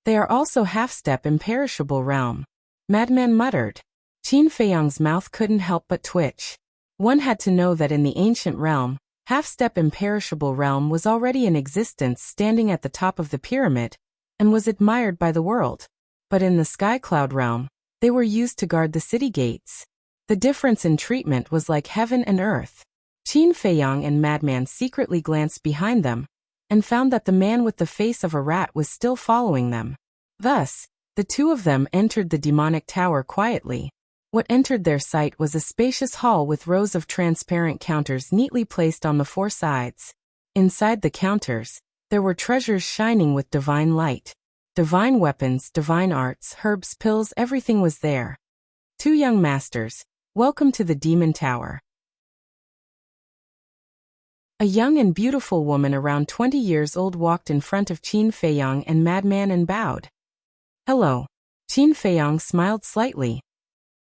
They are also half-step imperishable realm. Madman muttered. Qin Feiyang's mouth couldn't help but twitch. One had to know that in the ancient realm, half-step imperishable realm was already in existence standing at the top of the pyramid, and was admired by the world. But in the Sky Cloud realm, they were used to guard the city gates. The difference in treatment was like heaven and earth. Qin Feiyang and Madman secretly glanced behind them, and found that the man with the face of a rat was still following them. Thus, the two of them entered the demonic tower quietly. What entered their sight was a spacious hall with rows of transparent counters neatly placed on the 4 sides. Inside the counters, there were treasures shining with divine light. Divine weapons, divine arts, herbs, pills, everything was there. 2 young masters, welcome to the Demon Tower. A young and beautiful woman around 20 years old walked in front of Qin Feiyang and Madman and bowed. Hello. Qin Feiyang smiled slightly.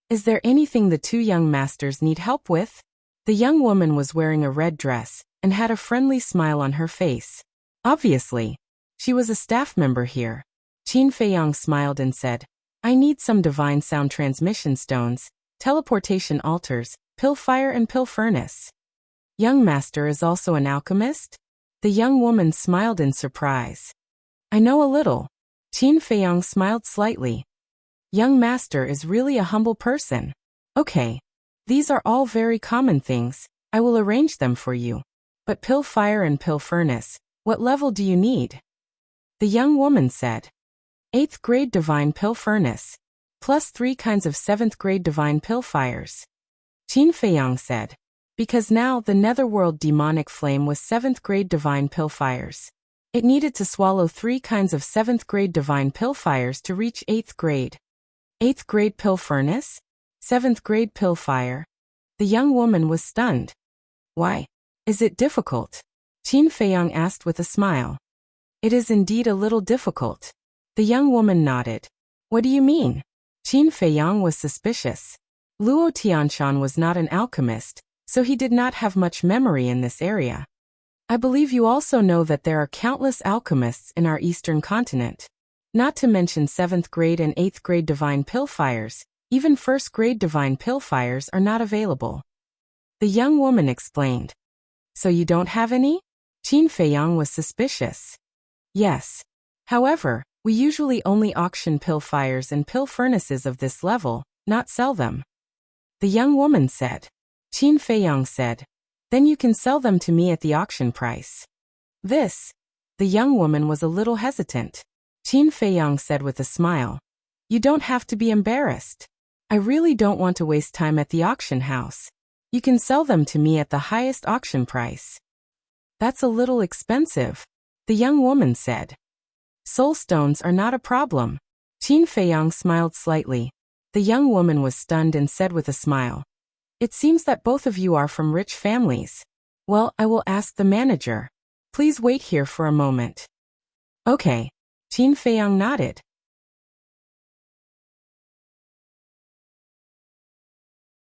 Is there anything the 2 young masters need help with? The young woman was wearing a red dress and had a friendly smile on her face. Obviously, she was a staff member here. Qin Feiyang smiled and said, I need some divine sound transmission stones, teleportation altars, pill fire and pill furnace. Young master is also an alchemist? The young woman smiled in surprise. I know a little. Qin Feiyang smiled slightly. Young master is really a humble person. Okay. These are all very common things. I will arrange them for you. But pill fire and pill furnace, what level do you need? The young woman said. 8th grade divine pill furnace. Plus 3 kinds of 7th grade divine pill fires. Qin Feiyang said. Because now the netherworld demonic flame was 7th grade divine pill fires. It needed to swallow 3 kinds of 7th grade divine pill fires to reach 8th grade. 8th grade pill furnace? 7th grade pill fire? The young woman was stunned. Why? Is it difficult? Qin Feiyang asked with a smile. It is indeed a little difficult. The young woman nodded. What do you mean? Qin Feiyang was suspicious. Luo Tianshan was not an alchemist, so he did not have much memory in this area. I believe you also know that there are countless alchemists in our eastern continent. Not to mention 7th grade and 8th grade divine pill fires, even 1st grade divine pill fires are not available. The young woman explained. So you don't have any? Qin Feiyang was suspicious. Yes. However, we usually only auction pill fires and pill furnaces of this level, not sell them. The young woman said. Qin Feiyang said. Then you can sell them to me at the auction price. This. The young woman was a little hesitant. Qin Feiyang said with a smile. You don't have to be embarrassed. I really don't want to waste time at the auction house. You can sell them to me at the highest auction price. That's a little expensive. The young woman said. Soul stones are not a problem. Qin Feiyang smiled slightly. The young woman was stunned and said with a smile. It seems that both of you are from rich families. Well, I will ask the manager. Please wait here for a moment. Okay. Qin Feiyang nodded.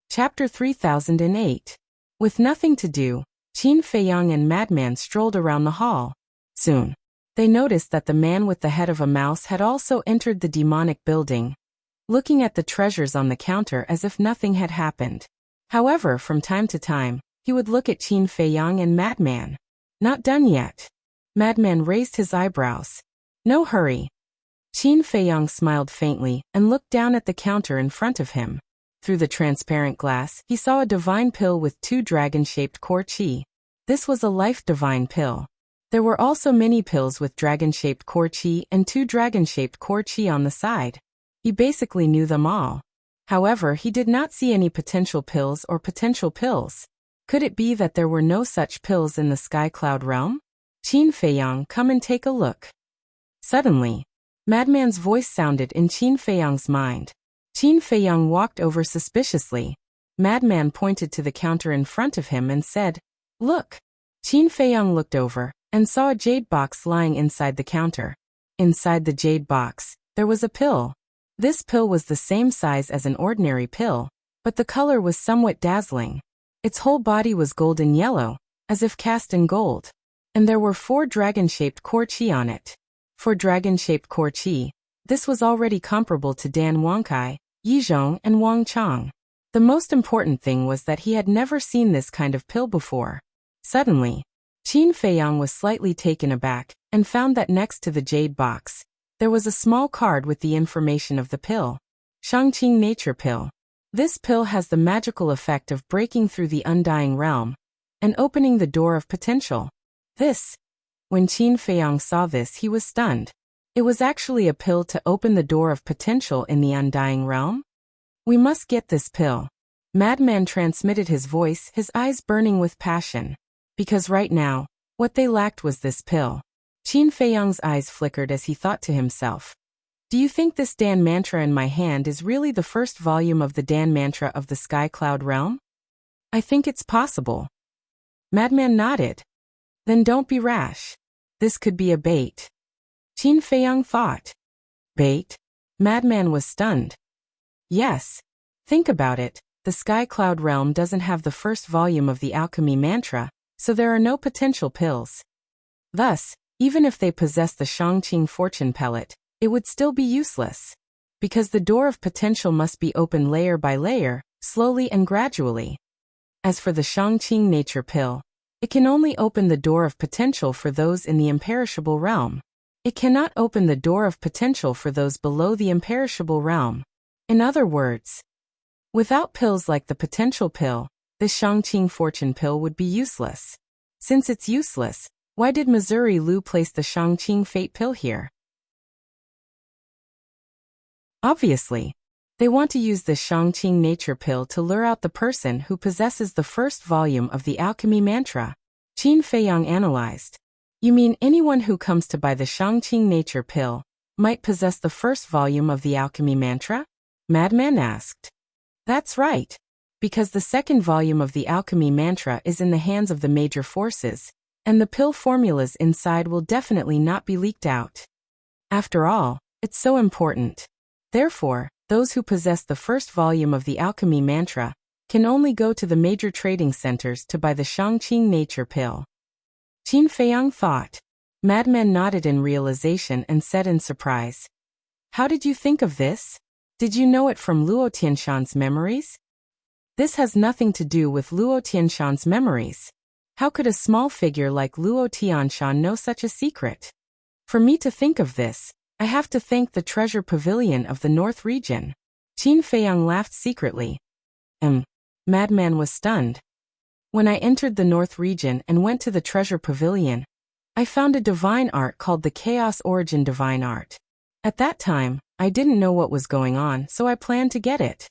Chapter 3008. With nothing to do, Qin Feiyang and Madman strolled around the hall. Soon, they noticed that the man with the head of a mouse had also entered the demonic building, looking at the treasures on the counter as if nothing had happened. However, from time to time, he would look at Qin Feiyang and Madman. Not done yet. Madman raised his eyebrows. No hurry. Qin Feiyang smiled faintly and looked down at the counter in front of him. Through the transparent glass, he saw a divine pill with 2 dragon-shaped core chi. This was a life divine pill. There were also many pills with dragon-shaped core chi and 2 dragon-shaped core chi on the side. He basically knew them all. However, he did not see any potential pills or potential pills. Could it be that there were no such pills in the Sky Cloud realm? Qin Feiyang, come and take a look. Suddenly, Madman's voice sounded in Qin Feiyang's mind. Qin Feiyang walked over suspiciously. Madman pointed to the counter in front of him and said, Look. Qin Feiyang looked over and saw a jade box lying inside the counter. Inside the jade box, there was a pill. This pill was the same size as an ordinary pill, but the color was somewhat dazzling. Its whole body was golden yellow, as if cast in gold. And there were 4 dragon-shaped core chi on it. For dragon-shaped core chi, this was already comparable to Dan Wangkai, Yizhong and Wang Chang. The most important thing was that he had never seen this kind of pill before. Suddenly, Qin Feiyang was slightly taken aback and found that next to the jade box, there was a small card with the information of the pill. Shangqing Nature Pill. This pill has the magical effect of breaking through the undying realm and opening the door of potential. When Qin Feiyang saw this, he was stunned. It was actually a pill to open the door of potential in the undying realm? We must get this pill. Madman transmitted his voice, his eyes burning with passion. Because right now, what they lacked was this pill. Qin Feiyang's eyes flickered as he thought to himself. Do you think this Dan mantra in my hand is really the first volume of the Dan mantra of the Sky Cloud realm? I think it's possible. Madman nodded. Then don't be rash. This could be a bait. Qin Feiyang thought. Bait? Madman was stunned. Yes. Think about it. The Sky Cloud realm doesn't have the first volume of the alchemy mantra, so there are no potential pills. Thus, even if they possess the Shangqing fortune pellet, it would still be useless. Because the door of potential must be opened layer by layer, slowly and gradually. As for the Shangqing nature pill, it can only open the door of potential for those in the imperishable realm. It cannot open the door of potential for those below the imperishable realm. In other words, without pills like the potential pill, the Shangqing fortune pill would be useless. Since it's useless, why did Missouri Lu place the Shangqing fate pill here? Obviously, they want to use the Shangqing nature pill to lure out the person who possesses the first volume of the alchemy mantra. Qin Feiyang analyzed. You mean anyone who comes to buy the Shangqing nature pill might possess the first volume of the alchemy mantra? Madman asked. That's right. Because the second volume of the alchemy mantra is in the hands of the major forces, and the pill formulas inside will definitely not be leaked out. After all, it's so important. Therefore, those who possess the first volume of the alchemy mantra can only go to the major trading centers to buy the Shangqing nature pill. Qin Feiyang thought. Madman nodded in realization and said in surprise. How did you think of this? Did you know it from Luo Tianshan's memories? This has nothing to do with Luo Tianshan's memories. How could a small figure like Luo Tianshan know such a secret? For me to think of this, I have to thank the treasure pavilion of the North region. Qin Feiyang laughed secretly. Madman was stunned. When I entered the North region and went to the treasure pavilion, I found a divine art called the Chaos Origin Divine Art. At that time, I didn't know what was going on, so I planned to get it.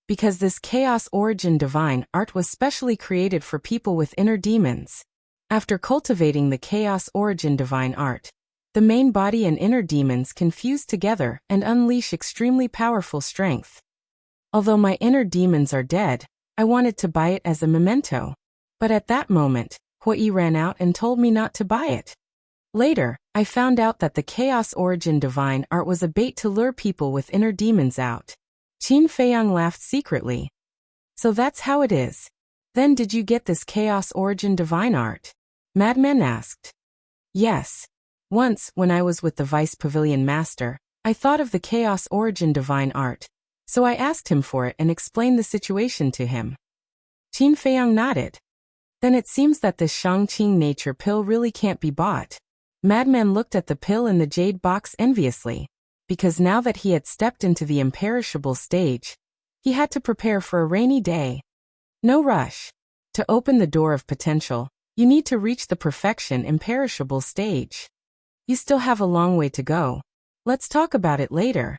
Because this Chaos Origin Divine Art was specially created for people with inner demons. After cultivating the Chaos Origin Divine Art, the main body and inner demons can fuse together and unleash extremely powerful strength. Although my inner demons are dead, I wanted to buy it as a memento. But at that moment, Hui ran out and told me not to buy it. Later, I found out that the Chaos Origin Divine Art was a bait to lure people with inner demons out. Qin Feiyang laughed secretly. So that's how it is. Then did you get this Chaos Origin Divine Art? Madman asked. Yes. Once, when I was with the Vice Pavilion Master, I thought of the Chaos Origin Divine Art, so I asked him for it and explained the situation to him. Qin Feiyang nodded. Then it seems that this Shangqing nature pill really can't be bought. Madman looked at the pill in the jade box enviously, because now that he had stepped into the imperishable stage, he had to prepare for a rainy day. No rush. To open the door of potential, you need to reach the perfection imperishable stage. You still have a long way to go. Let's talk about it later.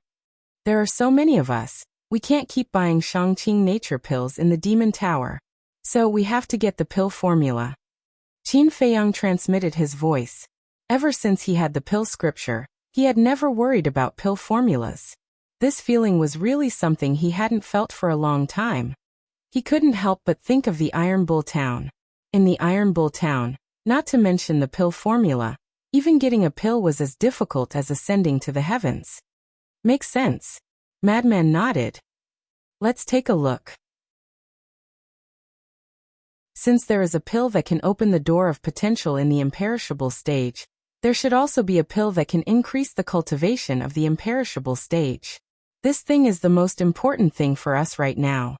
There are so many of us, we can't keep buying Shangqing nature pills in the Demon Tower. So we have to get the pill formula. Qin Feiyang transmitted his voice. Ever since he had the pill scripture, he had never worried about pill formulas. This feeling was really something he hadn't felt for a long time. He couldn't help but think of the Iron Bull Town. In the Iron Bull Town, not to mention the pill formula, even getting a pill was as difficult as ascending to the heavens. Makes sense. Madman nodded. Let's take a look. Since there is a pill that can open the door of potential in the imperishable stage, there should also be a pill that can increase the cultivation of the imperishable stage. This thing is the most important thing for us right now.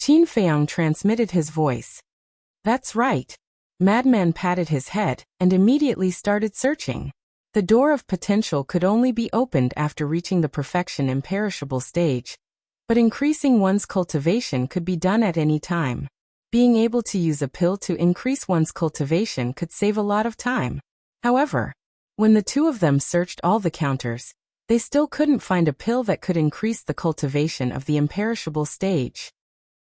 Qin Feiyang transmitted his voice. That's right. Madman patted his head and immediately started searching. The door of potential could only be opened after reaching the perfection imperishable stage, but increasing one's cultivation could be done at any time. Being able to use a pill to increase one's cultivation could save a lot of time. However, when the two of them searched all the counters, they still couldn't find a pill that could increase the cultivation of the imperishable stage.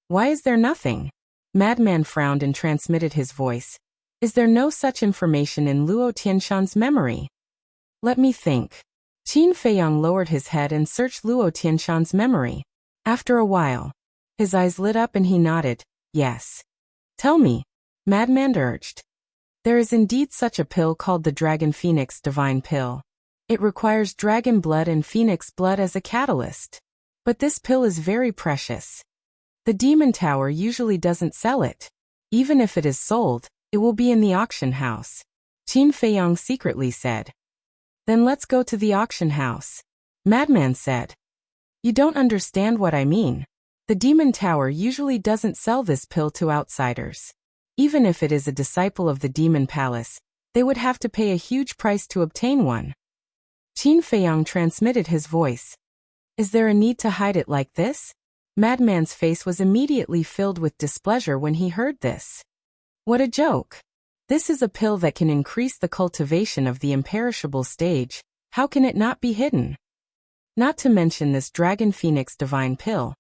Why is there nothing? Madman frowned and transmitted his voice. Is there no such information in Luo Tianshan's memory? Let me think. Qin Feiyang lowered his head and searched Luo Tianshan's memory. After a while, his eyes lit up and he nodded. Yes. Tell me, Madman urged. There is indeed such a pill called the Dragon Phoenix Divine Pill. It requires dragon blood and phoenix blood as a catalyst. But this pill is very precious. The Demon Tower usually doesn't sell it. Even if it is sold, it will be in the auction house. Qin Feiyang secretly said. Then let's go to the auction house. Madman said. You don't understand what I mean. The Demon Tower usually doesn't sell this pill to outsiders. Even if it is a disciple of the Demon Palace, they would have to pay a huge price to obtain one. Qin Feiyang transmitted his voice. Is there a need to hide it like this? Madman's face was immediately filled with displeasure when he heard this. What a joke! This is a pill that can increase the cultivation of the imperishable stage. How can it not be hidden? Not to mention this Dragon Phoenix Divine Pill.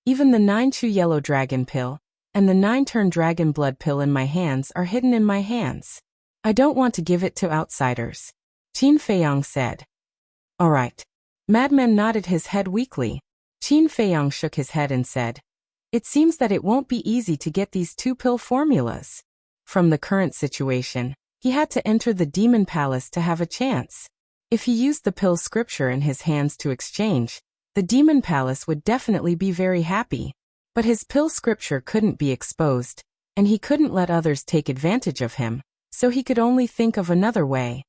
Even the 9-chew Yellow Dragon Pill and the 9-turn Dragon Blood Pill in my hands are hidden in my hands. I don't want to give it to outsiders. Qin Feiyang said. All right. Madman nodded his head weakly. Qin Feiyang shook his head and said, it seems that it won't be easy to get these 2 pill formulas. From the current situation, he had to enter the Demon Palace to have a chance. If he used the pill scripture in his hands to exchange, the Demon Palace would definitely be very happy. But his pill scripture couldn't be exposed, and he couldn't let others take advantage of him, so he could only think of another way.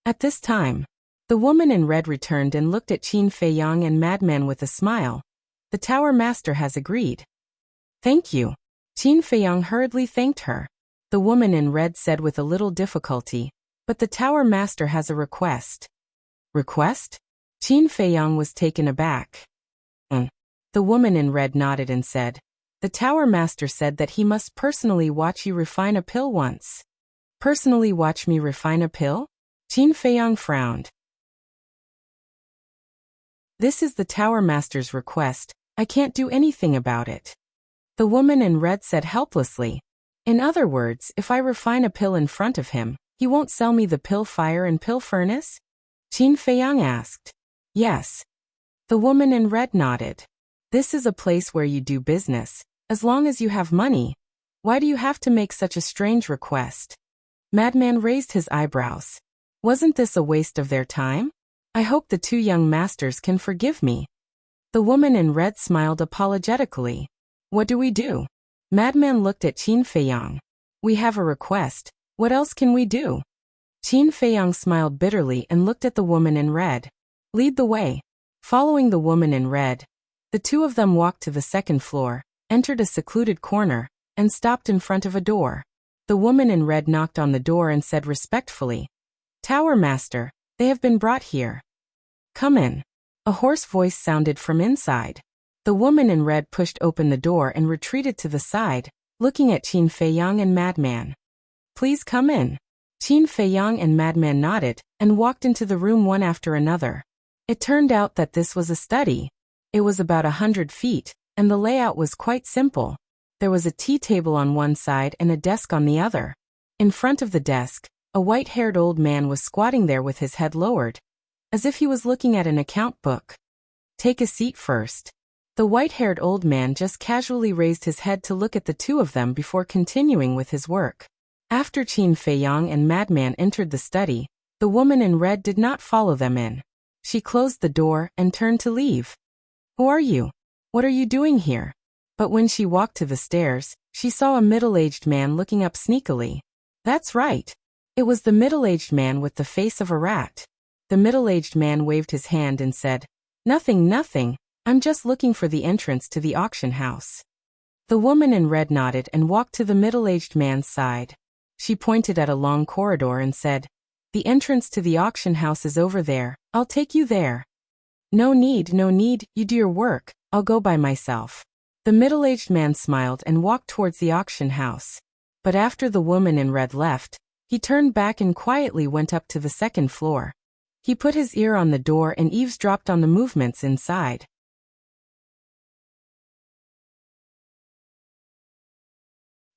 At this time, the woman in red returned and looked at Qin Feiyang and Madman with a smile. The Tower Master has agreed. Thank you. Qin Feiyang hurriedly thanked her. The woman in red said with a little difficulty, but the Tower Master has a request. Request? Qin Feiyang was taken aback. The woman in red nodded and said, the Tower Master said that he must personally watch you refine a pill once. Personally watch me refine a pill? Qin Feiyang frowned. This is the Tower Master's request. I can't do anything about it. The woman in red said helplessly. In other words, if I refine a pill in front of him, he won't sell me the pill fire and pill furnace? Qin Feiyang asked. Yes. The woman in red nodded. This is a place where you do business. As long as you have money. Why do you have to make such a strange request? Madman raised his eyebrows. Wasn't this a waste of their time? I hope the 2 young masters can forgive me. The woman in red smiled apologetically. What do we do? Madman looked at Qin Feiyang. We have a request. What else can we do? Qin Feiyang smiled bitterly and looked at the woman in red. Lead the way. Following the woman in red, the 2 of them walked to the 2nd floor, entered a secluded corner, and stopped in front of a door. The woman in red knocked on the door and said respectfully, Tower Master, they have been brought here. Come in. A hoarse voice sounded from inside. The woman in red pushed open the door and retreated to the side, looking at Qin Feiyang and Madman. Please come in. Qin Feiyang and Madman nodded and walked into the room one after another. It turned out that this was a study. It was about 100 feet, and the layout was quite simple. There was a tea table on one side and a desk on the other. In front of the desk, a white-haired old man was squatting there with his head lowered, as if he was looking at an account book. Take a seat first. The white-haired old man just casually raised his head to look at the 2 of them before continuing with his work. After Qin Feiyang and Madman entered the study, the woman in red did not follow them in. She closed the door and turned to leave. Who are you? What are you doing here? But when she walked to the stairs, she saw a middle-aged man looking up sneakily. That's right. It was the middle-aged man with the face of a rat. The middle-aged man waved his hand and said, Nothing, nothing. I'm just looking for the entrance to the auction house. The woman in red nodded and walked to the middle-aged man's side. She pointed at a long corridor and said, The entrance to the auction house is over there. I'll take you there. No need, you do your work. I'll go by myself. The middle-aged man smiled and walked towards the auction house. But after the woman in red left, he turned back and quietly went up to the 2nd floor. He put his ear on the door and eavesdropped on the movements inside.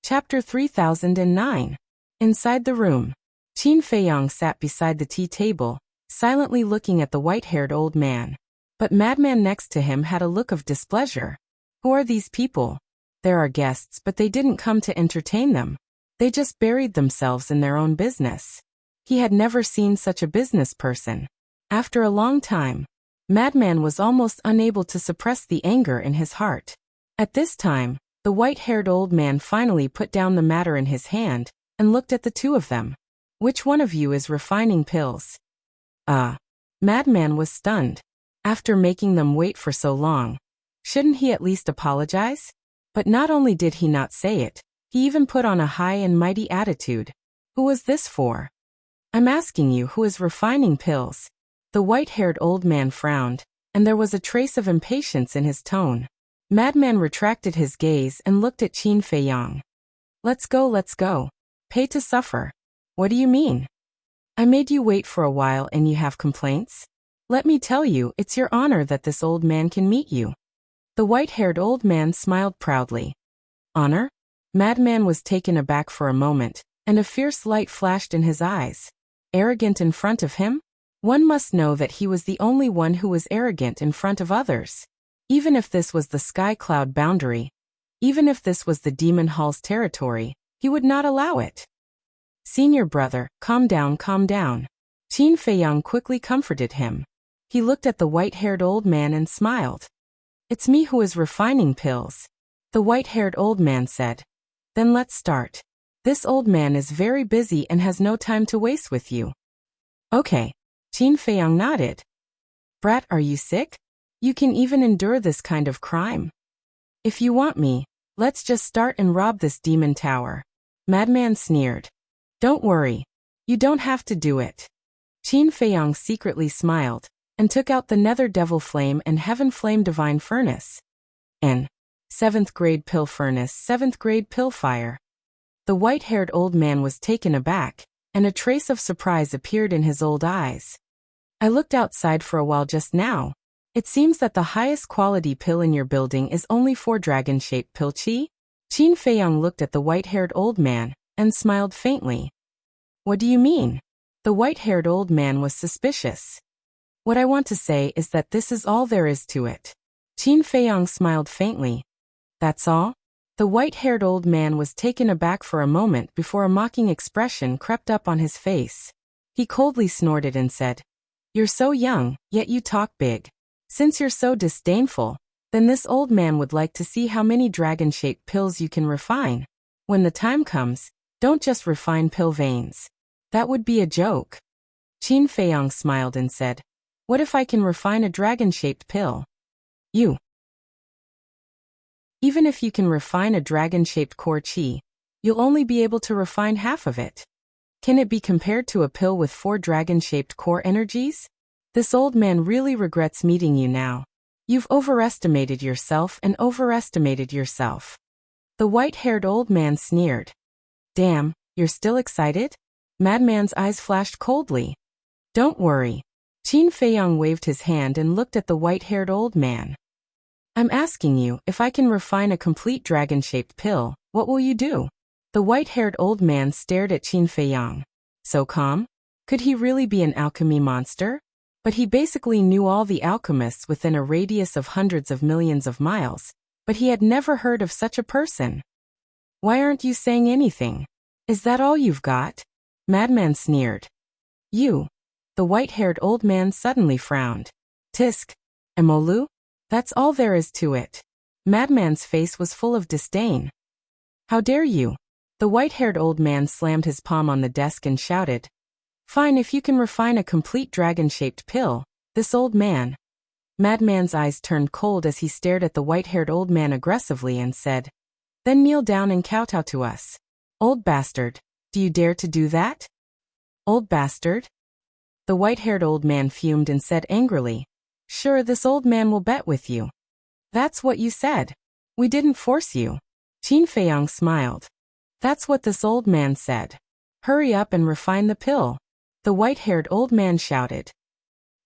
Chapter 3009. Inside the room, Qin Feiyang sat beside the tea table, silently looking at the white-haired old man. But Madman next to him had a look of displeasure. Who are these people? There are guests, but they didn't come to entertain them. They just buried themselves in their own business. He had never seen such a business person. After a long time, Madman was almost unable to suppress the anger in his heart. At this time, the white-haired old man finally put down the matter in his hand and looked at the 2 of them. Which one of you is refining pills? Madman was stunned. After making them wait for so long, shouldn't he at least apologize? But not only did he not say it, he even put on a high and mighty attitude. Who was this for? I'm asking you, who is refining pills? The white-haired old man frowned, and there was a trace of impatience in his tone. Madman retracted his gaze and looked at Qin Feiyang. Let's go. Pay to suffer. What do you mean? I made you wait for a while and you have complaints? Let me tell you, it's your honor that this old man can meet you. The white-haired old man smiled proudly. Honor? Madman was taken aback for a moment, and a fierce light flashed in his eyes. Arrogant in front of him? One must know that he was the only one who was arrogant in front of others. Even if this was the Sky Cloud boundary, even if this was the Demon Hall's territory, he would not allow it. Senior brother, calm down. Qin Feiyang quickly comforted him. He looked at the white-haired old man and smiled. It's me who is refining pills, the white-haired old man said. Then let's start. This old man is very busy and has no time to waste with you. Okay. Qin Feiyang nodded. Brat, are you sick? You can even endure this kind of crime? If you want me, let's just start and rob this demon tower. Madman sneered. Don't worry. You don't have to do it. Qin Feiyang secretly smiled, and took out the Nether Devil Flame and Heaven Flame Divine Furnace. N. 7th grade pill furnace, 7th grade pill fire. The white-haired old man was taken aback, and a trace of surprise appeared in his old eyes. I looked outside for a while just now. It seems that the highest quality pill in your building is only 4 dragon-shaped pill chi? Qin Feiyang looked at the white-haired old man, and smiled faintly. What do you mean? The white-haired old man was suspicious. What I want to say is that this is all there is to it. Qin Feiyang smiled faintly. That's all? The white-haired old man was taken aback for a moment before a mocking expression crept up on his face. He coldly snorted and said, You're so young, yet you talk big. Since you're so disdainful, then this old man would like to see how many dragon-shaped pills you can refine. When the time comes, don't just refine pill veins. That would be a joke. Qin Feiyang smiled and said, What if I can refine a dragon-shaped pill? You. Even if you can refine a dragon-shaped core chi, you'll only be able to refine half of it. Can it be compared to a pill with 4 dragon-shaped core energies? This old man really regrets meeting you now. You've overestimated yourself and overestimated yourself. The white-haired old man sneered. Damn, you're still excited? Madman's eyes flashed coldly. Don't worry. Qin Feiyang waved his hand and looked at the white-haired old man. I'm asking you, if I can refine a complete dragon-shaped pill, what will you do? The white-haired old man stared at Qin Feiyang. So calm? Could he really be an alchemy monster? But he basically knew all the alchemists within a radius of hundreds of millions of miles, but he had never heard of such a person. Why aren't you saying anything? Is that all you've got? Madman sneered. You. The white-haired old man suddenly frowned. Tisk. Emolu? That's all there is to it. Madman's face was full of disdain. How dare you? The white-haired old man slammed his palm on the desk and shouted. Fine, if you can refine a complete dragon-shaped pill, this old man. Madman's eyes turned cold as he stared at the white-haired old man aggressively and said, Then kneel down and kowtow to us. Old bastard, do you dare to do that? Old bastard? The white-haired old man fumed and said angrily, Sure, this old man will bet with you. That's what you said. We didn't force you. Qin Feiyang smiled. That's what this old man said. Hurry up and refine the pill. The white-haired old man shouted.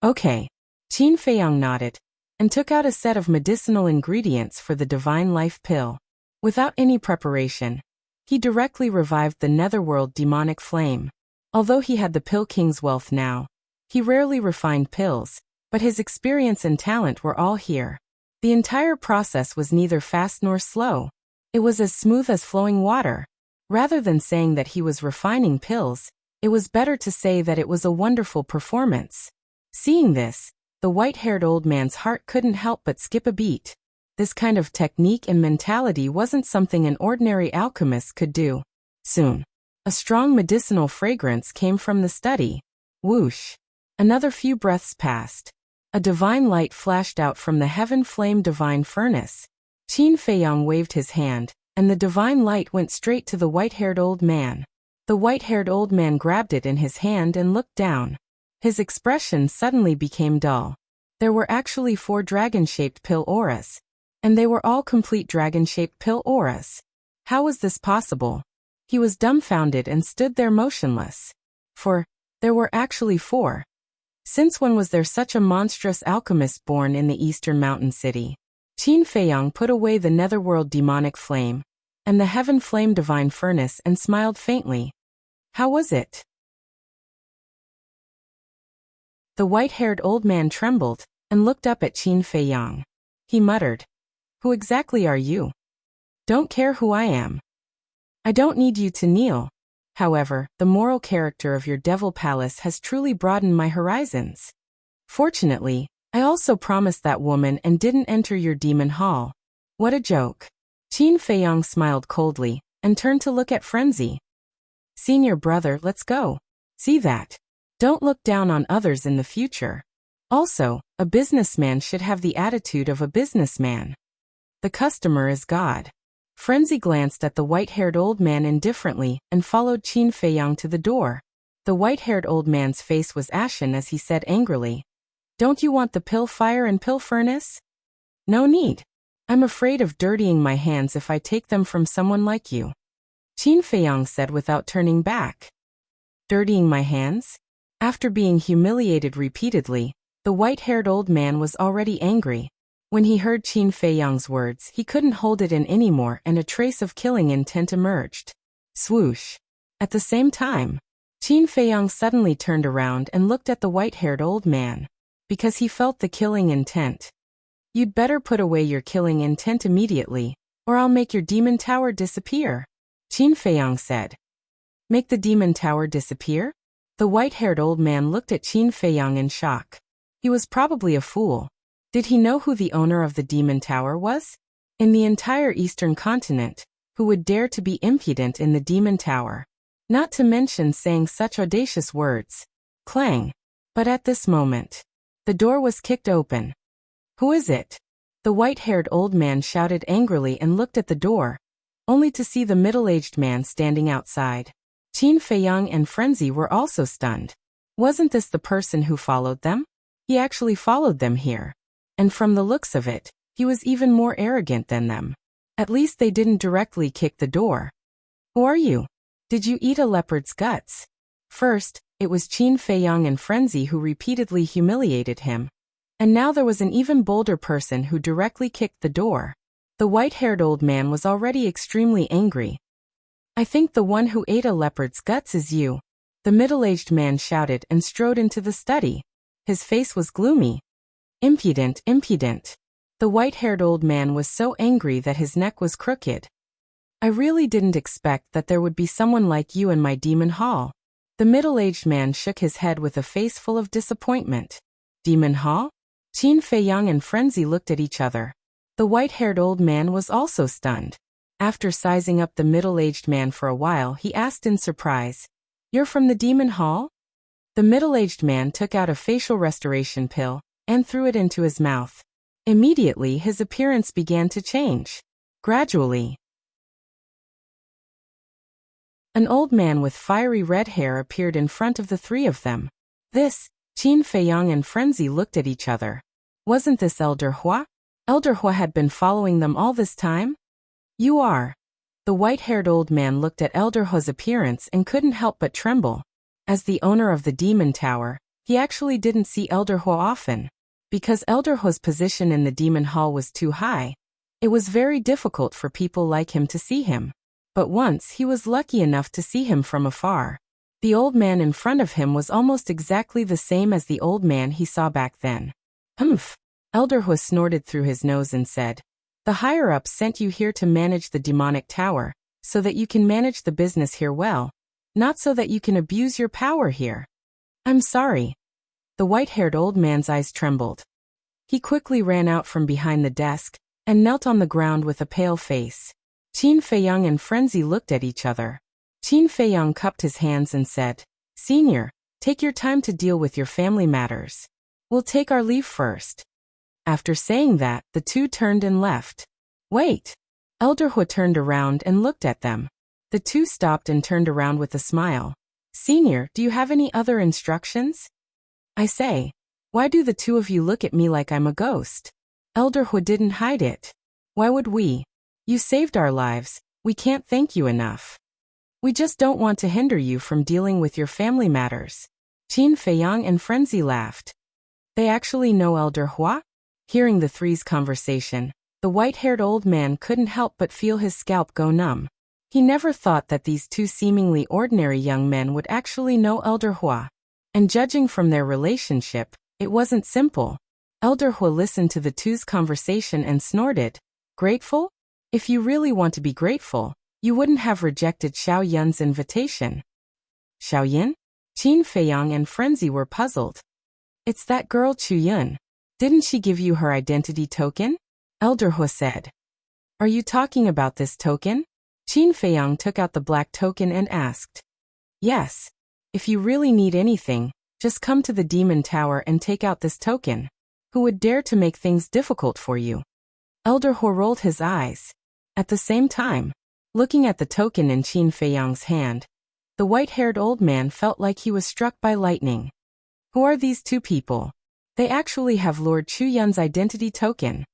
Okay. Qin Feiyang nodded, and took out a set of medicinal ingredients for the divine life pill. Without any preparation, he directly revived the netherworld demonic flame. Although he had the Pill King's wealth now, he rarely refined pills, but his experience and talent were all here. The entire process was neither fast nor slow. It was as smooth as flowing water. Rather than saying that he was refining pills, it was better to say that it was a wonderful performance. Seeing this, the white-haired old man's heart couldn't help but skip a beat. This kind of technique and mentality wasn't something an ordinary alchemist could do. Soon, a strong medicinal fragrance came from the study. Whoosh! Another few breaths passed. A divine light flashed out from the heaven-flame divine furnace. Qin Feiyang waved his hand, and the divine light went straight to the white-haired old man. The white-haired old man grabbed it in his hand and looked down. His expression suddenly became dull. There were actually 4 dragon-shaped pill auras. And they were all complete dragon-shaped pill auras. How was this possible? He was dumbfounded and stood there motionless. For there were actually 4. Since when was there such a monstrous alchemist born in the eastern mountain city? Qin Feiyang put away the netherworld demonic flame and the heaven flame divine furnace and smiled faintly. How was it? The white-haired old man trembled and looked up at Qin Feiyang. He muttered, "Who exactly are you?" "Don't care who I am. I don't need you to kneel. However, the moral character of your devil palace has truly broadened my horizons. Fortunately, I also promised that woman and didn't enter your demon hall." What a joke. Qin Feiyang smiled coldly and turned to look at Frenzy. "Senior brother, let's go. See that? Don't look down on others in the future. Also, a businessman should have the attitude of a businessman. The customer is God." Frenzy glanced at the white-haired old man indifferently and followed Qin Feiyang to the door. The white-haired old man's face was ashen as he said angrily, "Don't you want the pill fire and pill furnace?" "No need. I'm afraid of dirtying my hands if I take them from someone like you," Qin Feiyang said without turning back. Dirtying my hands? After being humiliated repeatedly, the white-haired old man was already angry. When he heard Qin Feiyang's words, he couldn't hold it in anymore and a trace of killing intent emerged. Swoosh. At the same time, Qin Feiyang suddenly turned around and looked at the white-haired old man, because he felt the killing intent. "You'd better put away your killing intent immediately, or I'll make your demon tower disappear," Qin Feiyang said. "Make the demon tower disappear?" The white-haired old man looked at Qin Feiyang in shock. He was probably a fool. Did he know who the owner of the demon tower was? In the entire eastern continent, who would dare to be impudent in the demon tower? Not to mention saying such audacious words. Clang. But at this moment, the door was kicked open. "Who is it?" The white-haired old man shouted angrily and looked at the door, only to see the middle-aged man standing outside. Qin Feiyang and Frenzy were also stunned. Wasn't this the person who followed them? He actually followed them here. And from the looks of it, he was even more arrogant than them. At least they didn't directly kick the door. "Who are you? Did you eat a leopard's guts?" First, it was Qin Feiyang and Frenzy who repeatedly humiliated him. And now there was an even bolder person who directly kicked the door. The white-haired old man was already extremely angry. "I think the one who ate a leopard's guts is you," the middle-aged man shouted and strode into the study. His face was gloomy. "Impudent, impudent." The white-haired old man was so angry that his neck was crooked. "I really didn't expect that there would be someone like you in my demon hall." The middle-aged man shook his head with a face full of disappointment. Demon hall? Qin Feiyang and Frenzy looked at each other. The white-haired old man was also stunned. After sizing up the middle-aged man for a while, he asked in surprise, "You're from the demon hall?" The middle-aged man took out a facial restoration pill and threw it into his mouth. Immediately his appearance began to change. Gradually, an old man with fiery red hair appeared in front of the 3 of them. This, Qin Feiyang and Frenzy looked at each other. Wasn't this Elder Hua? Elder Hua had been following them all this time? "You are." The white-haired old man looked at Elder Hua's appearance and couldn't help but tremble. As the owner of the demon tower, he actually didn't see Elder Hua often. Because Elder Hua's position in the demon hall was too high, it was very difficult for people like him to see him. But once he was lucky enough to see him from afar. The old man in front of him was almost exactly the same as the old man he saw back then. "Humph." Elder Hua snorted through his nose and said, "The higher-ups sent you here to manage the demonic tower, so that you can manage the business here well, not so that you can abuse your power here." "I'm sorry." The white-haired old man's eyes trembled. He quickly ran out from behind the desk and knelt on the ground with a pale face. Qin Feiyang and Frenzy looked at each other. Qin Feiyang cupped his hands and said, "Senior, Take your time to deal with your family matters. We'll take our leave first." After saying that, the two turned and left. "Wait." Elder Hua turned around and looked at them. The two stopped and turned around with a smile. "Senior, do you have any other instructions?" "I say, why do the two of you look at me like I'm a ghost?" Elder Hua didn't hide it. "Why would we? You saved our lives, we can't thank you enough. We just don't want to hinder you from dealing with your family matters." Qin Feiyang and Frenzy laughed. They actually know Elder Hua? Hearing the three's conversation, the white-haired old man couldn't help but feel his scalp go numb. He never thought that these two seemingly ordinary young men would actually know Elder Hua. And judging from their relationship, it wasn't simple. Elder Hua listened to the two's conversation and snorted. "Grateful? If you really want to be grateful, you wouldn't have rejected Xiao Yun's invitation." "Xiao Yun?" Qin Feiyang and Frenzy were puzzled. "It's that girl Chu Yun. Didn't she give you her identity token?" Elder Hua said. "Are you talking about this token?" Qin Feiyang took out the black token and asked. "Yes. If you really need anything, just come to the Demon Tower and take out this token. Who would dare to make things difficult for you?" Elder Hua rolled his eyes. At the same time, looking at the token in Qin Feiyang's hand, the white-haired old man felt like he was struck by lightning. Who are these two people? They actually have Lord Chu Yun's identity token.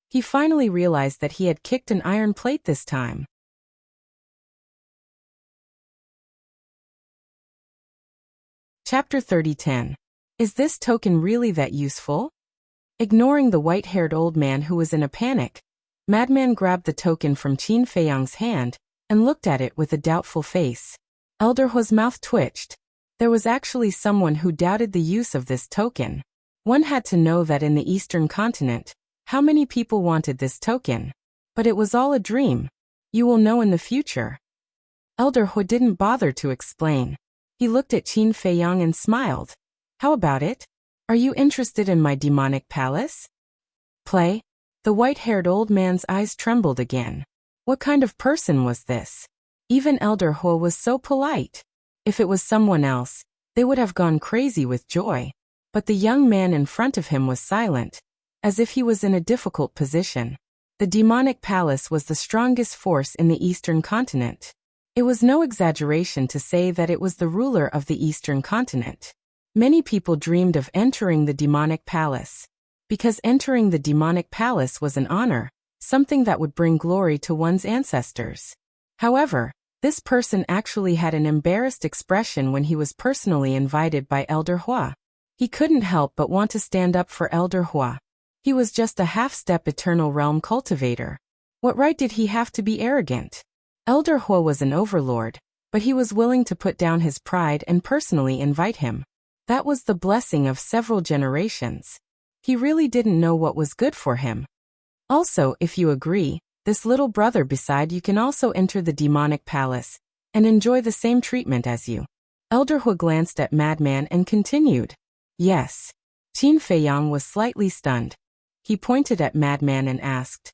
He finally realized that he had kicked an iron plate this time. Chapter 30:10. Is this token really that useful? Ignoring the white-haired old man who was in a panic, Madman grabbed the token from Qin Feiyang's hand and looked at it with a doubtful face. Elder Hua's mouth twitched. There was actually someone who doubted the use of this token. One had to know that in the Eastern continent, how many people wanted this token. But it was all a dream. You will know in the future. Elder Hua didn't bother to explain. He looked at Qin Feiyang and smiled. "How about it? Are you interested in my demonic palace?" "Play?" The white-haired old man's eyes trembled again. What kind of person was this? Even Elder Hua was so polite. If it was someone else, they would have gone crazy with joy. But the young man in front of him was silent, as if he was in a difficult position. The demonic palace was the strongest force in the Eastern continent. It was no exaggeration to say that it was the ruler of the Eastern continent. Many people dreamed of entering the demonic palace, because entering the demonic palace was an honor, something that would bring glory to one's ancestors. However, this person actually had an embarrassed expression when he was personally invited by Elder Hua. He couldn't help but want to stand up for Elder Hua. He was just a half-step eternal realm cultivator. What right did he have to be arrogant? Elder Hua was an overlord, but he was willing to put down his pride and personally invite him. That was the blessing of several generations. He really didn't know what was good for him. Also, if you agree, this little brother beside you can also enter the demonic palace and enjoy the same treatment as you. Elder Hua glanced at Madman and continued. Yes. Qin Feiyang was slightly stunned. He pointed at Madman and asked,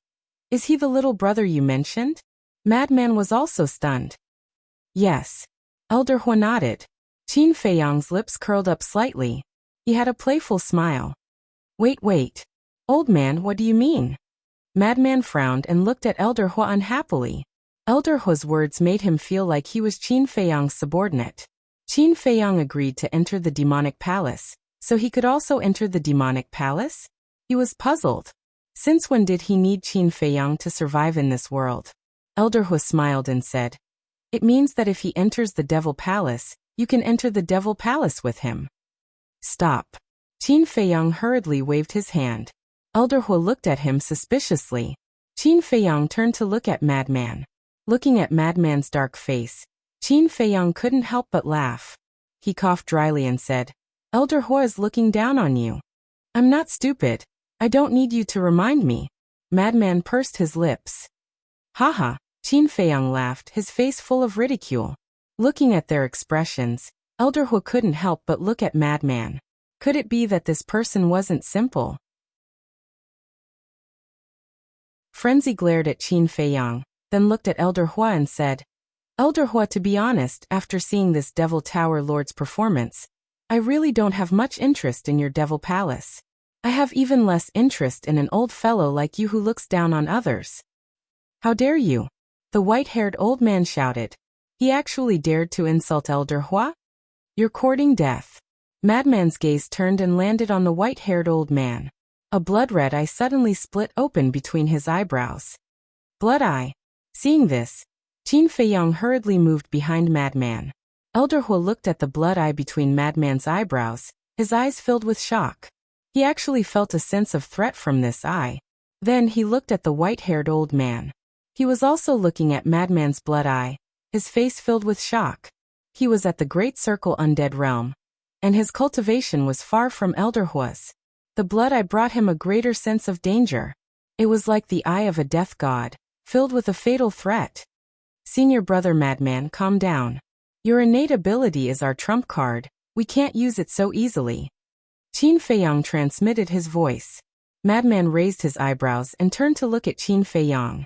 "Is he the little brother you mentioned?" Madman was also stunned. Yes. Elder Hua nodded. Qin Feiyang's lips curled up slightly. He had a playful smile. Wait. Old man, what do you mean?" Madman frowned and looked at Elder Hua unhappily. Elder Hua's words made him feel like he was Qin Feiyang's subordinate. Qin Feiyang agreed to enter the demonic palace, so he could also enter the demonic palace? He was puzzled. Since when did he need Qin Feiyang to survive in this world? Elder Hua smiled and said, "It means that if he enters the Devil Palace, you can enter the Devil Palace with him." Stop. Qin Feiyang hurriedly waved his hand. Elder Hua looked at him suspiciously. Qin Feiyang turned to look at Madman. Looking at Madman's dark face, Qin Feiyang couldn't help but laugh. He coughed dryly and said, "Elder Hua is looking down on you." "I'm not stupid. I don't need you to remind me." Madman pursed his lips. Haha, Qin Feiyang laughed, his face full of ridicule. Looking at their expressions, Elder Hua couldn't help but look at Madman. Could it be that this person wasn't simple? Frenzy glared at Qin Feiyang, then looked at Elder Hua and said, "Elder Hua, to be honest, after seeing this Devil Tower Lord's performance, I really don't have much interest in your devil palace. I have even less interest in an old fellow like you who looks down on others. How dare you? The white-haired old man shouted. He actually dared to insult Elder Hua? You're courting death. Madman's gaze turned and landed on the white-haired old man. A blood-red eye suddenly split open between his eyebrows. Blood eye. Seeing this, Qin Feiyang hurriedly moved behind Madman. Elder Hua looked at the blood eye between Madman's eyebrows, his eyes filled with shock. He actually felt a sense of threat from this eye. Then he looked at the white-haired old man. He was also looking at Madman's blood eye, his face filled with shock. He was at the Great Circle Undead Realm, and his cultivation was far from Elder Hua's. The blood eye brought him a greater sense of danger. It was like the eye of a death god, filled with a fatal threat. Senior brother Madman, calm down. Your innate ability is our trump card, we can't use it so easily. Qin Feiyang transmitted his voice. Madman raised his eyebrows and turned to look at Qin Feiyang.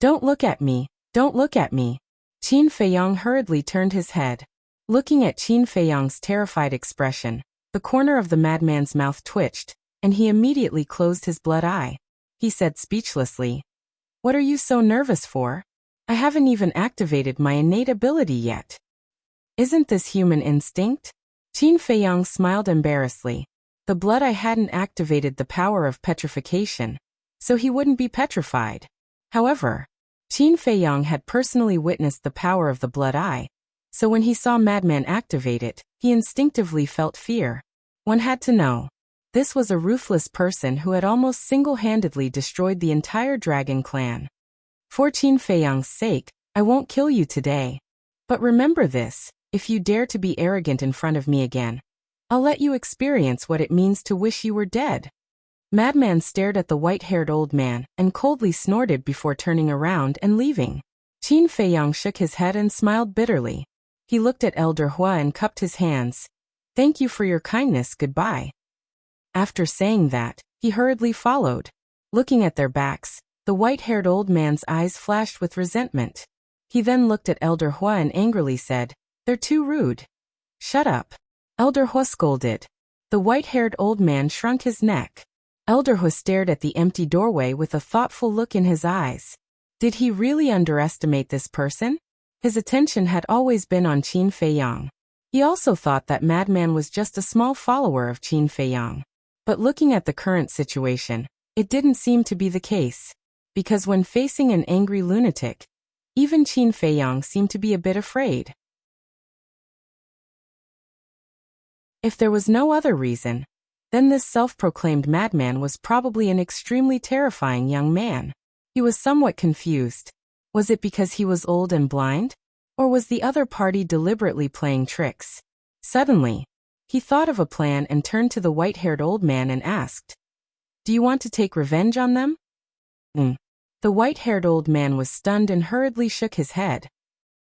Don't look at me, don't look at me. Qin Feiyang hurriedly turned his head. Looking at Qin Feiyang's terrified expression, the corner of the madman's mouth twitched, and he immediately closed his blood eye. He said speechlessly, "What are you so nervous for? I haven't even activated my innate ability yet." Isn't this human instinct? Qin Feiyang smiled embarrassedly. The blood eye hadn't activated the power of petrification, so he wouldn't be petrified. However, Qin Feiyang had personally witnessed the power of the blood eye, so when he saw Madman activate it, he instinctively felt fear. One had to know. This was a ruthless person who had almost single-handedly destroyed the entire dragon clan. For Qin Feiyang's sake, I won't kill you today. But remember this, if you dare to be arrogant in front of me again, I'll let you experience what it means to wish you were dead. Madman stared at the white-haired old man and coldly snorted before turning around and leaving. Qin Feiyang shook his head and smiled bitterly. He looked at Elder Hua and cupped his hands. Thank you for your kindness, goodbye. After saying that, he hurriedly followed. Looking at their backs, the white-haired old man's eyes flashed with resentment. He then looked at Elder Hua and angrily said, "They're too rude." "Shut up." Elder Hua scolded. The white-haired old man shrunk his neck. Elder Hua stared at the empty doorway with a thoughtful look in his eyes. Did he really underestimate this person? His attention had always been on Qin Feiyang. He also thought that Madman was just a small follower of Qin Feiyang. But looking at the current situation, it didn't seem to be the case. Because when facing an angry lunatic, even Qin Feiyang seemed to be a bit afraid. If there was no other reason, then this self-proclaimed madman was probably an extremely terrifying young man. He was somewhat confused. Was it because he was old and blind? Or was the other party deliberately playing tricks? Suddenly, he thought of a plan and turned to the white-haired old man and asked, "Do you want to take revenge on them?" The white-haired old man was stunned and hurriedly shook his head.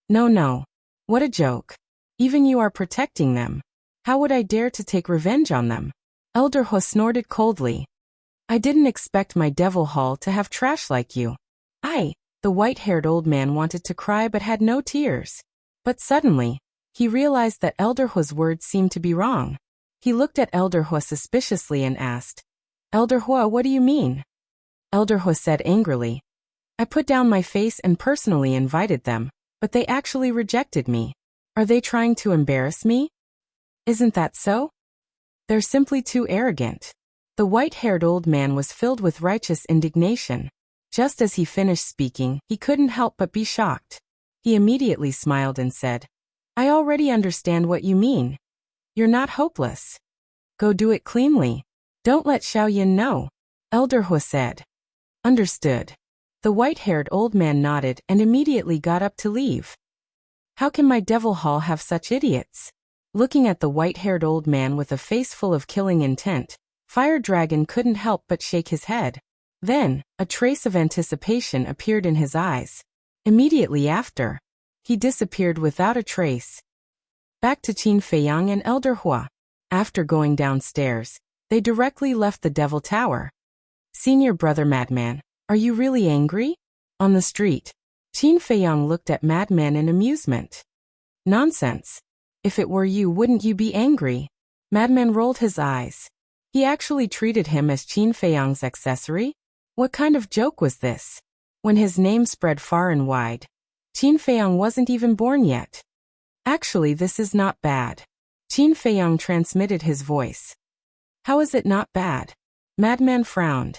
No. What a joke. Even you are protecting them. How would I dare to take revenge on them?" Elder Hua snorted coldly. "I didn't expect my devil hall to have trash like you." The white-haired old man wanted to cry but had no tears. But suddenly, he realized that Elder Hua's words seemed to be wrong. He looked at Elder Hua suspiciously and asked, "Elder Hua, what do you mean?" Elder Hua said angrily, "I put down my face and personally invited them, but they actually rejected me. Are they trying to embarrass me? Isn't that so? They're simply too arrogant." The white-haired old man was filled with righteous indignation. Just as he finished speaking, he couldn't help but be shocked. He immediately smiled and said, "I already understand what you mean. You're not hopeless. Go do it cleanly. Don't let Xiaoyan know," Elder Hua said. "Understood." The white-haired old man nodded and immediately got up to leave. How can my devil hall have such idiots? Looking at the white-haired old man with a face full of killing intent, Fire Dragon couldn't help but shake his head. Then, a trace of anticipation appeared in his eyes. Immediately after, he disappeared without a trace. Back to Qin Feiyang and Elder Hua. After going downstairs, they directly left the Devil Tower. "Senior brother Madman, are you really angry?" On the street, Qin Feiyang looked at Madman in amusement. "Nonsense. If it were you, wouldn't you be angry?" Madman rolled his eyes. He actually treated him as Qin Feiyang's accessory? What kind of joke was this? When his name spread far and wide, Qin Feiyang wasn't even born yet. Actually, this is not bad. Qin Feiyang transmitted his voice. How is it not bad? Madman frowned.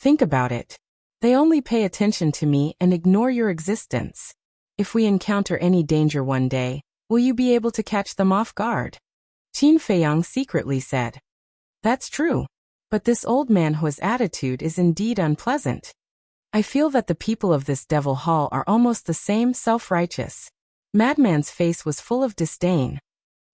Think about it. They only pay attention to me and ignore your existence. If we encounter any danger one day, will you be able to catch them off guard? Qin Feiyang secretly said. That's true. But this old man whose attitude is indeed unpleasant. I feel that the people of this devil hall are almost the same, self-righteous. Madman's face was full of disdain.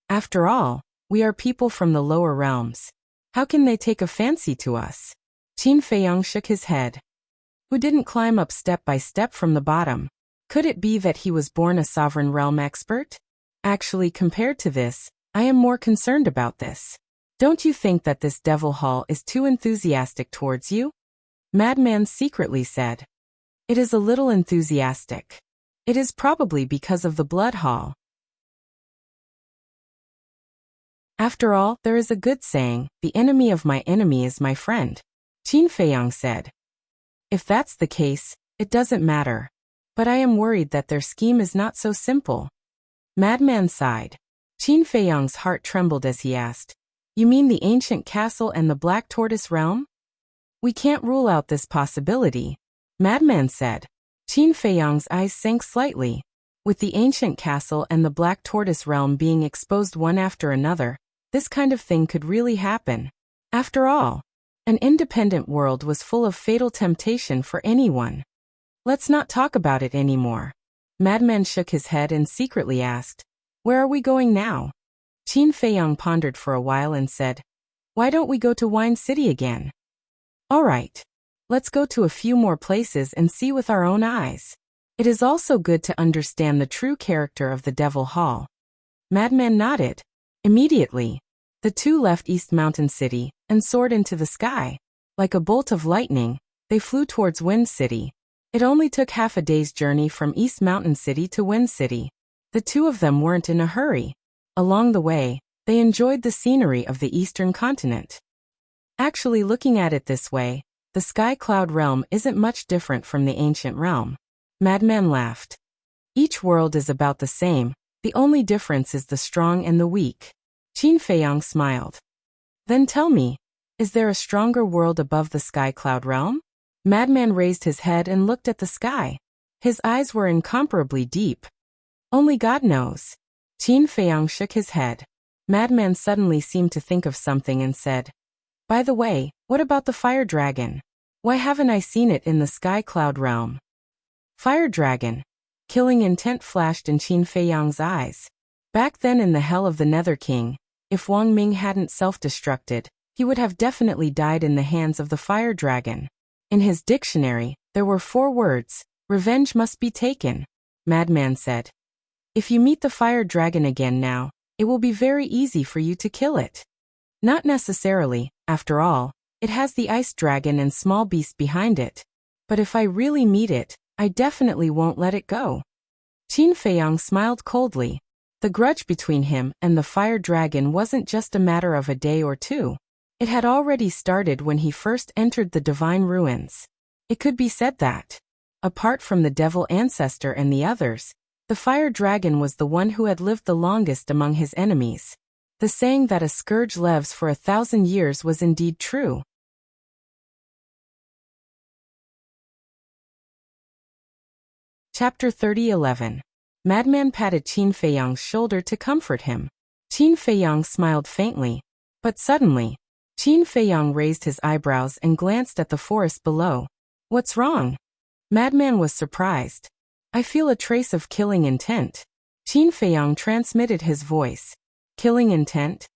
After all, we are people from the lower realms. How can they take a fancy to us? Qin Feiyang shook his head. Who didn't climb up step by step from the bottom? Could it be that he was born a sovereign realm expert? Actually, compared to this, I am more concerned about this. Don't you think that this devil hall is too enthusiastic towards you? Madman secretly said. It is a little enthusiastic. It is probably because of the blood hall. After all, there is a good saying, the enemy of my enemy is my friend. Qin Feiyang said. If that's the case, it doesn't matter. But I am worried that their scheme is not so simple. Madman sighed. Qin Feiyang's heart trembled as he asked, You mean the ancient castle and the Black Tortoise realm? We can't rule out this possibility, Madman said. Qin Feiyang's eyes sank slightly. With the ancient castle and the Black Tortoise realm being exposed one after another, this kind of thing could really happen. After all, an independent world was full of fatal temptation for anyone. Let's not talk about it anymore. Madman shook his head and secretly asked, Where are we going now? Qin Feiyang pondered for a while and said, Why don't we go to Wine City again? All right. Let's go to a few more places and see with our own eyes. It is also good to understand the true character of the Devil Hall. Madman nodded. Immediately, the two left East Mountain City and soared into the sky. Like a bolt of lightning, they flew towards Wind City. It only took half a day's journey from East Mountain City to Wind City. The two of them weren't in a hurry. Along the way, they enjoyed the scenery of the eastern continent. Actually, looking at it this way, the Sky Cloud realm isn't much different from the ancient realm. Madman laughed. Each world is about the same, the only difference is the strong and the weak. Qin Feiyang smiled. Then tell me, is there a stronger world above the Sky Cloud realm? Madman raised his head and looked at the sky. His eyes were incomparably deep. Only God knows. Qin Feiyang shook his head. Madman suddenly seemed to think of something and said, By the way, what about the fire dragon? Why haven't I seen it in the Sky Cloud realm? Fire dragon. Killing intent flashed in Qin Feiyang's eyes. Back then in the hell of the Nether King, if Wang Ming hadn't self-destructed, he would have definitely died in the hands of the fire dragon. In his dictionary, there were 4 words, revenge must be taken. Madman said. If you meet the fire dragon again now, it will be very easy for you to kill it. Not necessarily, after all, it has the ice dragon and small beast behind it. But if I really meet it, I definitely won't let it go. Qin Feiyang smiled coldly. The grudge between him and the fire dragon wasn't just a matter of a day or two. It had already started when he first entered the divine ruins. It could be said that, apart from the devil ancestor and the others, the fire dragon was the one who had lived the longest among his enemies. The saying that a scourge lives for 1,000 years was indeed true. Chapter 30:11. Madman patted Qin Feiyang's shoulder to comfort him. Qin Feiyang smiled faintly. But suddenly, Qin Feiyang raised his eyebrows and glanced at the forest below. What's wrong? Madman was surprised. I feel a trace of killing intent. Qin Feiyang transmitted his voice. Killing intent?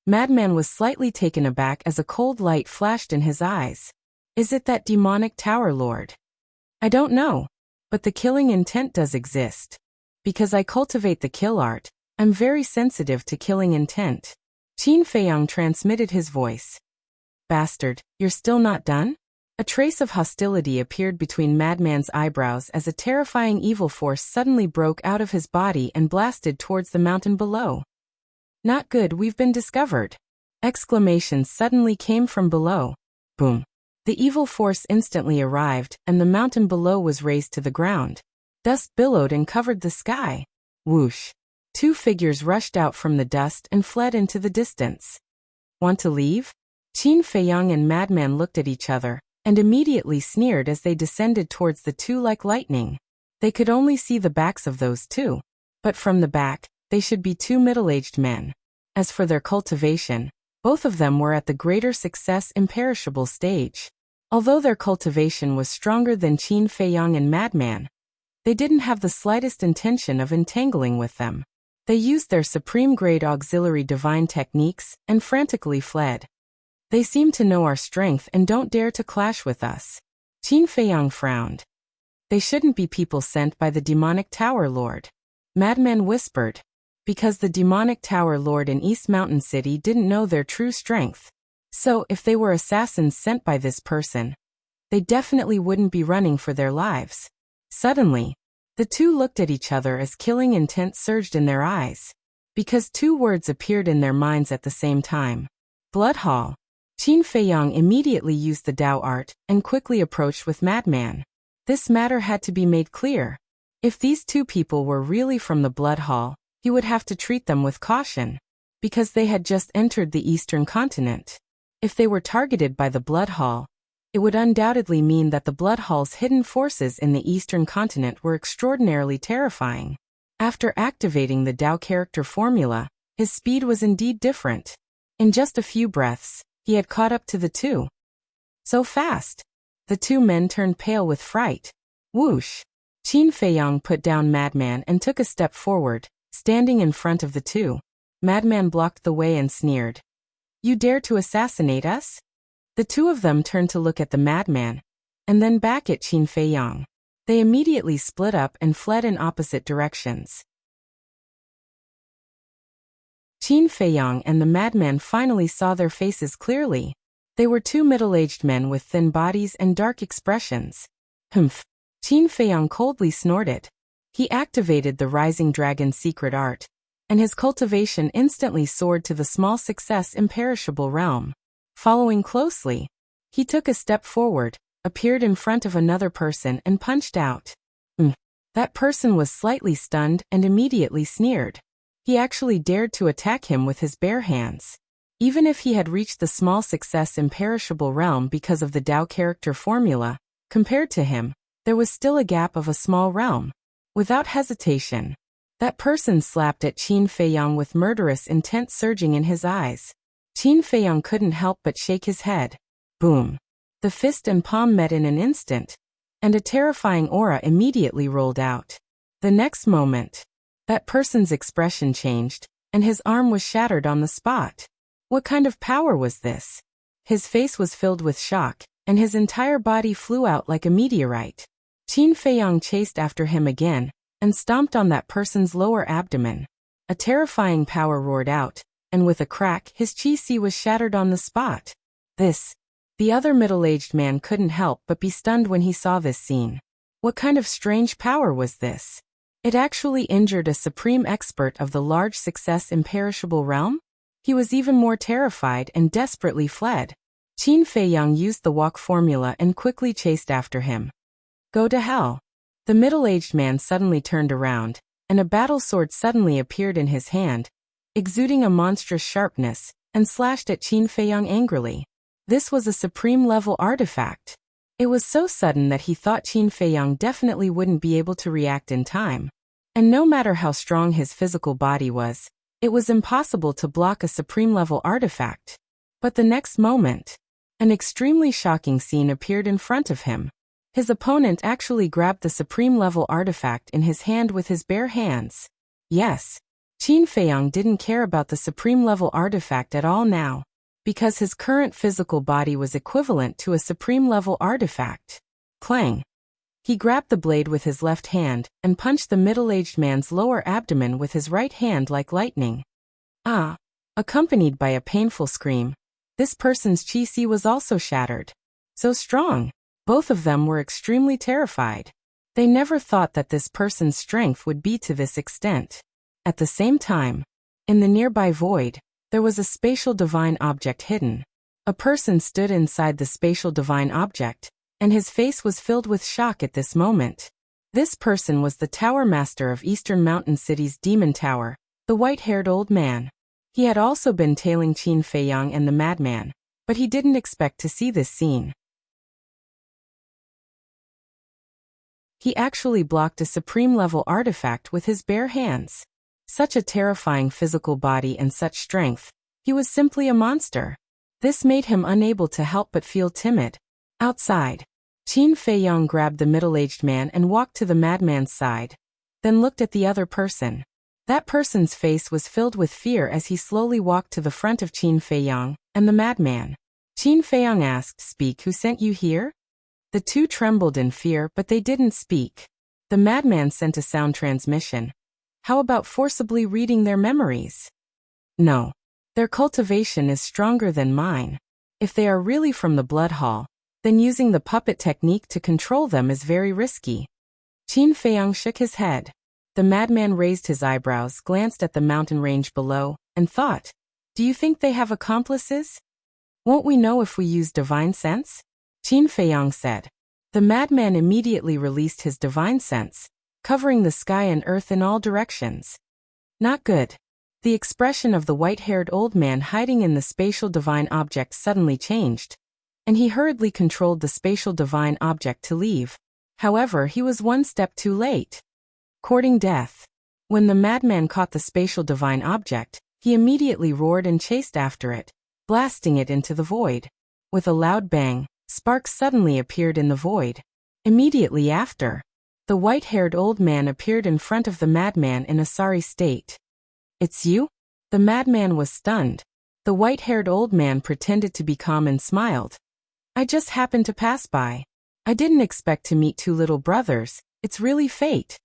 Madman was slightly taken aback as a cold light flashed in his eyes. Is it that demonic tower lord? I don't know. But the killing intent does exist. Because I cultivate the kill art, I'm very sensitive to killing intent. Qin Feiyang transmitted his voice. Bastard, you're still not done? A trace of hostility appeared between Madman's eyebrows as a terrifying evil force suddenly broke out of his body and blasted towards the mountain below. Not good, we've been discovered. Exclamations suddenly came from below. Boom. The evil force instantly arrived, and the mountain below was razed to the ground. Dust billowed and covered the sky. Whoosh. Two figures rushed out from the dust and fled into the distance. Want to leave? Qin Feiyang and Madman looked at each other, and immediately sneered as they descended towards the two like lightning. They could only see the backs of those two. But from the back, they should be two middle-aged men. As for their cultivation, both of them were at the greater success imperishable stage. Although their cultivation was stronger than Qin Feiyang and Madman, they didn't have the slightest intention of entangling with them. They used their supreme-grade auxiliary divine techniques and frantically fled. They seem to know our strength and don't dare to clash with us. Qin Feiyang frowned. They shouldn't be people sent by the demonic Tower Lord. Madman whispered. Because the demonic Tower Lord in East Mountain City didn't know their true strength. So, if they were assassins sent by this person, they definitely wouldn't be running for their lives. Suddenly, the two looked at each other as killing intent surged in their eyes. Because two words appeared in their minds at the same time. Blood Hall. Qin Feiyang immediately used the Dao art and quickly approached with Madman. This matter had to be made clear. If these two people were really from the Blood Hall, he would have to treat them with caution, because they had just entered the Eastern continent. If they were targeted by the Blood Hall, it would undoubtedly mean that the Blood Hall's hidden forces in the Eastern continent were extraordinarily terrifying. After activating the Dao character formula, his speed was indeed different. In just a few breaths, he had caught up to the two. So fast! The two men turned pale with fright. Whoosh! Qin Feiyang put down Madman and took a step forward, standing in front of the two. Madman blocked the way and sneered. You dare to assassinate us? The two of them turned to look at the Madman, and then back at Qin Feiyang. They immediately split up and fled in opposite directions. Qin Feiyang and the Madman finally saw their faces clearly. They were two middle-aged men with thin bodies and dark expressions. Humph! Qin Feiyang coldly snorted. He activated the Rising Dragon's secret art, and his cultivation instantly soared to the small success imperishable realm. Following closely, he took a step forward, appeared in front of another person and punched out. That person was slightly stunned and immediately sneered. He actually dared to attack him with his bare hands. Even if he had reached the small success imperishable realm because of the Dao character formula, compared to him, there was still a gap of a small realm. Without hesitation, that person slapped at Qin Feiyang with murderous intent surging in his eyes. Qin Feiyang couldn't help but shake his head. Boom! The fist and palm met in an instant, and a terrifying aura immediately rolled out. The next moment, that person's expression changed, and his arm was shattered on the spot. What kind of power was this? His face was filled with shock, and his entire body flew out like a meteorite. Qin Feiyang chased after him again, and stomped on that person's lower abdomen. A terrifying power roared out, and with a crack his chi-si was shattered on the spot. The other middle-aged man couldn't help but be stunned when he saw this scene. What kind of strange power was this? It actually injured a supreme expert of the large success imperishable realm? He was even more terrified and desperately fled. Qin Feiyang used the walk formula and quickly chased after him. Go to hell. The middle-aged man suddenly turned around, and a battle sword suddenly appeared in his hand, exuding a monstrous sharpness, and slashed at Qin Feiyang angrily. This was a supreme-level artifact. It was so sudden that he thought Qin Feiyang definitely wouldn't be able to react in time. And no matter how strong his physical body was, it was impossible to block a supreme-level artifact. But the next moment, an extremely shocking scene appeared in front of him. His opponent actually grabbed the supreme-level artifact in his hand with his bare hands. Yes, Qin Feiyang didn't care about the supreme-level artifact at all now, because his current physical body was equivalent to a supreme-level artifact. Clang! He grabbed the blade with his left hand and punched the middle-aged man's lower abdomen with his right hand like lightning. Ah! Accompanied by a painful scream. This person's chi-si was also shattered. So strong! Both of them were extremely terrified. They never thought that this person's strength would be to this extent. At the same time, In the nearby void, there was a spatial divine object hidden. A person stood inside the spatial divine object, and his face was filled with shock at this moment. This person was the tower master of Eastern Mountain City's Demon Tower, the white-haired old man. He had also been tailing Qin Feiyang and the madman, but he didn't expect to see this scene. He actually blocked a supreme-level artifact with his bare hands. Such a terrifying physical body and such strength, he was simply a monster. This made him unable to help but feel timid. Outside, Qin Feiyang grabbed the middle-aged man and walked to the madman's side, then looked at the other person. That person's face was filled with fear as he slowly walked to the front of Qin Feiyang and the madman. Qin Feiyang asked, "Speak, who sent you here?" The two trembled in fear, but they didn't speak. The madman sent a sound transmission. How about forcibly reading their memories? No. Their cultivation is stronger than mine. If they are really from the blood hall, then using the puppet technique to control them is very risky. Qin Feiyang shook his head. The madman raised his eyebrows, glanced at the mountain range below, and thought, "Do you think they have accomplices? Won't we know if we use divine sense?" Qin Feiyang said. The madman immediately released his divine sense, covering the sky and earth in all directions. Not good. The expression of the white-haired old man hiding in the spatial divine object suddenly changed, and he hurriedly controlled the spatial divine object to leave. However, he was one step too late. Courting death. When the madman caught the spatial divine object, he immediately roared and chased after it, blasting it into the void. With a loud bang, sparks suddenly appeared in the void. Immediately after, the white-haired old man appeared in front of the madman in a sorry state. "It's you?" The madman was stunned. The white-haired old man pretended to be calm and smiled. "I just happened to pass by. I didn't expect to meet two little brothers. It's really fate."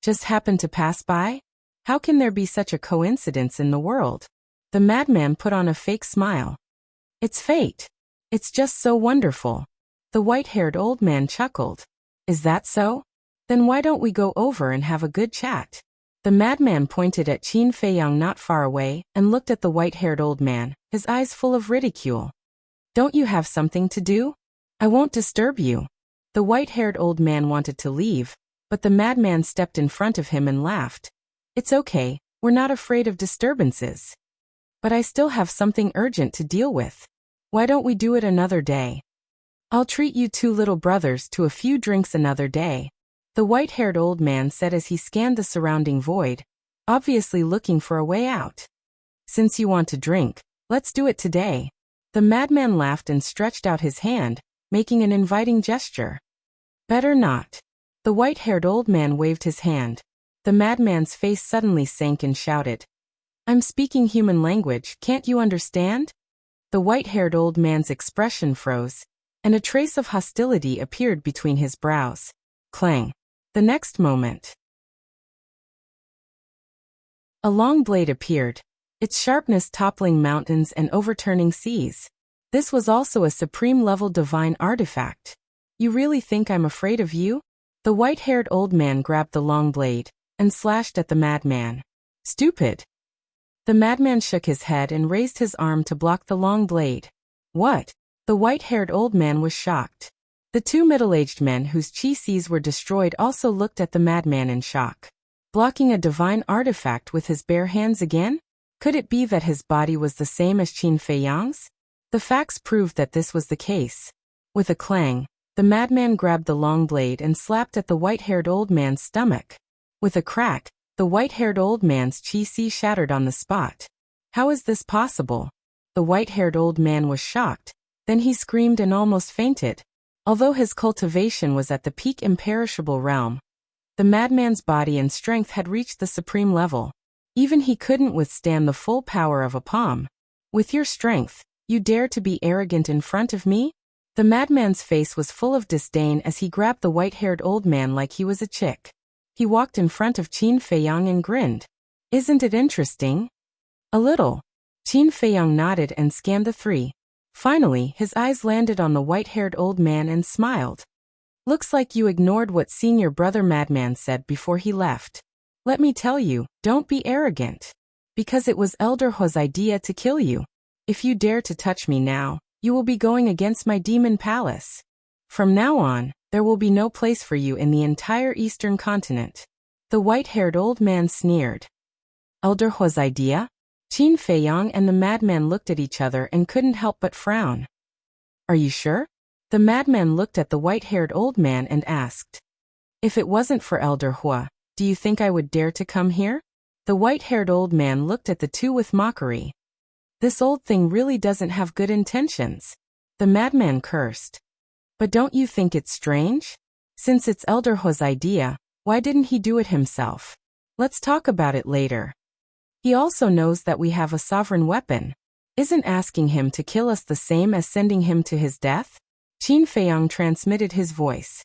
Just happened to pass by? How can there be such a coincidence in the world? The madman put on a fake smile. "It's fate. It's just so wonderful." The white-haired old man chuckled. "Is that so? Then why don't we go over and have a good chat?" The madman pointed at Qin Feiyang not far away and looked at the white-haired old man, his eyes full of ridicule. "Don't you have something to do? I won't disturb you." The white-haired old man wanted to leave, but the madman stepped in front of him and laughed. "It's okay, we're not afraid of disturbances. But I still have something urgent to deal with. Why don't we do it another day? I'll treat you two little brothers to a few drinks another day," the white-haired old man said as he scanned the surrounding void, obviously looking for a way out. "Since you want to drink, let's do it today." The madman laughed and stretched out his hand, making an inviting gesture. "Better not." The white-haired old man waved his hand. The madman's face suddenly sank and shouted, "I'm speaking human language, can't you understand?" The white-haired old man's expression froze, and a trace of hostility appeared between his brows. Clang. The next moment, a long blade appeared, its sharpness toppling mountains and overturning seas. This was also a supreme-level divine artifact. "You really think I'm afraid of you?" The white-haired old man grabbed the long blade and slashed at the madman. "Stupid." The madman shook his head and raised his arm to block the long blade. "What?" The white-haired old man was shocked. The two middle-aged men whose chi-seas were destroyed also looked at the madman in shock. Blocking a divine artifact with his bare hands again? Could it be that his body was the same as Qin Feiyang's? The facts proved that this was the case. With a clang, the madman grabbed the long blade and slapped at the white-haired old man's stomach. With a crack, the white-haired old man's chi-sea shattered on the spot. How is this possible? The white-haired old man was shocked, then he screamed and almost fainted. Although his cultivation was at the peak imperishable realm, the madman's body and strength had reached the supreme level. Even he couldn't withstand the full power of a palm. "With your strength, you dare to be arrogant in front of me?" The madman's face was full of disdain as he grabbed the white-haired old man like he was a chick. He walked in front of Qin Feiyang and grinned. "Isn't it interesting?" "A little." Qin Feiyang nodded and scanned the three. Finally, his eyes landed on the white-haired old man and smiled. "Looks like you ignored what senior brother madman said before he left. Let me tell you, don't be arrogant. Because it was Elder Hua's idea to kill you. If you dare to touch me now, you will be going against my demon palace. From now on, there will be no place for you in the entire eastern continent. The white-haired old man sneered. Elder Hua's idea? Qin Feiyang and the madman looked at each other and couldn't help but frown. Are you sure? The madman looked at the white-haired old man and asked. If it wasn't for Elder Hua, do you think I would dare to come here? The white-haired old man looked at the two with mockery. This old thing really doesn't have good intentions. The madman cursed. But don't you think it's strange? Since it's Elder Hua's idea, why didn't he do it himself? Let's talk about it later. He also knows that we have a sovereign weapon. Isn't asking him to kill us the same as sending him to his death? Qin Feiyang transmitted his voice.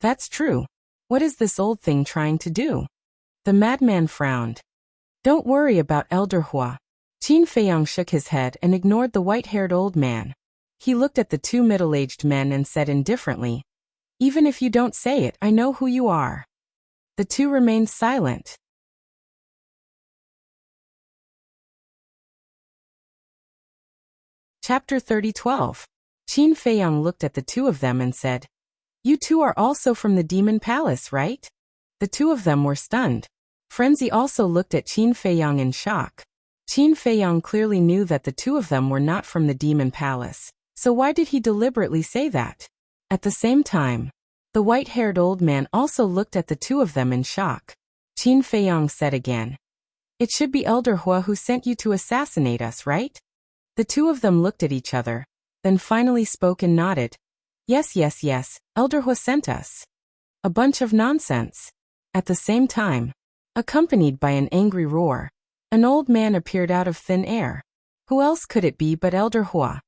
That's true. What is this old thing trying to do? The madman frowned. Don't worry about Elder Hua. Qin Feiyang shook his head and ignored the white-haired old man. He looked at the two middle-aged men and said indifferently, even if you don't say it, I know who you are. The two remained silent. Chapter 30:12. Qin Feiyang looked at the two of them and said, You two are also from the Demon Palace, right? The two of them were stunned. Frenzy also looked at Qin Feiyang in shock. Qin Feiyang clearly knew that the two of them were not from the Demon Palace, so why did he deliberately say that? At the same time, the white-haired old man also looked at the two of them in shock. Qin Feiyang said again, It should be Elder Hua who sent you to assassinate us, right? The two of them looked at each other, then finally spoke and nodded. Yes, Elder Hua sent us. A bunch of nonsense. At the same time, accompanied by an angry roar, an old man appeared out of thin air. Who else could it be but Elder Hua?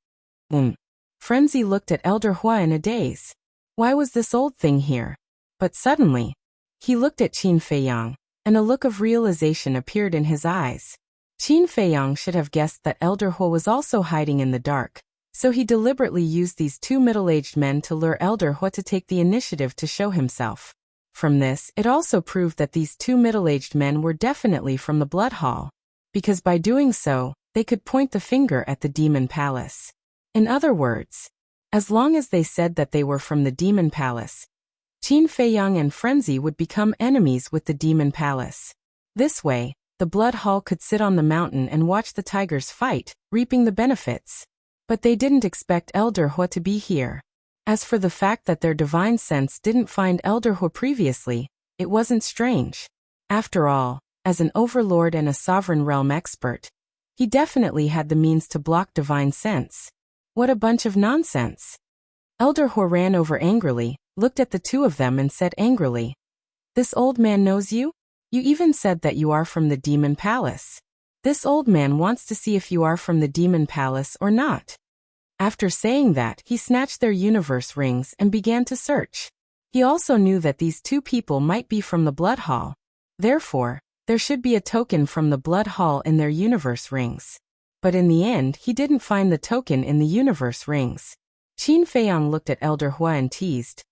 Frenzy looked at Elder Hua in a daze. Why was this old thing here? But suddenly, he looked at Qin Feiyang, and a look of realization appeared in his eyes. Qin Feiyang should have guessed that Elder Hua was also hiding in the dark, so he deliberately used these two middle-aged men to lure Elder Hua to take the initiative to show himself. From this, it also proved that these two middle-aged men were definitely from the Blood Hall, because by doing so, they could point the finger at the Demon Palace. In other words, as long as they said that they were from the Demon Palace, Qin Feiyang and Frenzy would become enemies with the Demon Palace. This way, the Blood Hall could sit on the mountain and watch the tigers fight, reaping the benefits. But they didn't expect Elder Hua to be here. As for the fact that their divine sense didn't find Elder Hua previously, it wasn't strange. After all, as an overlord and a sovereign realm expert, he definitely had the means to block divine sense. What a bunch of nonsense. Elder Hua ran over angrily, looked at the two of them and said angrily, This old man knows you? You even said that you are from the Demon Palace. This old man wants to see if you are from the Demon Palace or not. After saying that, he snatched their universe rings and began to search. He also knew that these two people might be from the Blood Hall. Therefore, there should be a token from the Blood Hall in their universe rings. But in the end, he didn't find the token in the universe rings. Qin Feiyang looked at Elder Hua and teased,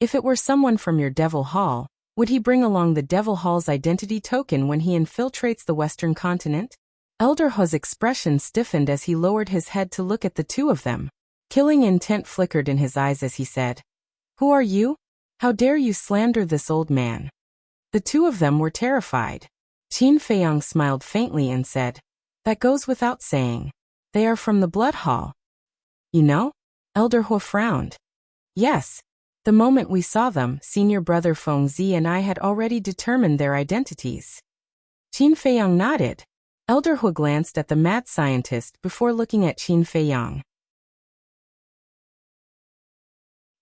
If it were someone from your Devil Hall, would he bring along the Devil Hall's identity token when he infiltrates the Western continent? Elder Hua's expression stiffened as he lowered his head to look at the two of them. Killing intent flickered in his eyes as he said, Who are you? How dare you slander this old man? The two of them were terrified. Qin Feiyang smiled faintly and said, That goes without saying. They are from the Blood Hall. You know? Elder Hua frowned. Yes. The moment we saw them, Senior Brother Fengzi and I had already determined their identities. Qin Feiyang nodded. Elder Hua glanced at the mad scientist before looking at Qin Feiyang.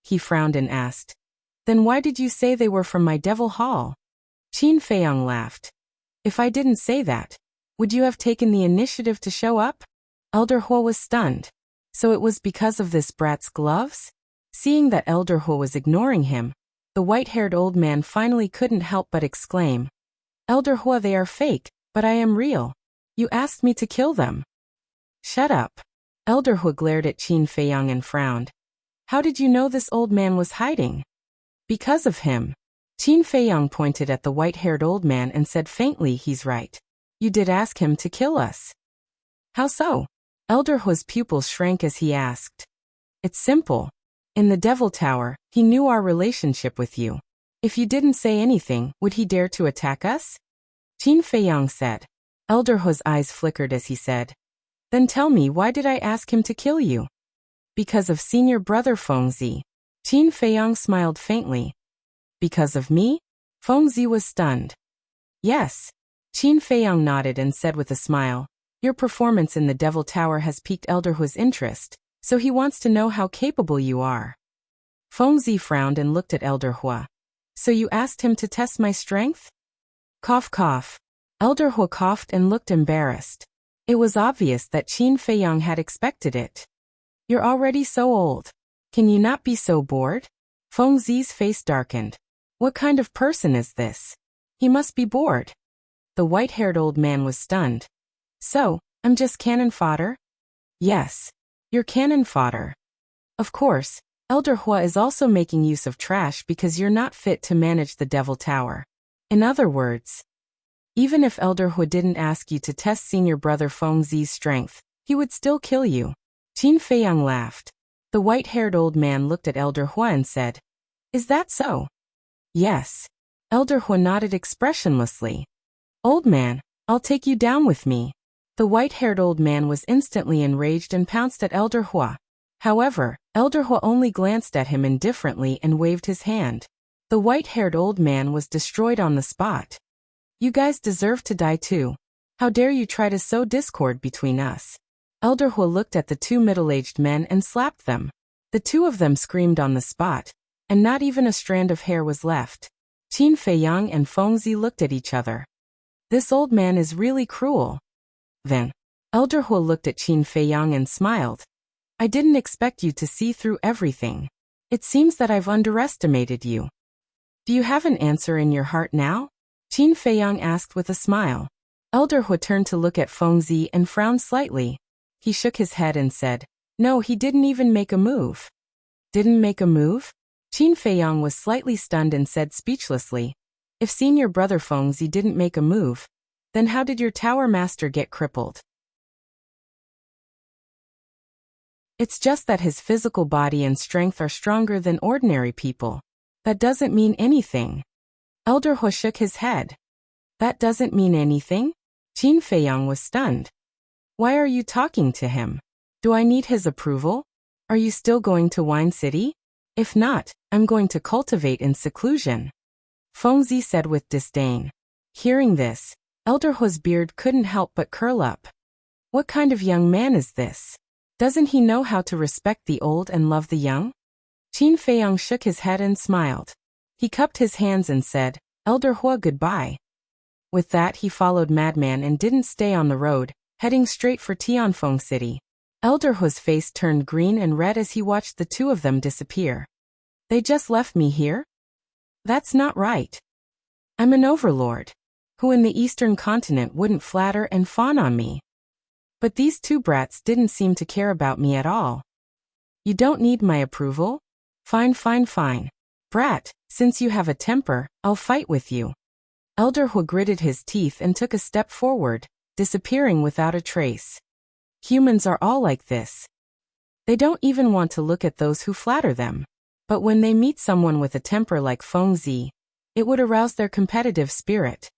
He frowned and asked, Then why did you say they were from my Devil Hall? Qin Feiyang laughed. If I didn't say that, would you have taken the initiative to show up? Elder Hua was stunned. So it was because of this brat's gloves? Seeing that Elder Hua was ignoring him, the white-haired old man finally couldn't help but exclaim, Elder Hua, they are fake, but I am real. You asked me to kill them. Shut up. Elder Hua glared at Qin Feiyang and frowned. How did you know this old man was hiding? Because of him. Qin Feiyang pointed at the white-haired old man and said faintly, He's right. You did ask him to kill us. How so? Elder Hua's pupils shrank as he asked. It's simple. In the Devil Tower, he knew our relationship with you. If you didn't say anything, would he dare to attack us? Qin Feiyang said. Elder Hua's eyes flickered as he said. Then tell me, why did I ask him to kill you? Because of senior brother Fengzi. Qin Feiyang smiled faintly. Because of me? Fengzi was stunned. Yes. Qin Feiyang nodded and said with a smile. Your performance in the Devil Tower has piqued Elder Hua's interest, so he wants to know how capable you are. Fengzi frowned and looked at Elder Hua. So you asked him to test my strength? Cough cough. Elder Hua coughed and looked embarrassed. It was obvious that Qin Feiyang had expected it. You're already so old. Can you not be so bored? Fengzi's face darkened. What kind of person is this? He must be bored. The white-haired old man was stunned. So, I'm just cannon fodder? Yes. You're cannon fodder. Of course, Elder Hua is also making use of trash because you're not fit to manage the Devil Tower. In other words, even if Elder Hua didn't ask you to test senior brother Fengzi's strength, he would still kill you. Qin Feiyang laughed. The white-haired old man looked at Elder Hua and said, Is that so? Yes. Elder Hua nodded expressionlessly. Old man, I'll take you down with me. The white-haired old man was instantly enraged and pounced at Elder Hua. However, Elder Hua only glanced at him indifferently and waved his hand. The white-haired old man was destroyed on the spot. You guys deserve to die too. How dare you try to sow discord between us? Elder Hua looked at the two middle-aged men and slapped them. The two of them screamed on the spot, and not even a strand of hair was left. Qin Feiyang and Fengzi looked at each other. This old man is really cruel. Then, Elder Hua looked at Qin Feiyang and smiled. I didn't expect you to see through everything. It seems that I've underestimated you. Do you have an answer in your heart now? Qin Feiyang asked with a smile. Elder Hua turned to look at Fengzi and frowned slightly. He shook his head and said, No, he didn't even make a move. Didn't make a move? Qin Feiyang was slightly stunned and said speechlessly, If senior brother Fengzi didn't make a move, then how did your tower master get crippled? It's just that his physical body and strength are stronger than ordinary people. That doesn't mean anything. Elder Hua shook his head. That doesn't mean anything? Qin Feiyang was stunned. Why are you talking to him? Do I need his approval? Are you still going to Wine City? If not, I'm going to cultivate in seclusion. Fengzi said with disdain. Hearing this, Elder Hua's beard couldn't help but curl up. What kind of young man is this? Doesn't he know how to respect the old and love the young? Qin Feiyang shook his head and smiled. He cupped his hands and said, Elder Hua, goodbye. With that he followed Madman and didn't stay on the road, heading straight for Tianfeng City. Elder Hua's face turned green and red as he watched the two of them disappear. They just left me here? That's not right. I'm an overlord, who in the Eastern continent wouldn't flatter and fawn on me. But these two brats didn't seem to care about me at all. You don't need my approval? Fine, fine, fine. Brat, since you have a temper, I'll fight with you. Elder Hua gritted his teeth and took a step forward, disappearing without a trace. Humans are all like this. They don't even want to look at those who flatter them. But when they meet someone with a temper like Fengzi, it would arouse their competitive spirit.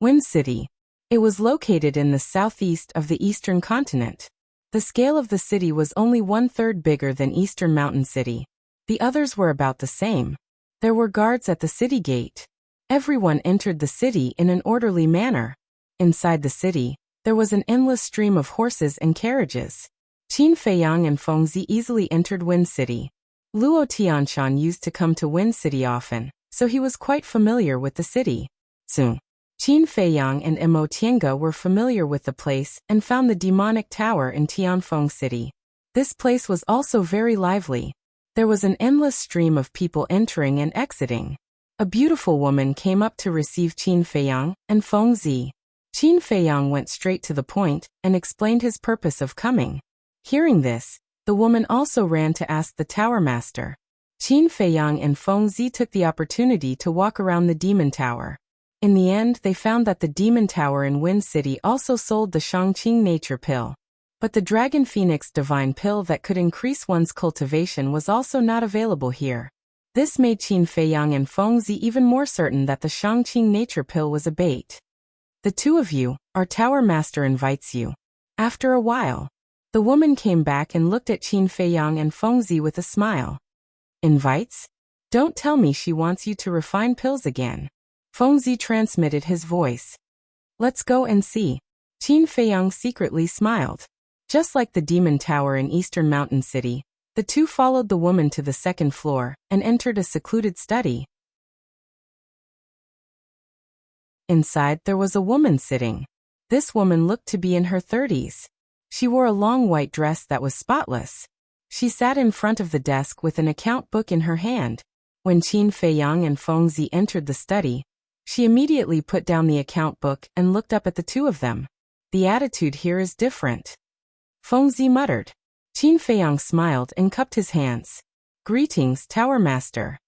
Win City. It was located in the southeast of the Eastern continent. The scale of the city was only 1/3 bigger than Eastern Mountain City. The others were about the same. There were guards at the city gate. Everyone entered the city in an orderly manner. Inside the city, there was an endless stream of horses and carriages. Qin Feiyang and Fengzi easily entered Win City. Luo Tianshan used to come to Win City often, so he was quite familiar with the city. Soon, Qin Feiyang and Mo Tiange were familiar with the place and found the demonic tower in Tianfeng City. This place was also very lively. There was an endless stream of people entering and exiting. A beautiful woman came up to receive Qin Feiyang and Fengzi. Qin Feiyang went straight to the point and explained his purpose of coming. Hearing this, the woman also ran to ask the tower master. Qin Feiyang and Fengzi took the opportunity to walk around the demon tower. In the end, they found that the Demon Tower in Wind City also sold the Shangqing Nature Pill. But the Dragon Phoenix Divine Pill that could increase one's cultivation was also not available here. This made Qin Feiyang and Fengzi even more certain that the Shangqing Nature Pill was a bait. The two of you, our tower master invites you. After a while, the woman came back and looked at Qin Feiyang and Fengzi with a smile. Invites? Don't tell me she wants you to refine pills again. Fengzi transmitted his voice. Let's go and see. Qin Feiyang secretly smiled. Just like the Demon Tower in Eastern Mountain City, the two followed the woman to the second floor and entered a secluded study. Inside, there was a woman sitting. This woman looked to be in her 30s. She wore a long white dress that was spotless. She sat in front of the desk with an account book in her hand. When Qin Feiyang and Fengzi entered the study, she immediately put down the account book and looked up at the two of them. The attitude here is different. Fengzi muttered. Qin Feiyang smiled and cupped his hands. Greetings, Tower Master.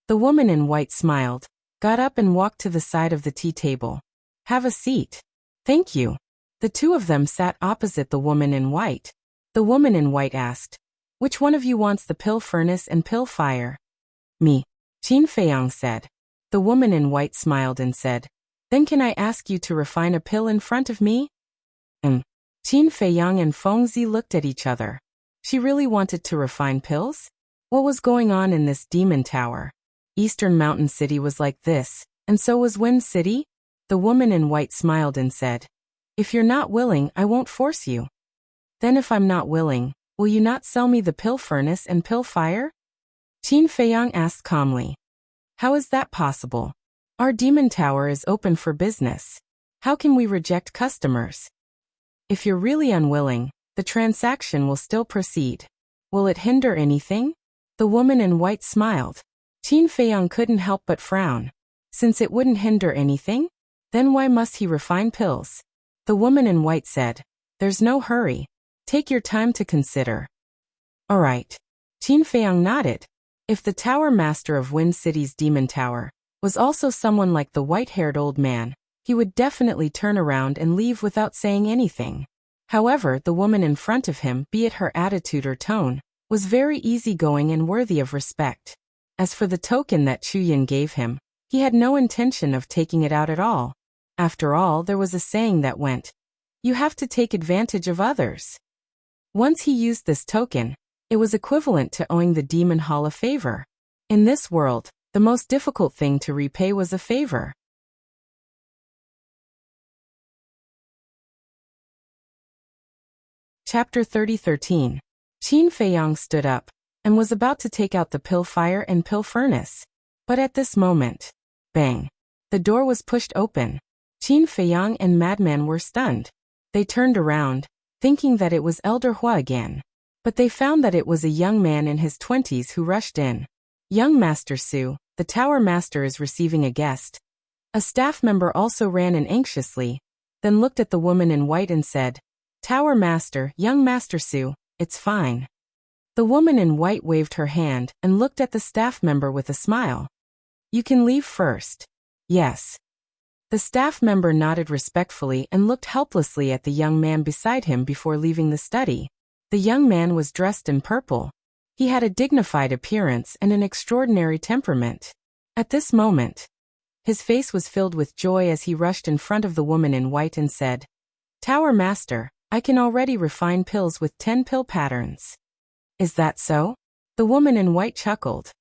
The woman in white smiled, got up and walked to the side of the tea table. Have a seat. Thank you. The two of them sat opposite the woman in white. The woman in white asked, which one of you wants the pill furnace and pill fire? Me. Qin Feiyang said. The woman in white smiled and said, then can I ask you to refine a pill in front of me? Qin Feiyang and Fengzi looked at each other. She really wanted to refine pills? What was going on in this demon tower? Eastern Mountain City was like this, and so was Wind City? The woman in white smiled and said, if you're not willing, I won't force you. Then if I'm not willing, will you not sell me the pill furnace and pill fire? Qin Feiyang asked calmly. How is that possible? Our demon tower is open for business. How can we reject customers? If you're really unwilling, the transaction will still proceed. Will it hinder anything? The woman in white smiled. Qin Feiyang couldn't help but frown. Since it wouldn't hinder anything, then why must he refine pills? The woman in white said, there's no hurry. Take your time to consider. All right. Qin Feiyang nodded. If the tower master of Wind City's demon tower was also someone like the white-haired old man, he would definitely turn around and leave without saying anything. However, the woman in front of him, be it her attitude or tone, was very easygoing and worthy of respect. As for the token that Chu Yin gave him, he had no intention of taking it out at all. After all, there was a saying that went, you have to take advantage of others. Once he used this token, it was equivalent to owing the demon hall a favor. In this world, the most difficult thing to repay was a favor. Chapter 30:13. Qin Feiyang stood up and was about to take out the pill fire and pill furnace. But at this moment, bang! The door was pushed open. Qin Feiyang and Madman were stunned. They turned around, thinking that it was Elder Hua again. But they found that it was a young man in his 20s who rushed in. Young Master Su, the tower master is receiving a guest. A staff member also ran in anxiously, then looked at the woman in white and said, Tower Master, young Master Su, it's fine. The woman in white waved her hand and looked at the staff member with a smile. You can leave first. Yes. The staff member nodded respectfully and looked helplessly at the young man beside him before leaving the study. The young man was dressed in purple. He had a dignified appearance and an extraordinary temperament. At this moment, his face was filled with joy as he rushed in front of the woman in white and said, Tower Master, I can already refine pills with 10 pill patterns. Is that so? The woman in white chuckled.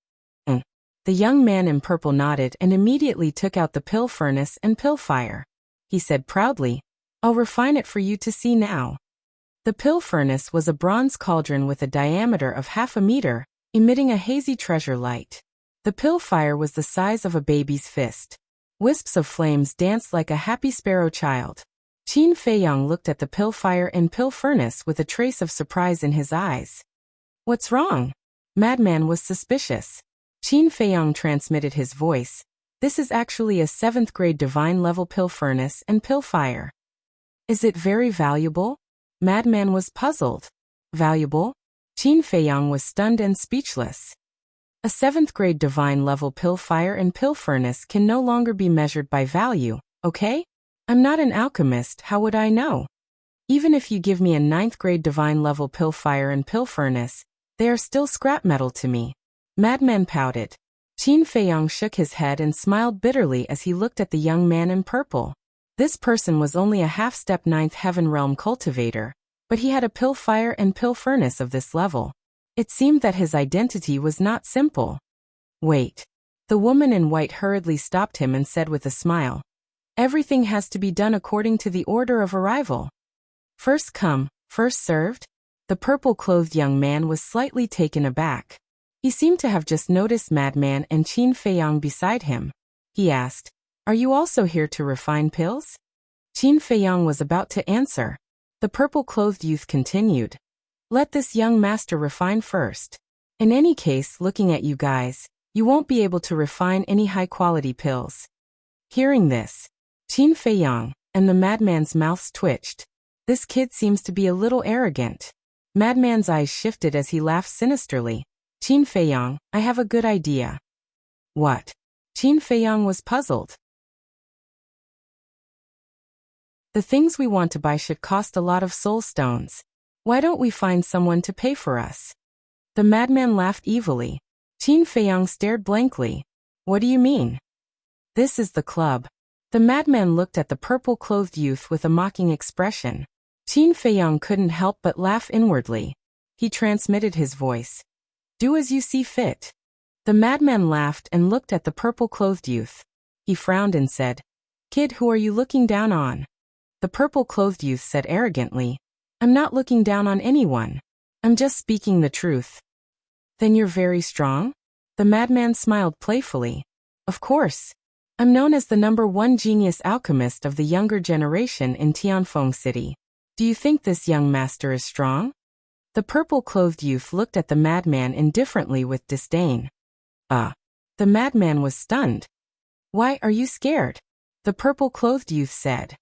The young man in purple nodded and immediately took out the pill furnace and pill fire. He said proudly, I'll refine it for you to see now. The pill furnace was a bronze cauldron with a diameter of 0.5 meter, emitting a hazy treasure light. The pill fire was the size of a baby's fist. Wisps of flames danced like a happy sparrow child. Qin Feiyang looked at the pill fire and pill furnace with a trace of surprise in his eyes. What's wrong? Madman was suspicious. Qin Feiyang transmitted his voice. This is actually a 7th grade divine level pill furnace and pill fire. Is it very valuable? Madman was puzzled. Valuable? Qin Feiyang was stunned and speechless. A 7th grade divine level pill fire and pill furnace can no longer be measured by value, okay? I'm not an alchemist, how would I know? Even if you give me a 9th grade divine level pill fire and pill furnace, they are still scrap metal to me. Madman pouted. Qin Feiyang shook his head and smiled bitterly as he looked at the young man in purple. This person was only a half-step 9th heaven realm cultivator, but he had a pill fire and pill furnace of this level. It seemed that his identity was not simple. Wait. The woman in white hurriedly stopped him and said with a smile. Everything has to be done according to the order of arrival. First come, first served? The purple-clothed young man was slightly taken aback. He seemed to have just noticed Madman and Qin Feiyang beside him. He asked, "Are you also here to refine pills?" Qin Feiyang was about to answer. The purple-clothed youth continued. Let this young master refine first. In any case, looking at you guys, you won't be able to refine any high-quality pills. Hearing this, Qin Feiyang and the madman's mouths twitched. This kid seems to be a little arrogant. Madman's eyes shifted as he laughed sinisterly. Qin Feiyang, I have a good idea. What? Qin Feiyang was puzzled. The things we want to buy should cost a lot of soul stones. Why don't we find someone to pay for us? The madman laughed evilly. Qin Feiyang stared blankly. What do you mean? This is the club. The madman looked at the purple-clothed youth with a mocking expression. Qin Feiyang couldn't help but laugh inwardly. He transmitted his voice. Do as you see fit. The madman laughed and looked at the purple-clothed youth. He frowned and said, Kid, who are you looking down on? The purple-clothed youth said arrogantly, I'm not looking down on anyone. I'm just speaking the truth. Then you're very strong? The madman smiled playfully. Of course. I'm known as the #1 genius alchemist of the younger generation in Tianfeng City. Do you think this young master is strong? The purple-clothed youth looked at the madman indifferently with disdain. The madman was stunned. Why are you scared? The purple-clothed youth said.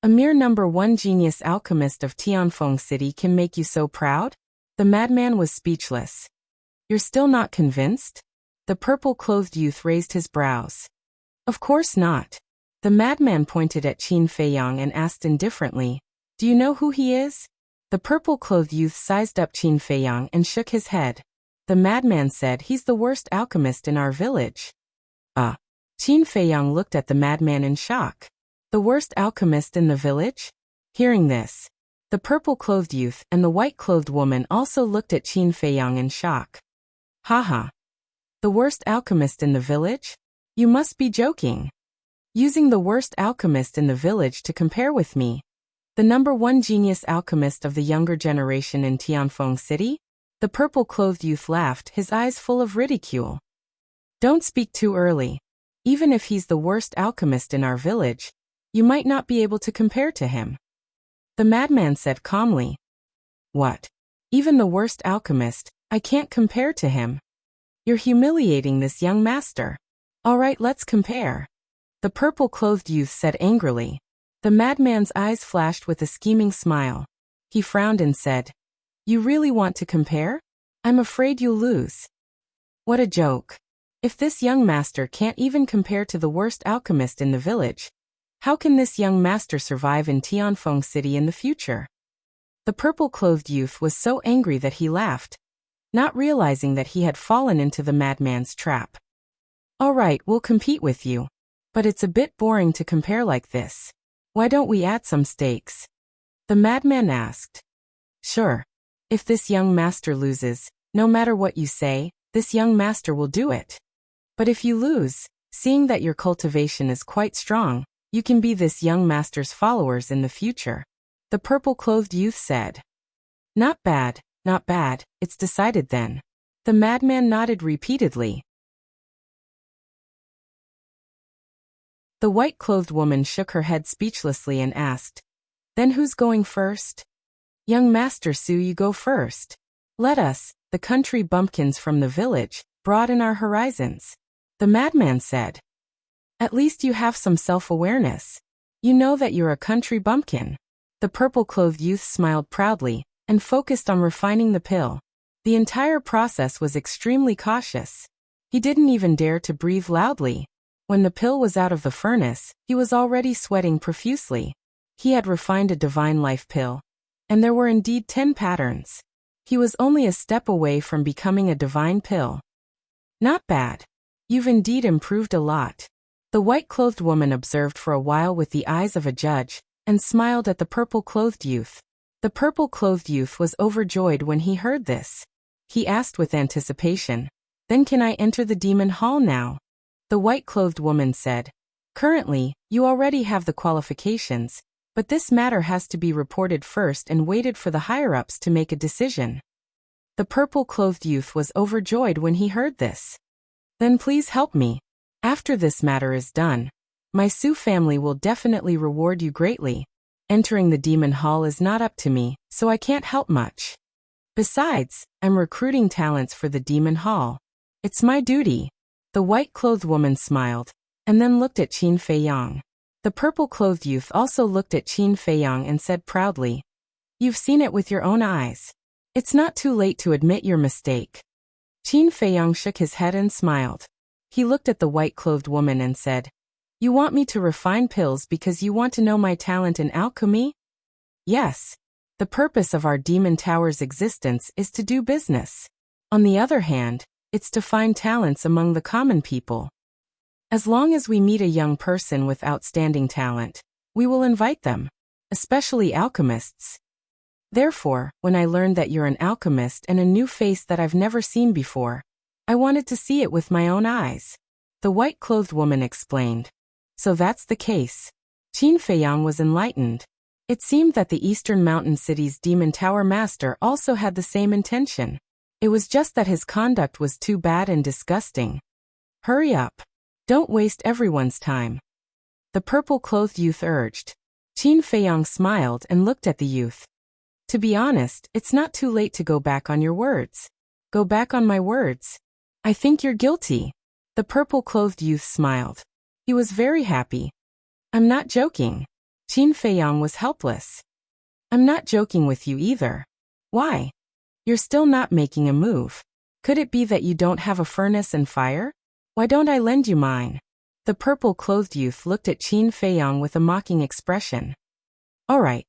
A mere #1 genius alchemist of Tianfeng City can make you so proud? The madman was speechless. You're still not convinced? The purple-clothed youth raised his brows. Of course not. The madman pointed at Qin Feiyang and asked indifferently, Do you know who he is? The purple-clothed youth sized up Qin Feiyang and shook his head. The madman said, He's the worst alchemist in our village. Qin Feiyang looked at the madman in shock. The worst alchemist in the village? Hearing this, the purple-clothed youth and the white-clothed woman also looked at Qin Feiyang in shock. Haha. The worst alchemist in the village? You must be joking. Using the worst alchemist in the village to compare with me. The #1 genius alchemist of the younger generation in Tianfeng City? The purple-clothed youth laughed, his eyes full of ridicule. Don't speak too early. Even if he's the worst alchemist in our village, you might not be able to compare to him. The madman said calmly. What? Even the worst alchemist, I can't compare to him. You're humiliating this young master. All right, let's compare. The purple-clothed youth said angrily. The madman's eyes flashed with a scheming smile. He frowned and said, You really want to compare? I'm afraid you'll lose. What a joke. If this young master can't even compare to the worst alchemist in the village, how can this young master survive in Tianfeng City in the future? The purple-clothed youth was so angry that he laughed, not realizing that he had fallen into the madman's trap. All right, we'll compete with you. But it's a bit boring to compare like this. Why don't we add some stakes? The madman asked. Sure. If this young master loses, no matter what you say, this young master will do it. But if you lose, seeing that your cultivation is quite strong, you can be this young master's followers in the future. The purple-clothed youth said. Not bad, not bad, it's decided then. The madman nodded repeatedly. The white-clothed woman shook her head speechlessly and asked, Then who's going first? Young Master Su, you go first. Let us, the country bumpkins from the village, broaden our horizons. The madman said. At least you have some self-awareness. You know that you're a country bumpkin. The purple-clothed youth smiled proudly and focused on refining the pill. The entire process was extremely cautious. He didn't even dare to breathe loudly. When the pill was out of the furnace, he was already sweating profusely. He had refined a divine life pill. And there were indeed 10 patterns. He was only a step away from becoming a divine pill. Not bad. You've indeed improved a lot. The white-clothed woman observed for a while with the eyes of a judge, and smiled at the purple-clothed youth. The purple-clothed youth was overjoyed when he heard this. He asked with anticipation, "Then can I enter the demon hall now?" The white-clothed woman said, "Currently, you already have the qualifications, but this matter has to be reported first and waited for the higher-ups to make a decision." The purple-clothed youth was overjoyed when he heard this. "Then please help me. After this matter is done, my Sioux family will definitely reward you greatly. Entering the demon hall is not up to me, so I can't help much. Besides, I'm recruiting talents for the demon hall. It's my duty." The white-clothed woman smiled, and then looked at Qin Feiyang. The purple-clothed youth also looked at Qin Feiyang and said proudly, "You've seen it with your own eyes. It's not too late to admit your mistake." Qin Feiyang shook his head and smiled. He looked at the white-clothed woman and said, "You want me to refine pills because you want to know my talent in alchemy?" "Yes. The purpose of our demon tower's existence is to do business. On the other hand, it's to find talents among the common people. As long as we meet a young person with outstanding talent, we will invite them, especially alchemists. Therefore, when I learned that you're an alchemist and a new face that I've never seen before, I wanted to see it with my own eyes," the white-clothed woman explained. "So that's the case." Qin Feiyang was enlightened. It seemed that the Eastern Mountain City's Demon Tower Master also had the same intention. It was just that his conduct was too bad and disgusting. "Hurry up. Don't waste everyone's time," the purple-clothed youth urged. Qin Feiyang smiled and looked at the youth. "To be honest, it's not too late to go back on your words." "Go back on my words? I think you're guilty." The purple-clothed youth smiled. He was very happy. "I'm not joking." Qin Feiyang was helpless. "I'm not joking with you either." "Why? You're still not making a move. Could it be that you don't have a furnace and fire? Why don't I lend you mine?" The purple-clothed youth looked at Qin Feiyang with a mocking expression. "All right.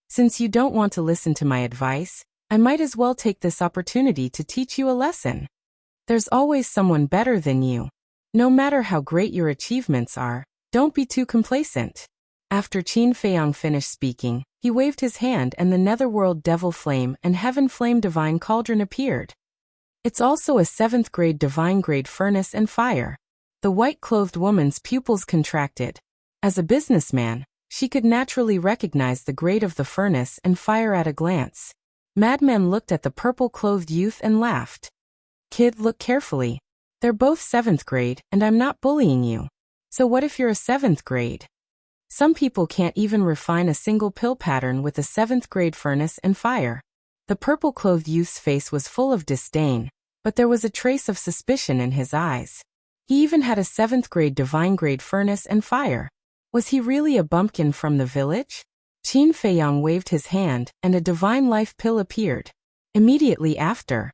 Since you don't want to listen to my advice, I might as well take this opportunity to teach you a lesson. There's always someone better than you. No matter how great your achievements are, don't be too complacent." After Qin Feiyang finished speaking, he waved his hand and the Netherworld Devil Flame and Heaven Flame Divine Cauldron appeared. It's also a 7th grade divine grade furnace and fire. The white-clothed woman's pupils contracted. As a businessman, she could naturally recognize the grade of the furnace and fire at a glance. Madman looked at the purple-clothed youth and laughed. "Kid, look carefully. They're both 7th grade, and I'm not bullying you. So what if you're a 7th grade? Some people can't even refine a single pill pattern with a 7th grade furnace and fire." The purple-clothed youth's face was full of disdain, but there was a trace of suspicion in his eyes. He even had a 7th grade divine grade furnace and fire. Was he really a bumpkin from the village? Qin Feiyang waved his hand, and a divine life pill appeared. Immediately after,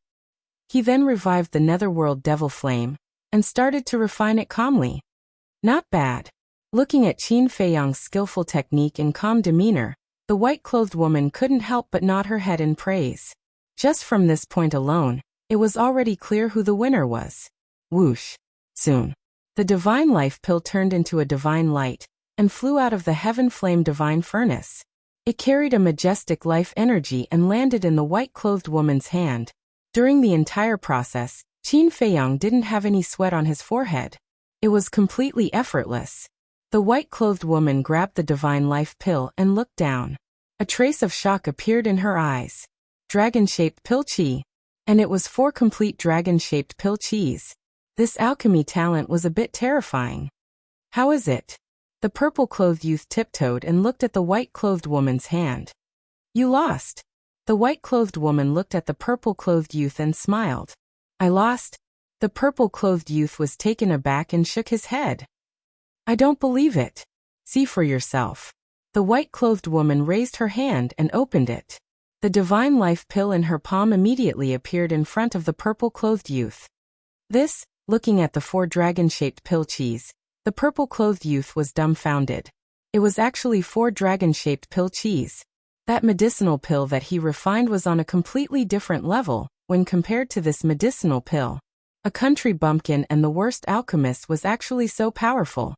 he then revived the Netherworld Devil Flame, and started to refine it calmly. Not bad. Looking at Qin Feiyang's skillful technique and calm demeanor, the white-clothed woman couldn't help but nod her head in praise. Just from this point alone, it was already clear who the winner was. Whoosh. Soon, the divine life pill turned into a divine light, and flew out of the Heaven Flame Divine Furnace. It carried a majestic life energy and landed in the white-clothed woman's hand. During the entire process, Qin Feiyang didn't have any sweat on his forehead. It was completely effortless. The white-clothed woman grabbed the divine life pill and looked down. A trace of shock appeared in her eyes. Dragon-shaped pill chi. And it was 4 complete dragon-shaped pill chis. This alchemy talent was a bit terrifying. "How is it?" The purple-clothed youth tiptoed and looked at the white-clothed woman's hand. "You lost." The white-clothed woman looked at the purple-clothed youth and smiled. "I lost?" The purple-clothed youth was taken aback and shook his head. "I don't believe it. See for yourself." The white-clothed woman raised her hand and opened it. The divine life pill in her palm immediately appeared in front of the purple-clothed youth. This, looking at the 4 dragon-shaped pill cheese, the purple-clothed youth was dumbfounded. It was actually 4 dragon-shaped pill cheese. That medicinal pill that he refined was on a completely different level when compared to this medicinal pill. A country bumpkin and the worst alchemist was actually so powerful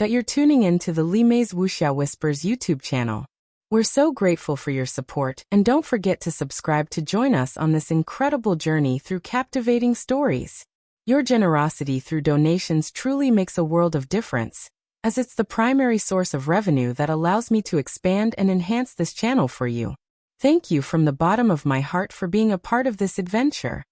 that you're tuning in to the Limei's Wuxia Whispers YouTube channel. We're so grateful for your support, and don't forget to subscribe to join us on this incredible journey through captivating stories. Your generosity through donations truly makes a world of difference, as it's the primary source of revenue that allows me to expand and enhance this channel for you. Thank you from the bottom of my heart for being a part of this adventure.